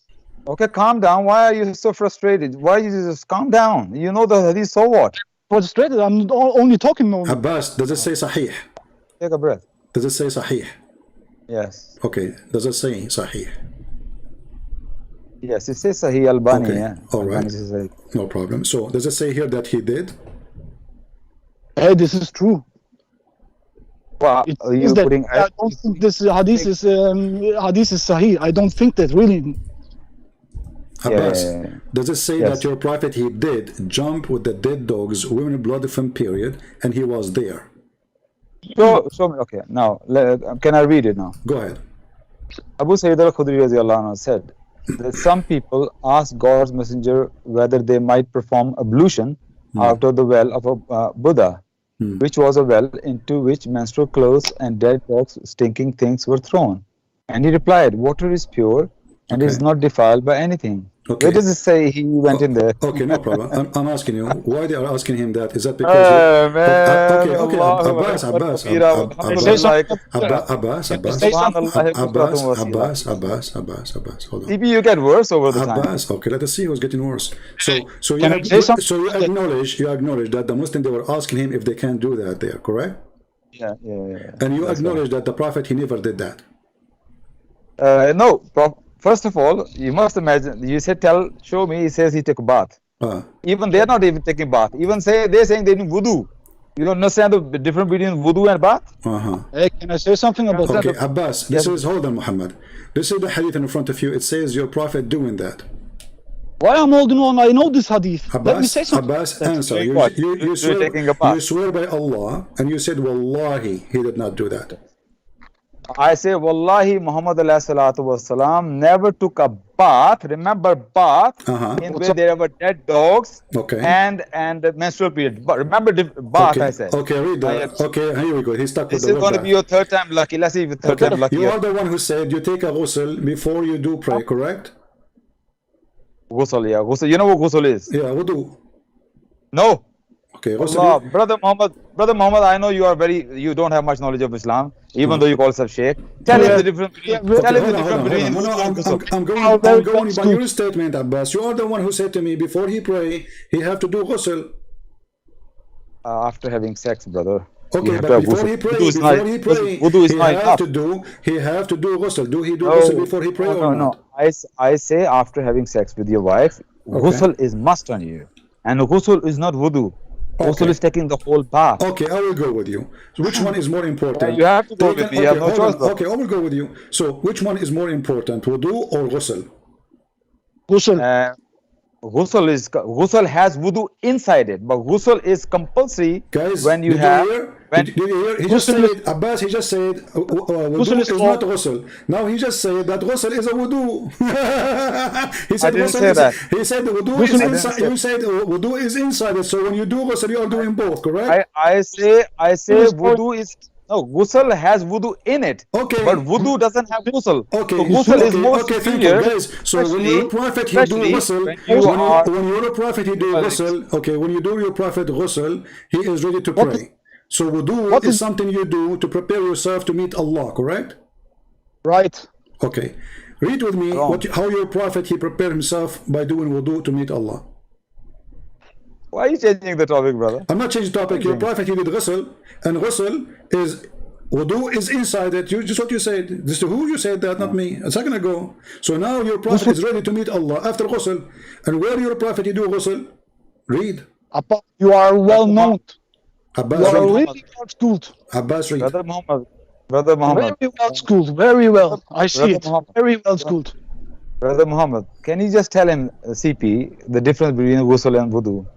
Okay, calm down. Why are you so frustrated? Why you just calm down? You know the hadith, so what? Frustrated? I'm only talking now. Abbas, does it say Sahih? Take a breath. Does it say Sahih? Yes. Okay, does it say Sahih? Yes, it says Sahih Albani. Okay. Yeah. All right. No problem. So, does it say here that he did? Hey, this is true. Well, I don't think this hadith is Sahih. I don't think that really. Abbas, does it say that your prophet, he did jump with the dead dogs, women in blood from period, and he was there? Show me. Okay, now can I read it now? Go ahead. Abu Sa'id al-Khudri said that some people asked God's messenger whether they might perform ablution out of the well of a Buddha, which was a well into which menstrual clothes and dead dogs, stinking things were thrown. And he replied, water is pure and is not defiled by anything. Okay. Where does it say he went in there? Okay, no problem. I'm asking you, why they are asking him that? Is that because Abbas, hold on. Maybe you get worse over the time. Abbas, okay, let us see who's getting worse. So you acknowledge that the Muslims, they were asking him if they can do that there, correct? Yeah. And you acknowledge that the Prophet, he never did that. No, first of all, you must imagine, you said, show me, he says he took a bath. Even they're not even taking bath. Even they're saying they need wudu. You don't understand the difference between wudu and bath? Hey, can I say something about that? Okay, Abbas, hold on, Muhammad. This is the hadith in front of you. It says your prophet doing that. Why I'm holding on? I know this hadith. Abbas, let me say something. Abbas, answer. You swear by Allah, and you said, wallahi, he did not do that. I say, wallahi, Muhammad ﷺ never took a bath. Remember, bath in where there were dead dogs and menstrual period. But remember, bath. I said. Okay, read that. Okay, here we go. He's stuck with this is going to be your third time lucky. Let's see if it's third time lucky. You are the one who said you take a ghusl before you do pray, correct? Ghusl, yeah, ghusl. You know what ghusl is? Yeah, wudu. No. Okay, Allah, ghusl. brother Muhammad, I know you don't have much knowledge of Islam, even Hmm. though you call yourself Sheikh. Tell him Yeah, the difference yeah, between, tell Okay, him the hold on, hold difference on, hold between on. No, no, wudu and ghusl. are I'm very well going by schooled. your statement, Abbas. You are the one who said to me before he pray, he have to do ghusl. After having sex, brother, you Okay, have to but have before ghusl. he Wudu pray, is not, wudu is not enough. he have to do ghusl. Do he do ghusl No, before he pray no, or no, not? no. I say after having sex with your wife, Okay, ghusl is must on you. And ghusl is not wudu. Ghusl is okay, taking the whole bath. okay. I will go with you. So which one is more Yeah, important? you have to go Take with me. You okay, have no hold choice, on. brother. Okay, I will go with you. So which one is more important, wudu or ghusl? Ghusl. Ghusl has wudu inside it, but ghusl is compulsory Guys, when you did you have hear? when Did you hear? He just Ghusl is said, Abbas, he just said, ghusl wudu is is for not ghusl. Now he just said that ghusl is a wudu. He I said didn't ghusl say is, that. he said the wudu is ghusl. I didn't inside, say you said wudu is inside it. So when you do ghusl, you are doing both, correct? I Ghusl say is for wudu is no ghusl has wudu in it, but Okay, wudu doesn't have ghusl. So okay, ghusl is more okay, thank you, superior, guys. So when you're a prophet, he do especially ghusl. when you are When you're a prophet, he do well, ghusl. Okay, when you do your prophet ghusl, he is ready to what is pray. So wudu what is is something you do to prepare yourself to meet Allah, correct? right? Okay. Read with me wrong. how your prophet he prepared himself by doing wudu to meet Allah. Why are you changing the topic, brother? I'm not changing Why are topic. you Your doing it? prophet he did ghusl, and ghusl is wudu is inside it. You just what you said. This is who you said that, not me. A second ago. So now your prophet Ghusl. is ready to meet Allah after ghusl. And where your prophet he do ghusl? Read. You are well Brother known. You Abbas are read. Muhammad, really well schooled. Abbas read. brother Muhammad, brother Very Muhammad, well schooled. Very well. I see brother it. Muhammad, Very well schooled. brother Muhammad. Can you just tell him, CP, the difference between ghusl and wudu?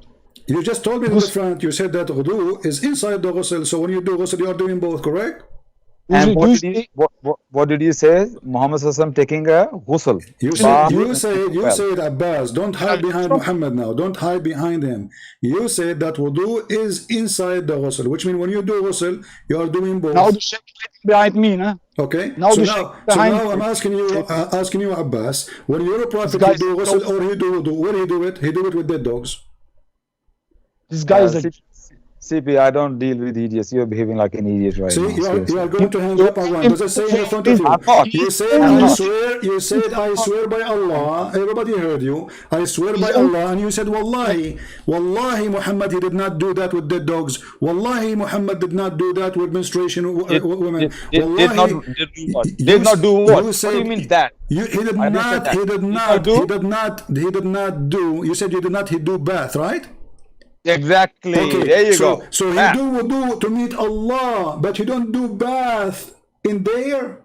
You just told me the Ghusl. different. You said that wudu is inside the ghusl. So when you do ghusl, you are doing both, correct? And Usually, what did you say? Muhammad Sallam taking a ghusl, bath, usually, and sleeping You well. said Abbas, don't hide behind Muhammad now. Don't hide behind him. You said that wudu is inside the ghusl, which means when you do ghusl, you are doing now both. the sheikh behind me, nah? Okay. Now the sheikh So behind now I'm me. asking you, Abbas, when you're a This prophet, guy he is do so. ghusl or he do wudu. Where he do it? He do it with dead dogs. This guy is a. CP, I don't deal with idiots. You're behaving like an idiot right See, now. you Seriously. are going to hang You up or let what? him Does it say in the front of he's you? I'm not. You he's said, I'm only I not. swear, you said, I swear by Allah. Everybody heard you. I swear he's by only Allah. And you said, Wallahi, Wallahi, Muhammad, he did not do that with dead dogs. Wallahi, Muhammad did not do that with menstruation women. Wallahi, Did do what? you, Did not do what? you What do you said, mean that? he did I didn't say not, that. Did not do? he did not do, you said you did not, he do bath, right? Exactly. There Okay, you go. so he Bath. do wudu to meet Allah, but he don't do bath in there.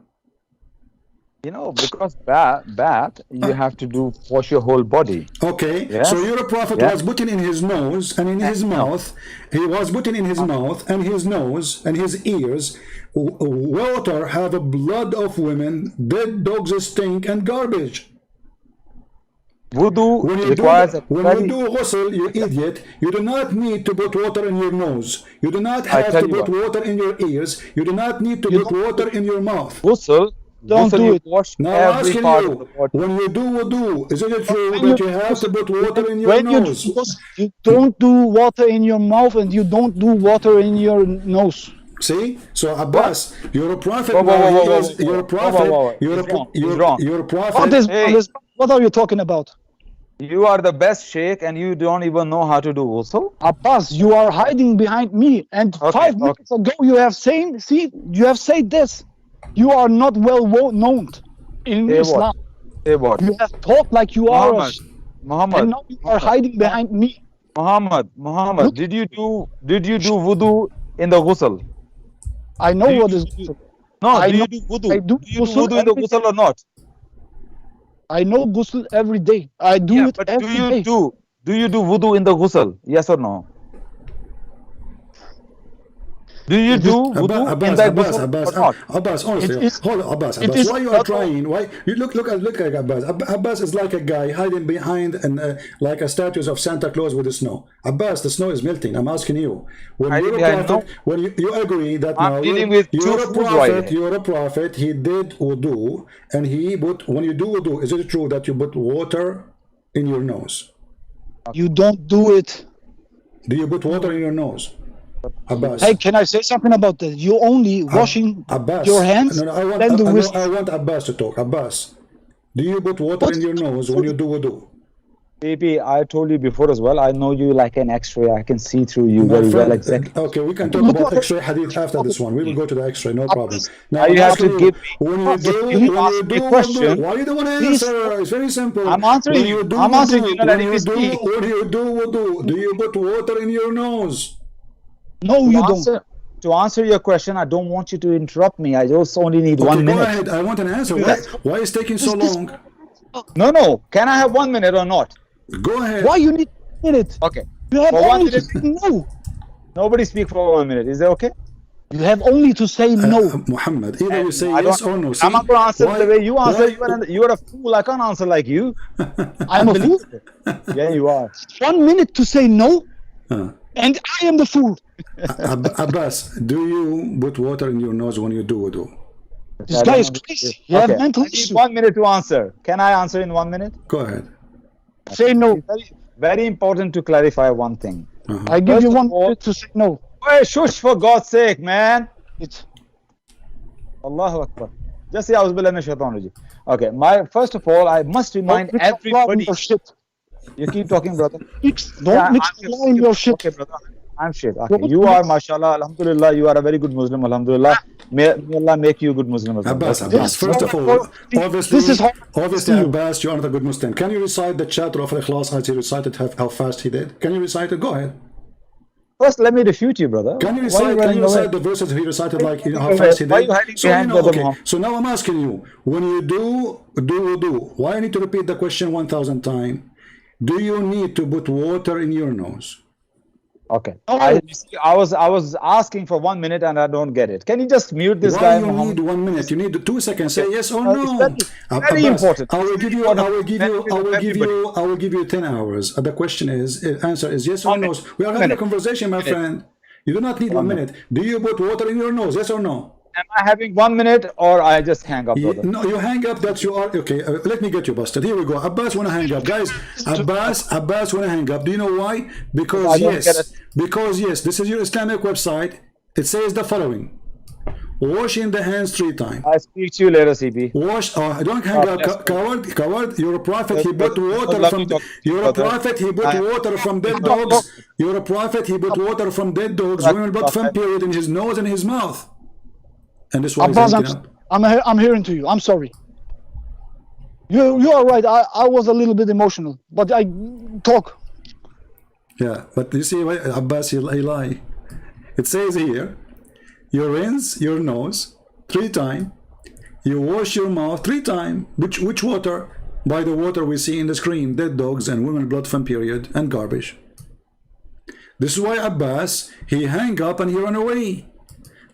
You know, because bath, you have to wash your whole body. Okay, Yes? so your prophet Yeah? was putting in his nose and in his No. mouth. He was putting in his mouth and his nose and his ears. Water have a blood of women. Dead dogs stink and garbage. Wudu When you requires a when you very. do ghusl, you idiot, you do not need to put water in your nose. You do not I have tell to you put what. water in your ears. You do not need to you put water in your mouth. Ghusl, don't do you it. wash Now I'm every asking part of the you, body. when you do wudu, is it But true when you that you have to put water in your when you do nose? ghusl, you don't do water in your mouth and you don't do water in your nose. See, so What? Abbas, you're a prophet Whoa, whoa, now. whoa, He whoa, whoa, is whoa, you're a whoa, whoa, whoa, prophet. whoa. He's wrong. He's wrong. You're a What prophet. is Hey, what are you talking about? you are the best sheikh and you don't even know how to do ghusl? Abbas, you are hiding behind me. And Okay, 5 minutes ago, you have said this. You are not well known in Say what? Islam. Say what? You have talked like you are Muhammad, and Muhammad, now you are hiding behind me. Muhammad, Look, did you do wudu in the ghusl? I know Do you what do is wudu? ghusl. No, I do know you do wudu? I do Do you do ghusl wudu in the every day. ghusl or not? I know ghusl every day. I do Yeah, it but every day. do you do wudu in the ghusl? Yes or no? Do you It is do wudu in Abbas, that Abbas, ghusl Abbas, or not? Abbas, it honestly, is hold on, Abbas, it Abbas. is Why you are not all- trying? Why you look like Abbas? Abbas is like a guy hiding behind and like a statues of Santa Claus with the snow. Abbas, the snow is melting. I'm asking you, when Hiding you're a behind prophet, now. when you agree that I'm now dealing with two you're a foods right prophet, here. you're a prophet. He did wudu, and he put when you do wudu, is it true that you put water in your nose? You don't do it. Do you put water in your nose? Abbas. Hey, can I say something about that? You only washing Abbas. your hands, No, I want, then the no, wrist. I want Abbas to talk. Abbas, do you put water in your nose when you do wudu? Baby, I told you before as well. I know you like an X-ray. I can see through you My very friend, well. Exactly. okay, we can talk about X-ray hadith after this one. We will go to the X-ray, no problem. Now, you have to give me. when you do, You need to ask me a question. why you don't want to Please. answer? It's very simple. I'm answering When you. do I'm answering you, not when letting you me do, speak. when you do wudu, do you put water in your nose? No, you don't. To answer your question, I don't want you to interrupt me. I just only need Okay, 1 go minute. ahead. I want an answer. Why is taking so long? No. Can I have 1 minute or not? Go ahead. Why you need a minute? Okay. You have For 1 only to minute. say no. Nobody speak for 1 minute. Is that okay? You have only to say no. Muhammad, either you say I yes don't- or no. I'm not going to answer why- the way you answer. why- You are a fool. I can't answer like you. I'm a fool. Yeah, you are. 1 minute to say no, Uh, and I am the fool. Abbas, do you put water in your nose when you do wudu? This guy is crazy. You have mental I need issue. 1 minute to answer. Can I answer in 1 minute? Go ahead. Say no. Very important to clarify one thing. I give you First of 1 all- minute to say no. Hey, shush, for God's sake, man. It's Allahu Akbar. Just say Auzubillah minash shaitanir rajim. Okay, first of all, I must remind don't mix everybody. your shit. You keep talking, brother. Don't mix I'm the in your shit. Okay, brother. I'm shit. Okay, you are, mashallah, alhamdulillah, you are a very good Muslim, alhamdulillah. May Allah make you a good Muslim as well. Abbas, Okay. Abbas, first of all, obviously, This is how- obviously, Abbas, you are not a good Muslim. Can you recite the chapter of Ikhlas as he recited how fast he did? Can you recite it? Go ahead. First, let me refute you, brother. Can you Why are recite, running away? the verses he recited like how away? fast he Why did? are you hiding So, behind Brother Muhammad? so now I'm asking you, when you do wudu, why I need to repeat the question 1,000 times? Do you need to put water in your nose? Okay. Oh. I was asking for 1 minute and I don't get it. Can you just mute this Why guy, you Muhammad? need 1 minute? You need 2 seconds. Say yes or No, no. it's very Abbas, important. I will give you. I will give you. I will give Everybody. you. I will give you 10 hours. The question is, answer is yes or no. We are having a conversation, my friend. You do not need 1 minute. Do you put water in your nose? Yes or no? Am I having 1 minute or I just hang up, brother? No, you hang up. That you are okay. Let me get you busted. Here we go. Abbas wanna hang up, guys. Abbas wanna hang up. Do you know why? Because yes, this is your Islamic website. It says the following: washing the hands 3 times. I speak to you later, CP. Wash. Don't hang up, coward. You're a prophet. He put water from. You're a prophet. He put water from dead dogs. You're a prophet. He put water from dead dogs. Women blood from period in his nose and his mouth. And this one is Abbas, hanging up. I'm hearing to you. I'm sorry. You are right. I was a little bit emotional, but I talk. Yeah, but you see, Abbas, he lie. It says here, you rinse your nose 3 times, you wash your mouth 3 times. Which water? By the water we see in the screen, dead dogs and women blood from period and garbage. This is why Abbas, he hang up and he run away.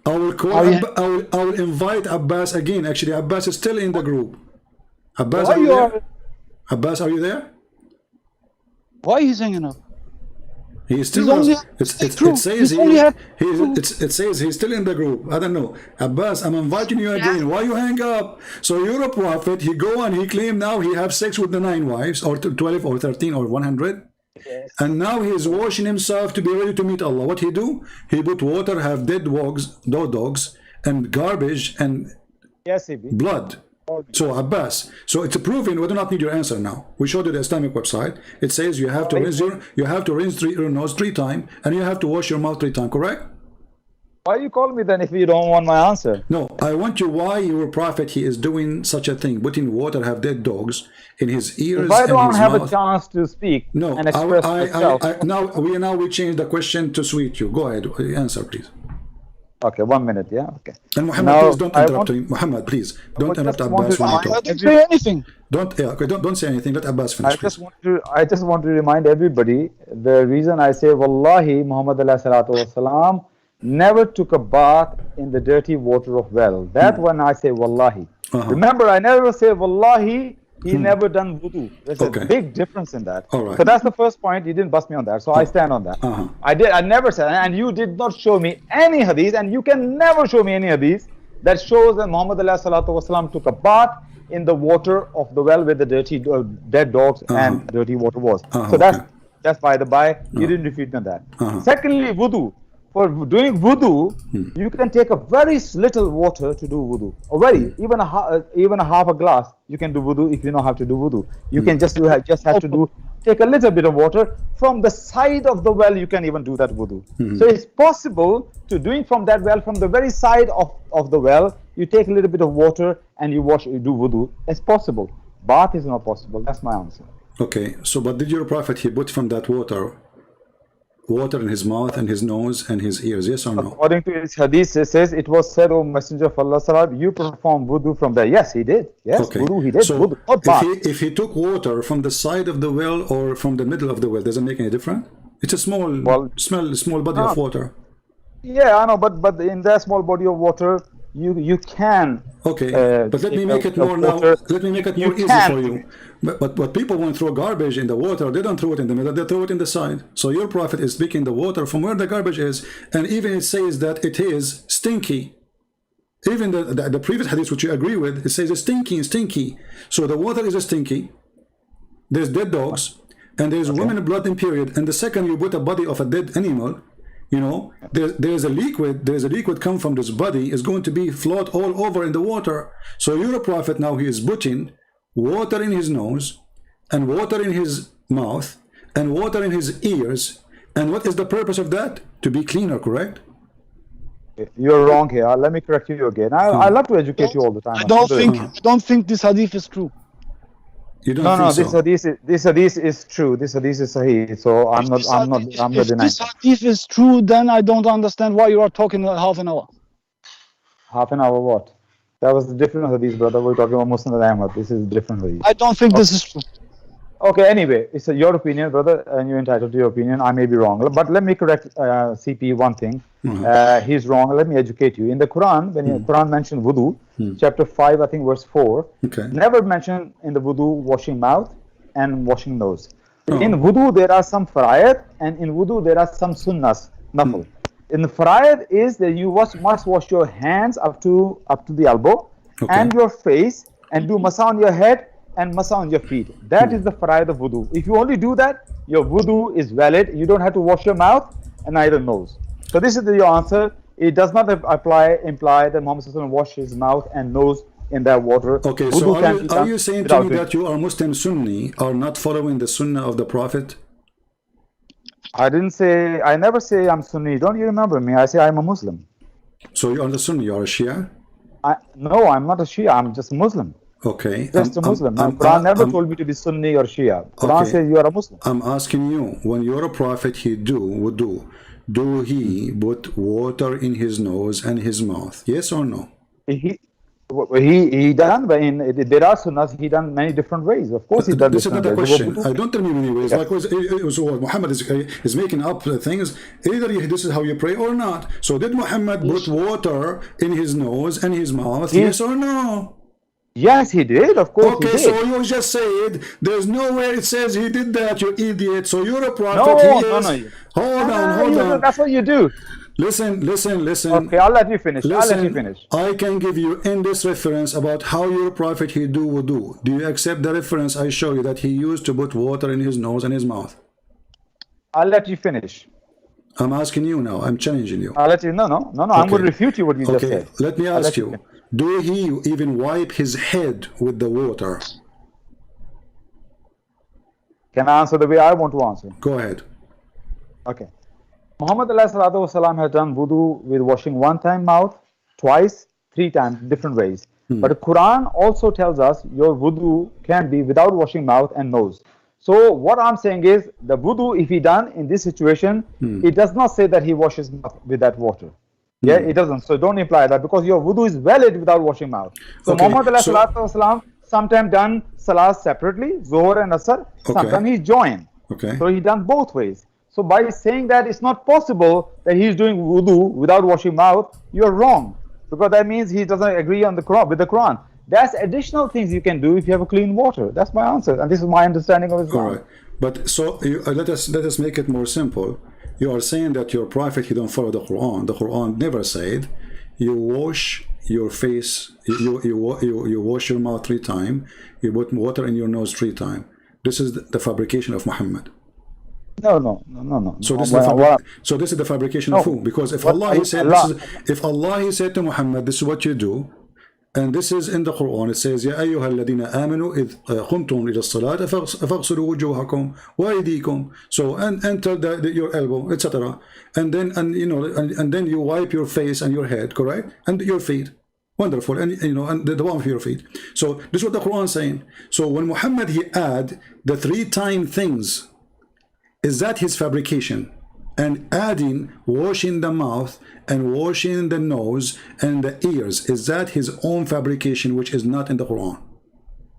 I will call. I will invite Abbas again. Actually, Abbas is still in the group. Abbas, are you there? Abbas, are you there? Why is he hanging up? He still it says he's still in the group. I don't know. Abbas, I'm inviting you again. Why you hang up? So you're a prophet. He go and he claim now he have sex with the 9 wives, or 12 or 13 or 100. Yes. And now he is washing himself to be ready to meet Allah. What he do? He put water, have dead dogs, and garbage and blood. So Abbas, so it's proven. We do not need your answer now. We showed you the Islamic website. It says you have to rinse your nose 3 times, and you have to wash your mouth 3 times. Correct? Why you call me then if you don't want my answer? No, I want you. Why your prophet he is doing such a thing, putting water, have dead dogs in his ears. If I don't have mouth. a chance to speak, no, and express myself. now we change the question to suit you. Go ahead, answer, please. Okay, 1 minute, yeah, okay. And Muhammad, please don't interrupt him. Muhammad, please don't interrupt Abbas when you talk. I didn't say anything. Don't say anything. Let Abbas finish. I just want to remind everybody the reason I say Wallahi, Muhammad ﷺ never took a bath in the dirty water of well. That when I say Wallahi. Remember, I never say Wallahi. He never done wudu. There's a big difference in that. All right. So that's the first point. You didn't bust me on that. So I stand on that. I never said, and you did not show me any hadith, and you can never show me any hadith that shows that Muhammad ﷺ took a bath in the water of the well where the dirty dead dogs and dirty water was. So okay. that's by the by. You didn't refute me on that. Secondly, wudu. For doing wudu, you can take a very little water to do wudu. Or very, even a half a glass, you can do wudu if you know how to do wudu. You can just have to take a little bit of water from the side of the well. You can even do that wudu. So it's possible to doing from that well, from the very side of the well. You take a little bit of water and you do wudu. It's possible. Bath is not possible. That's my answer. Okay. So, but did your prophet, he put from that water in his mouth and his nose and his ears, yes or no? According to his hadith, it says, it was said, O Messenger of Allah, you perform wudu from there. Yes, he did. Yes, okay. Wudu, he did. So wudu, not bath. if he took water from the side of the well or from the middle of the well, does it make any difference? It's a small body of water. Yeah, I know, but in that small body of water, you can. Okay, but let me make it more now. Let me make it more easy for you. But people won't throw garbage in the water. They don't throw it in the middle. They throw it in the side. So your prophet is picking the water from where the garbage is, and even it says that it is stinky. Even the previous hadith, which you agree with, it says it's stinky. So the water is stinky. There's dead dogs, and there's women blood in period. And the second you put a body of a dead animal, you know, there's a liquid come from this body is going to be float all over in the water. So your prophet now, he is putting water in his nose and water in his mouth and water in his ears. And what is the purpose of that? To be cleaner, correct? You're wrong here. Let me correct you again. I love to educate you all the time. I don't think this hadith is true. You don't think so? This hadith is true. This hadith is sahih. So I'm not denying. If this hadith is true, then I don't understand why you are talking half an hour. Half an hour what? That was a different hadith, brother. We're talking about Muslim and Ahmad. This is different hadith. I don't think this is true. Okay, anyway, it's your opinion, brother, and you're entitled to your opinion. I may be wrong, but let me correct CP one thing. He's wrong. Let me educate you. In the Quran, when the Quran mentioned wudu, chapter 5, I think verse 4, never mentioned in the wudu washing mouth and washing nose. In wudu, there are some fara'id, and in wudu, there are some sunnas, nafil. In the fara'id is that you must wash your hands up to the elbow and your face, and do masa on your head and masa on your feet. That is the fara'id of wudu. If you only do that, your wudu is valid. You don't have to wash your mouth and neither nose. So this is your answer. It does not imply that Muhammad washed his mouth and nose in that water. Okay, so are you saying to me that you are Muslim Sunni, are not following the Sunnah of the Prophet? I never say I'm Sunni. Don't you remember me? I say I'm a Muslim. So you are the Sunni, you are a Shia? No, I'm not a Shia. I'm just Muslim. Okay. Just a Muslim. Quran never told me to be Sunni or Shia. Quran says you are a Muslim. I'm asking you, when you're a prophet, he do he put water in his nose and his mouth? Yes or no? He done, but there are sunnahs he done many different ways. Of course he done. This is not a question. I don't tell me many ways. Like Muhammad is making up things. Either this is how you pray or not. So did Muhammad put water in his nose and his mouth? Yes or no? Yes, he did. Of course he did. So you just said there's nowhere it says he did that, you idiot. So you're a prophet. No. Hold on. That's what you do. Listen. Okay, I'll let you finish. I can give you in this reference about how your prophet he do wudu. Do you accept the reference I show you that he used to put water in his nose and his mouth? I'll let you finish. I'm asking you now. I'm challenging you. I'll let you. No. Okay. I'm going to refute you what you just said. Let me ask you. Do he even wipe his head with the water? Can I answer the way I want to answer? Go ahead. Okay. Muhammad ﷺ has done wudu with washing one time mouth, twice, 3 times, different ways. But the Quran also tells us your wudu can be without washing mouth and nose. So what I'm saying is the wudu, if he done in this situation, it does not say that he washes mouth with that water. Yeah, it doesn't. So don't imply that, because your wudu is valid without washing mouth. So Muhammad ﷺ sometimes done salah separately, Zohar and Asr. Sometimes he joined. So he done both ways. So by saying that it's not possible that he's doing wudu without washing mouth, you're wrong, because that means he doesn't agree on the Quran with the Quran. That's additional things you can do if you have a clean water. That's my answer, and this is my understanding of Islam. All right, but so let us make it more simple. You are saying that your prophet he don't follow the Quran. The Quran never said you wash your face, you wash your mouth 3 times, you put water in your nose 3 times. This is the fabrication of Muhammad. No. So this is so this is the fabrication of who? Because if Allah he said if Allah he said to Muhammad, this is what you do, and this is in the Quran, it says يا أيها الذين آمنوا إذ قمتم إلى الصلاة فاغسلوا وجوهكم وأيديكم. So and tell your elbow, etc. And then and then you wipe your face and your head, correct? And your feet. Wonderful. And and the bottom of your feet. So this is what the Quran is saying. So when Muhammad he add the 3 time things, is that his fabrication? And adding washing the mouth and washing the nose and the ears, is that his own fabrication, which is not in the Quran?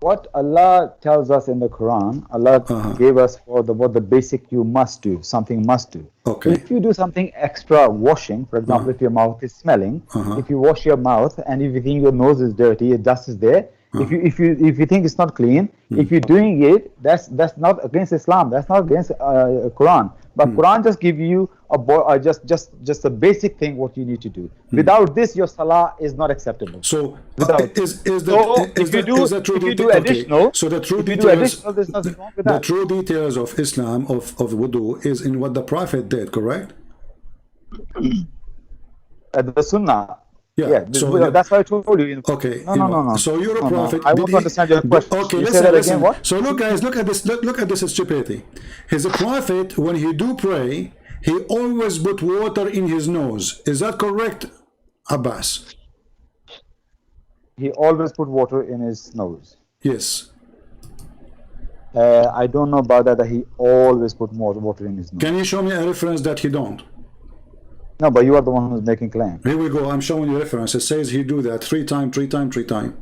What Allah tells us in the Quran, Allah gave us what the basic you must do, something must do. Okay. If you do something extra washing, for example, if your mouth is smelling, if you wash your mouth and if you think your nose is dirty, dust is there, if you think it's not clean, if you're doing it, that's not against Islam, that's not against Quran. But Quran just give you just a basic thing what you need to do. Without this, your salah is not acceptable. So if you do additional, so the true details, there's nothing wrong with that. The true details of Islam of wudu is in what the Prophet did, correct? The Sunnah. Yeah, so that's why I told you. Okay. No. So you're a prophet. I want to understand your question. Okay, you listen, say that listen. Again, what? So look, guys, look at this. Look at this stupidity. He's a prophet. When he do pray, he always put water in his nose. Is that correct, Abbas? He always put water in his nose. Yes. I don't know about that. He always put more water in his nose. Can you show me a reference that he don't? No, but you are the one who's making claim. Here we go. I'm showing you reference. It says he do that 3 times, 3 times, 3 times.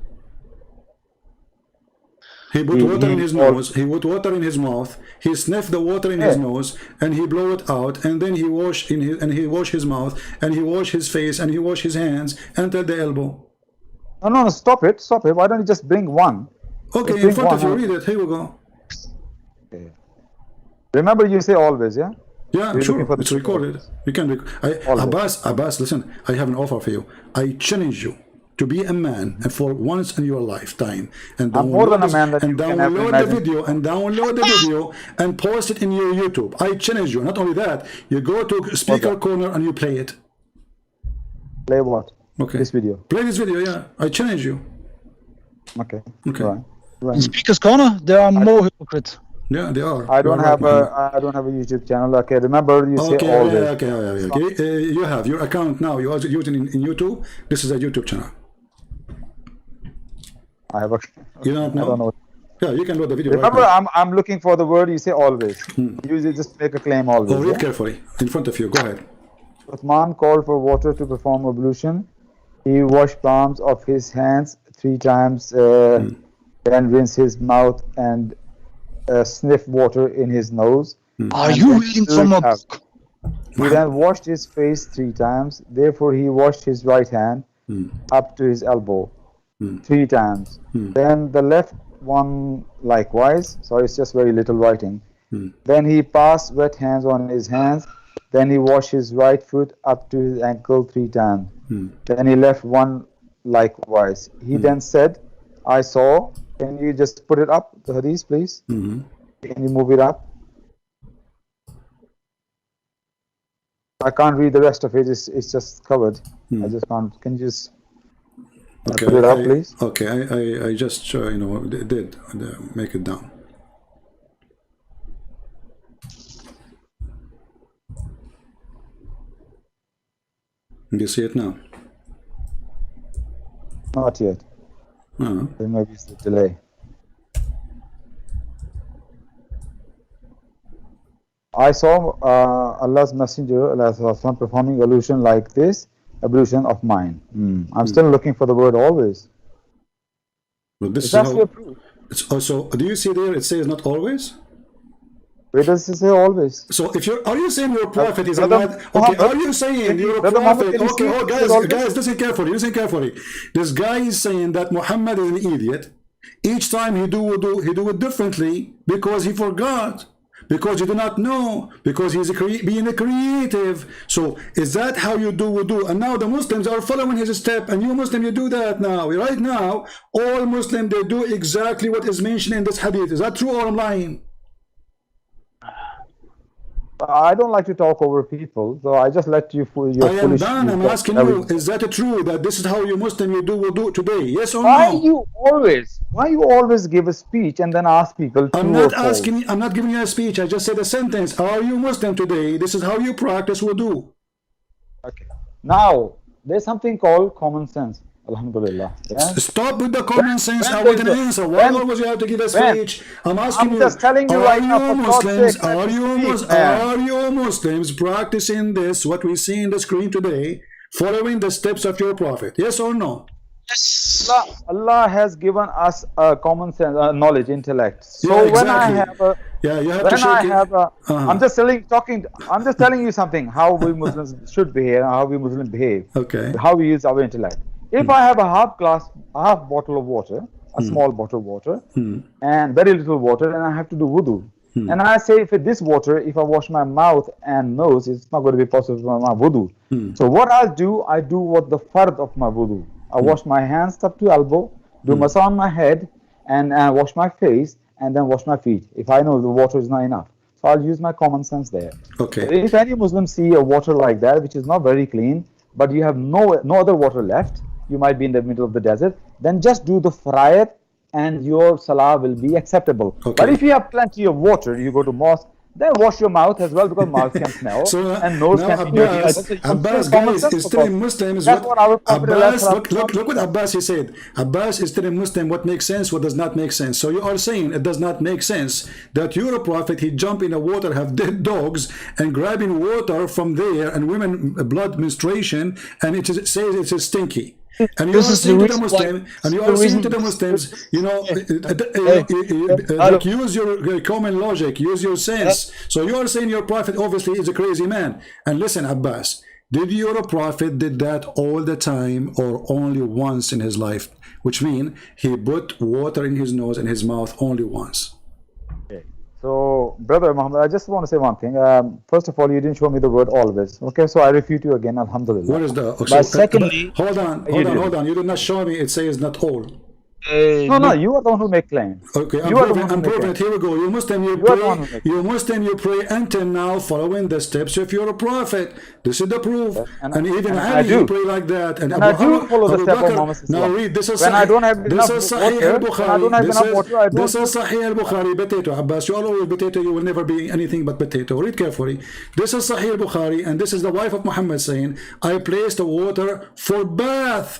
He put water in his nose. He put water in his mouth. He sniffed the water in his nose, and he blow it out. And then he wash he wash his mouth, and he wash his face, and he wash his hands until the elbow. No, stop it. Why don't you just bring one? Okay, in front of you. Read it. Here we go. Okay. Remember, you say always, yeah. Yeah, I'm sure. It's recorded. You can Abbas, listen, I have an offer for you. I challenge you to be a man and for once in your lifetime and download the video and post it in your YouTube. I challenge you. Not only that, you go to speaker corner and you play it. Play what? Okay. This video. Play this video, yeah. I challenge you. Okay. Okay. Right. In Speaker's Corner, there are more hypocrites. Yeah, they are. I don't have a YouTube channel. Okay, remember you say always. Okay. You have your account now. You are using in YouTube. This is a YouTube channel. I have a. You don't know? I don't know. Yeah, you can load the video. Remember, right I'm looking for the word. You say always. You just make a claim always. Oh, read carefully in front of you. Go ahead. Uthman called for water to perform ablution. He washed palms of his hands 3 times, then rinsed his mouth and sniff water in his nose. Are you reading from a book? He then washed his face 3 times. Therefore, he washed his right hand up to his elbow 3 times. Then the left one likewise. So it's just very little writing. Then he passed wet hands on his hands. Then he washed his right foot up to his ankle 3 times. Then he left one likewise. He then said, I saw. Can you just put it up, the hadith, please? Can you move it up? I can't read the rest of it. It's just covered. I just can't. Can you just put it up, please? Okay, I just did make it down. Do you see it now? Not yet. There may be a delay. I saw Allah's Messenger performing ablution like this, ablution of mine. I'm still looking for the word always. But this is how, it's also. Do you see there? It says not always. Where does it say always? So if are you saying your prophet is a mad? Okay, are you saying you're a prophet? Okay, guys, listen carefully. This guy is saying that Muhammad is an idiot. Each time he do it differently because he forgot. Because you do not know, because he's being a creative. So is that how you do wudu? And now the Muslims are following his step, and you Muslim, you do that now. Right now, all Muslims, they do exactly what is mentioned in this hadith. Is that true or I'm lying? I don't like to talk over people, so I just let you your I am foolish. done. I'm asking you, is that true that this is how you Muslim you do wudu today? Yes or Why no? why you always give a speech and then ask people I'm true not or false? asking. I'm not giving you a speech. I just said a sentence. Are you Muslim today? This is how you practice wudu. Okay. Now there's something called common sense. Alhamdulillah. Yeah? Stop with the common sense. I when want an there's a- answer. Why when- always you have to give a when- speech? I'm asking I'm you. just telling you Are right now, you for God's Muslims? sake, let Are me you speak, man. Are you Muslims practicing this? What we see in the screen today, following the steps of your Prophet? Yes or no? Allah has given us common sense, knowledge, intellect. So Yeah, when I exactly. have a Yeah, you have to when I shake it. have a, Uh-huh. I'm just telling you something, how we Muslims should behave, how we Muslims behave, Okay. how we use our intellect. If I have a half bottle of water, a small bottle of water, and very little water, and I have to do wudu. And I say, if this water, if I wash my mouth and nose, it's not going to be possible for my wudu. So what I do what the fard of my wudu. I wash my hands up to elbow, do massage on my head, and wash my face, and then wash my feet. If I know the water is not enough, so I'll use my common sense there. Okay. If any Muslim see a water like that, which is not very clean, but you have no other water left, you might be in the middle of the desert, then just do the farayat and your salah will be acceptable. Okay. But if you have plenty of water, you go to mosque, then wash your mouth as well, because mouth can smell So and nose now can be dirty. Abbas, Common guys, sense is for telling God. Muslims That's what our Prophet Abbas, ﷺ look what Abbas he said. Abbas is telling Muslim what makes sense, what does not make sense. So you are saying it does not make sense that your Prophet, he jump in the water, have dead dogs, and grabbing water from there, and women blood menstruation, and it says it's stinky. And you This are is the saying to the reason Muslim, why- and you the are saying reason- to the Muslims, you know, Hello. like use your common logic, use your sense. So you are saying your Prophet obviously is a crazy man. And listen, Abbas, did your Prophet did that all the time or only once in his life? Which means he put water in his nose and his mouth only once. So, brother Muhammad, I just want to say one thing. First of all, you didn't show me the word always. Okay, so I refute you again, alhamdulillah. What is the? But secondly, hold on. You did not show me. It says not all. no, you are the one who make claims. Okay, You are the one who I'm make proving it. claims. Here we go. You Muslim, you You are the one who pray. makes You Muslim, you pray until now, following the steps of your prophet. This is the proof. and- And even and I Ali, do. you pray like that. And I do follow the step of Bakr. Muhammad Now Sallallahu. read. This is When I don't have this enough is Sahih water, when I al-Bukhari. don't have This enough is water, I don't this is Sahih al-Bukhari. Potato, Abbas. You are always potato. You will never be anything but potato. Read carefully. This is Sahih al-Bukhari, and this is the wife of Muhammad saying, "I placed the water for bath."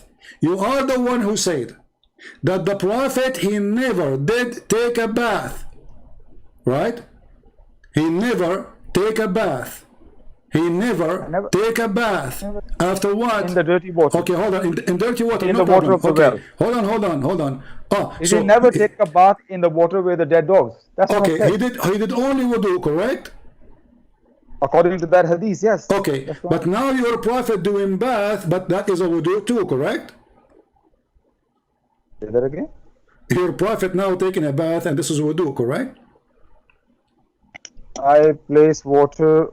You are the one who said that the Prophet, he never did take a bath, right? He never take a bath. He never take a bath. After what? In the dirty water. Okay, hold on. In dirty water, In no the water problem. of the Okay, hold on. Oh, He did never take a bath in the water with the dead dogs. That's what I okay, said. he did only wudu, correct? According to that hadith, yes. Okay, That's but right. now your Prophet doing bath, but that is a wudu too, correct? Say that again. Your Prophet now taking a bath, and this is wudu, correct? I place water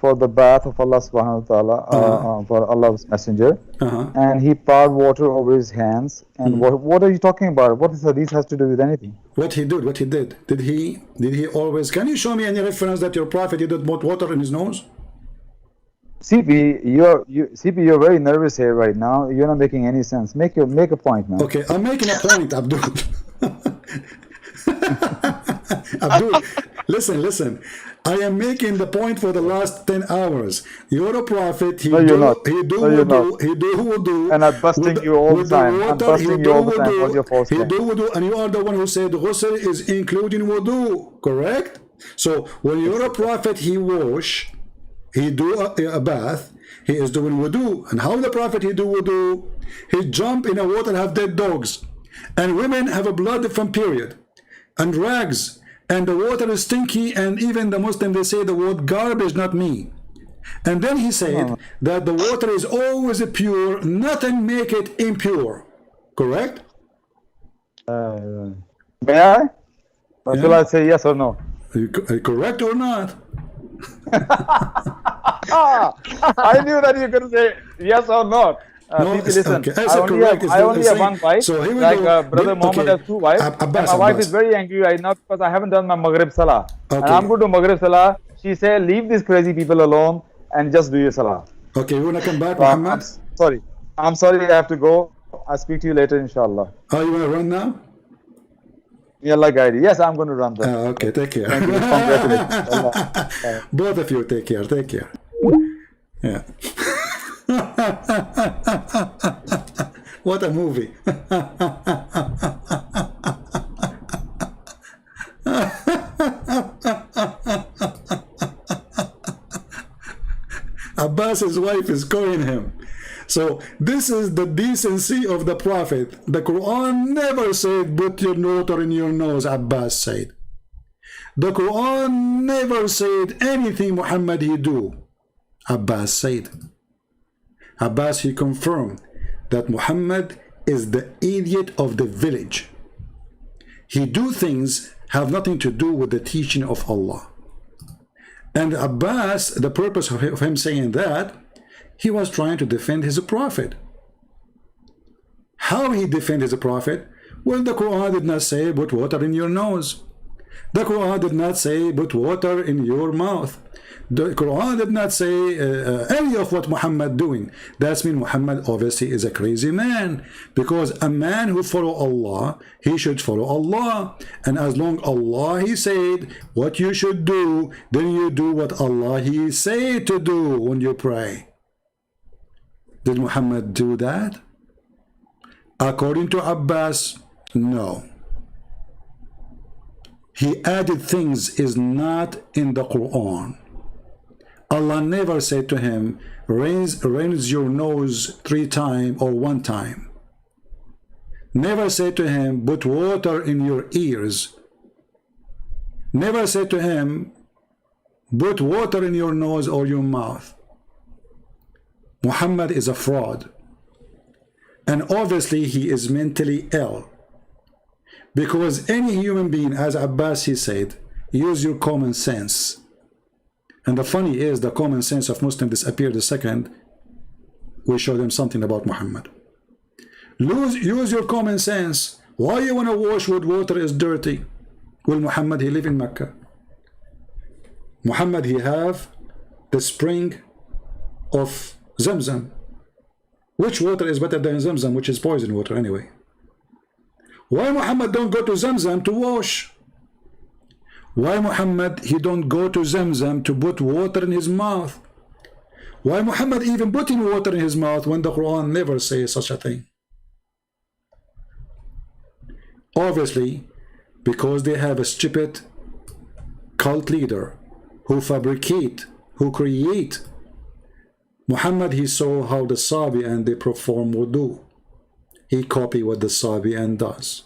for the bath of Allah subhanahu wa ta'ala, for Allah's messenger, and he poured water over his hands. And what are you talking about? What this has to do with anything? What he did. Did he always? Can you show me any reference that your Prophet he did put water in his nose? CP, you're very nervous here right now. You're not making any sense. Make a point, man. Okay, I'm making a point, Abdul. Abdul, listen. I am making the point for the last 10 hours. You're a prophet. He No, you're not. He do No, you're wudu. not. He do wudu. And I'm busting you all the time. I'm busting you all the time for your false He claim. do wudu, and you are the one who said ghusl is including wudu, correct? So when you're a prophet, he do a bath. He is doing wudu. And how the prophet he do wudu? He jump in the water, have dead dogs, and women have a blood from period, and rags. And the water is stinky, and even the Muslim, they say the word garbage, not me. And then he said that the water is always pure, nothing make it impure. Correct? May I? Or shall I say yes or no? Are you correct or not? I knew that you could say yes or not. No, People, listen. okay. I said correct. I only have one wife. So here we like go. Brother Muhammad Okay. has two wives. Abbas, and my wife Abbas. is very angry right now because I haven't done my Maghrib Salah. And Okay. I'm going to Maghrib Salah. She said, leave these crazy people alone and just do your Salah. Okay, you wanna come back, So Muhammad? sorry. I'm sorry I have to go. I'll speak to you later, inshallah. Oh, you wanna run now? Yeah, like guide. Yes, I'm going to run that. Okay, take care. Thank you. Congratulations. Allah. Both of you, take care. Take care. Yeah. What a movie. Abbas's wife is calling him. So this is the decency of the Prophet. The Quran never said put your water in your nose, Abbas said. The Quran never said anything Muhammad he do, Abbas said. Abbas he confirmed that Muhammad is the idiot of the village. He do things have nothing to do with the teaching of Allah. And Abbas, the purpose of him saying that, he was trying to defend his prophet. How he defend his prophet? Well, the Quran did not say put water in your nose. The Quran did not say put water in your mouth. The Quran did not say any of what Muhammad doing. That's mean Muhammad obviously is a crazy man, because a man who follow Allah, he should follow Allah, and as long Allah he said what you should do, then you do what Allah he said to do when you pray. Did Muhammad do that? According to Abbas, no. He added things is not in the Quran. Allah never said to him, rinse your nose 3 times or 1 time. Never said to him, put water in your ears. Never said to him, put water in your nose or your mouth. Muhammad is a fraud. And obviously he is mentally ill. Because any human being, as Abbas he said, use your common sense. And the funny is, the common sense of Muslim disappeared the second we show them something about Muhammad. Use your common sense. Why you want to wash with water is dirty? Well, Muhammad, he live in Mecca. Muhammad, he have the spring of Zamzam. Which water is better than Zamzam, which is poison water anyway? Why Muhammad don't go to Zamzam to wash? Why Muhammad he don't go to Zamzam to put water in his mouth? Why Muhammad even putting water in his mouth when the Quran never says such a thing? Obviously, because they have a stupid cult leader who fabricate, who create. Muhammad, he saw how the Sabi'an they perform wudu. He copy what the Sabi'an does.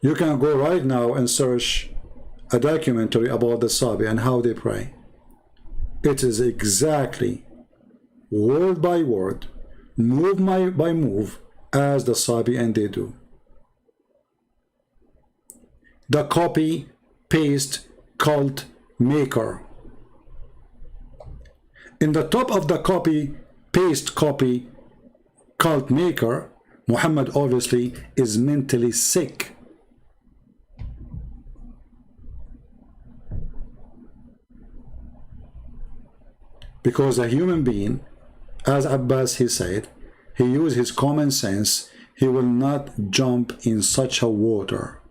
You can go right now and search a documentary about the Sabi and how they pray. It is exactly word by word, move by move, as the Sabi and they do. The copy paste cult maker. In the top of the copy paste copy cult maker, Muhammad obviously is mentally sick. Because a human being, as Abbas he said, he used his common sense, he will not jump in such a water.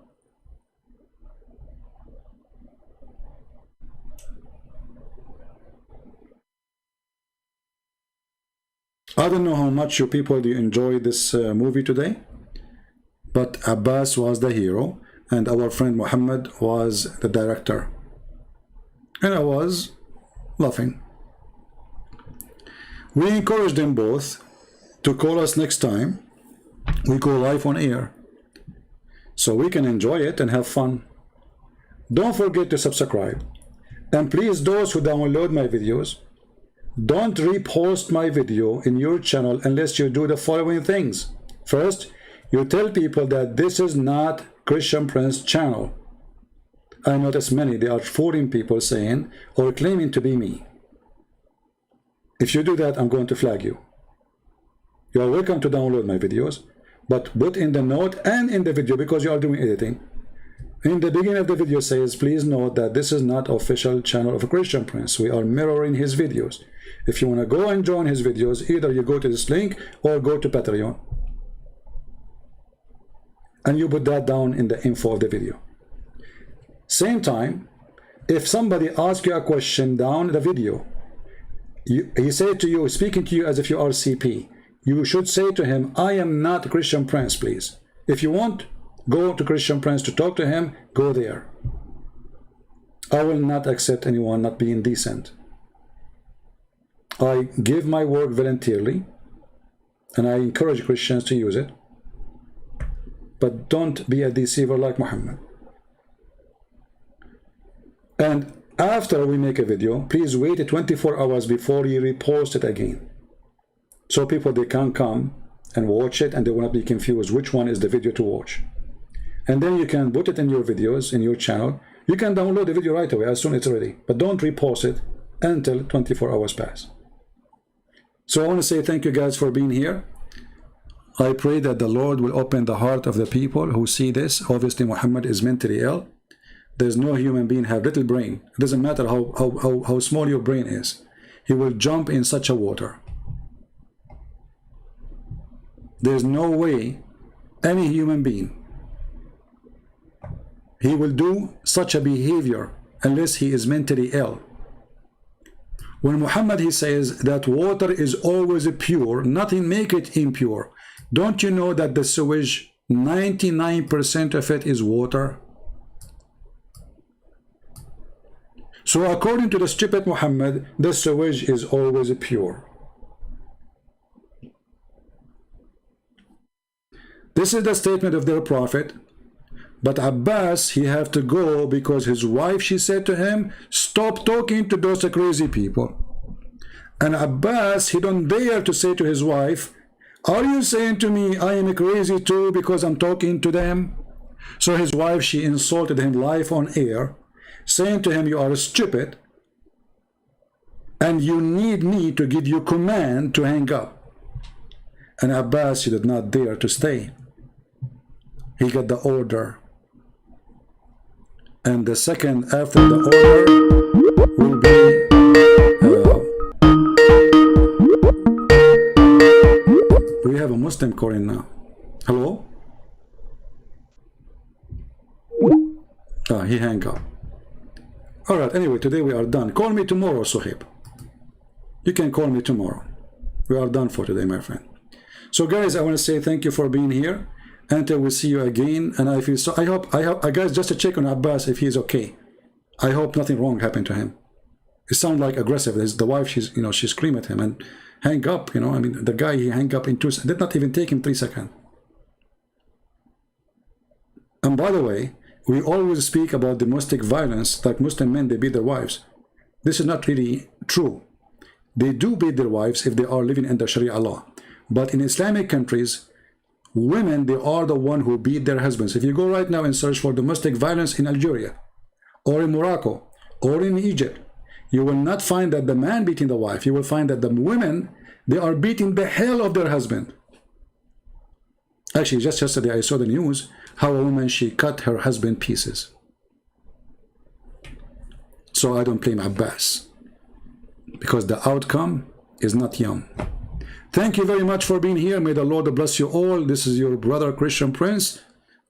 I don't know how much you people do enjoy this movie today, but Abbas was the hero and our friend Muhammad was the director. And I was laughing. We encourage them both to call us next time we go live on air, so we can enjoy it and have fun. Don't forget to subscribe, and please, those who download my videos, don't repost my video in your channel unless you do the following things. First, you tell people that this is not Christian Prince channel. I notice many, they are fooling people saying or claiming to be me. If you do that, I'm going to flag you. You are welcome to download my videos, but put in the note and in the video, because you are doing editing. In the beginning of the video says, please note that this is not official channel of a Christian Prince. We are mirroring his videos. If you want to go and join his videos, either you go to this link or go to Patreon. And you put that down in the info of the video. Same time, if somebody asks you a question down the video, he said to you, speaking to you as if you are CP, you should say to him, I am not a Christian Prince, please. If you want, go to Christian Prince to talk to him, go there. I will not accept anyone not being decent. I give my work voluntarily, and I encourage Christians to use it. But don't be a deceiver like Muhammad. And after we make a video, please wait 24 hours before you repost it again. So people, they can come and watch it and they will not be confused which one is the video to watch. And then you can put it in your videos, in your channel. You can download the video right away as soon as it's ready. But don't repost it until 24 hours pass. So I want to say thank you guys for being here. I pray that the Lord will open the heart of the people who see this. Obviously, Muhammad is mentally ill. There's no human being have little brain. It doesn't matter how small your brain is. He will jump in such a water. There's no way any human being, he will do such a behavior unless he is mentally ill. When Muhammad, he says that water is always pure, nothing make it impure. Don't you know that the sewage, 99% of it is water? So according to the stupid Muhammad, the sewage is always pure. This is the statement of their prophet. But Abbas, he have to go because his wife, she said to him, stop talking to those crazy people. And Abbas, he don't dare to say to his wife, are you saying to me I am crazy too because I'm talking to them? So his wife, she insulted him live on air, saying to him, you are stupid and you need me to give you command to hang up. And Abbas, he did not dare to stay. He got the order. And the second after the order will be we have a Muslim calling now. Hello? He hang up. Alright, anyway, today we are done. Call me tomorrow, Suhaib. You can call me tomorrow. We are done for today, my friend. So guys, I want to say thank you for being here. Until we see you again, and I feel so. I hope, guys, just to check on Abbas if he's okay. I hope nothing wrong happened to him. It sounds like aggressive. There's the wife, she's, you know, she screamed at him and hang up. You know, I mean, the guy, he hang up in 2 seconds. Did not even take him 3 seconds. And by the way, we always speak about domestic violence, like Muslim men, they beat their wives. This is not really true. They do beat their wives if they are living under Sharia law. But in Islamic countries, women, they are the one who beat their husbands. If you go right now and search for domestic violence in Algeria or in Morocco or in Egypt, you will not find that the man beating the wife. You will find that the women, they are beating the hell of their husband. Actually, just yesterday I saw the news how a woman, she cut her husband pieces. So I don't blame Abbas because the outcome is not yum. Thank you very much for being here. May the Lord bless you all. This is your brother Christian Prince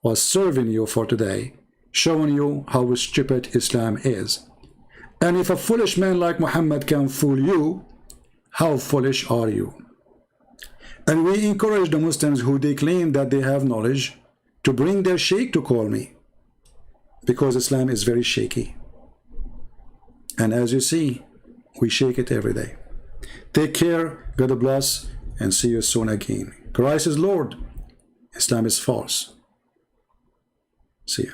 was serving you for today, showing you how stupid Islam is. And if a foolish man like Muhammad can fool you, how foolish are you? And we encourage the Muslims who they claim that they have knowledge to bring their sheikh to call me, because Islam is very shaky. And as you see, we shake it every day. Take care, God bless, and see you soon again. Christ is Lord, Islam is false. See ya.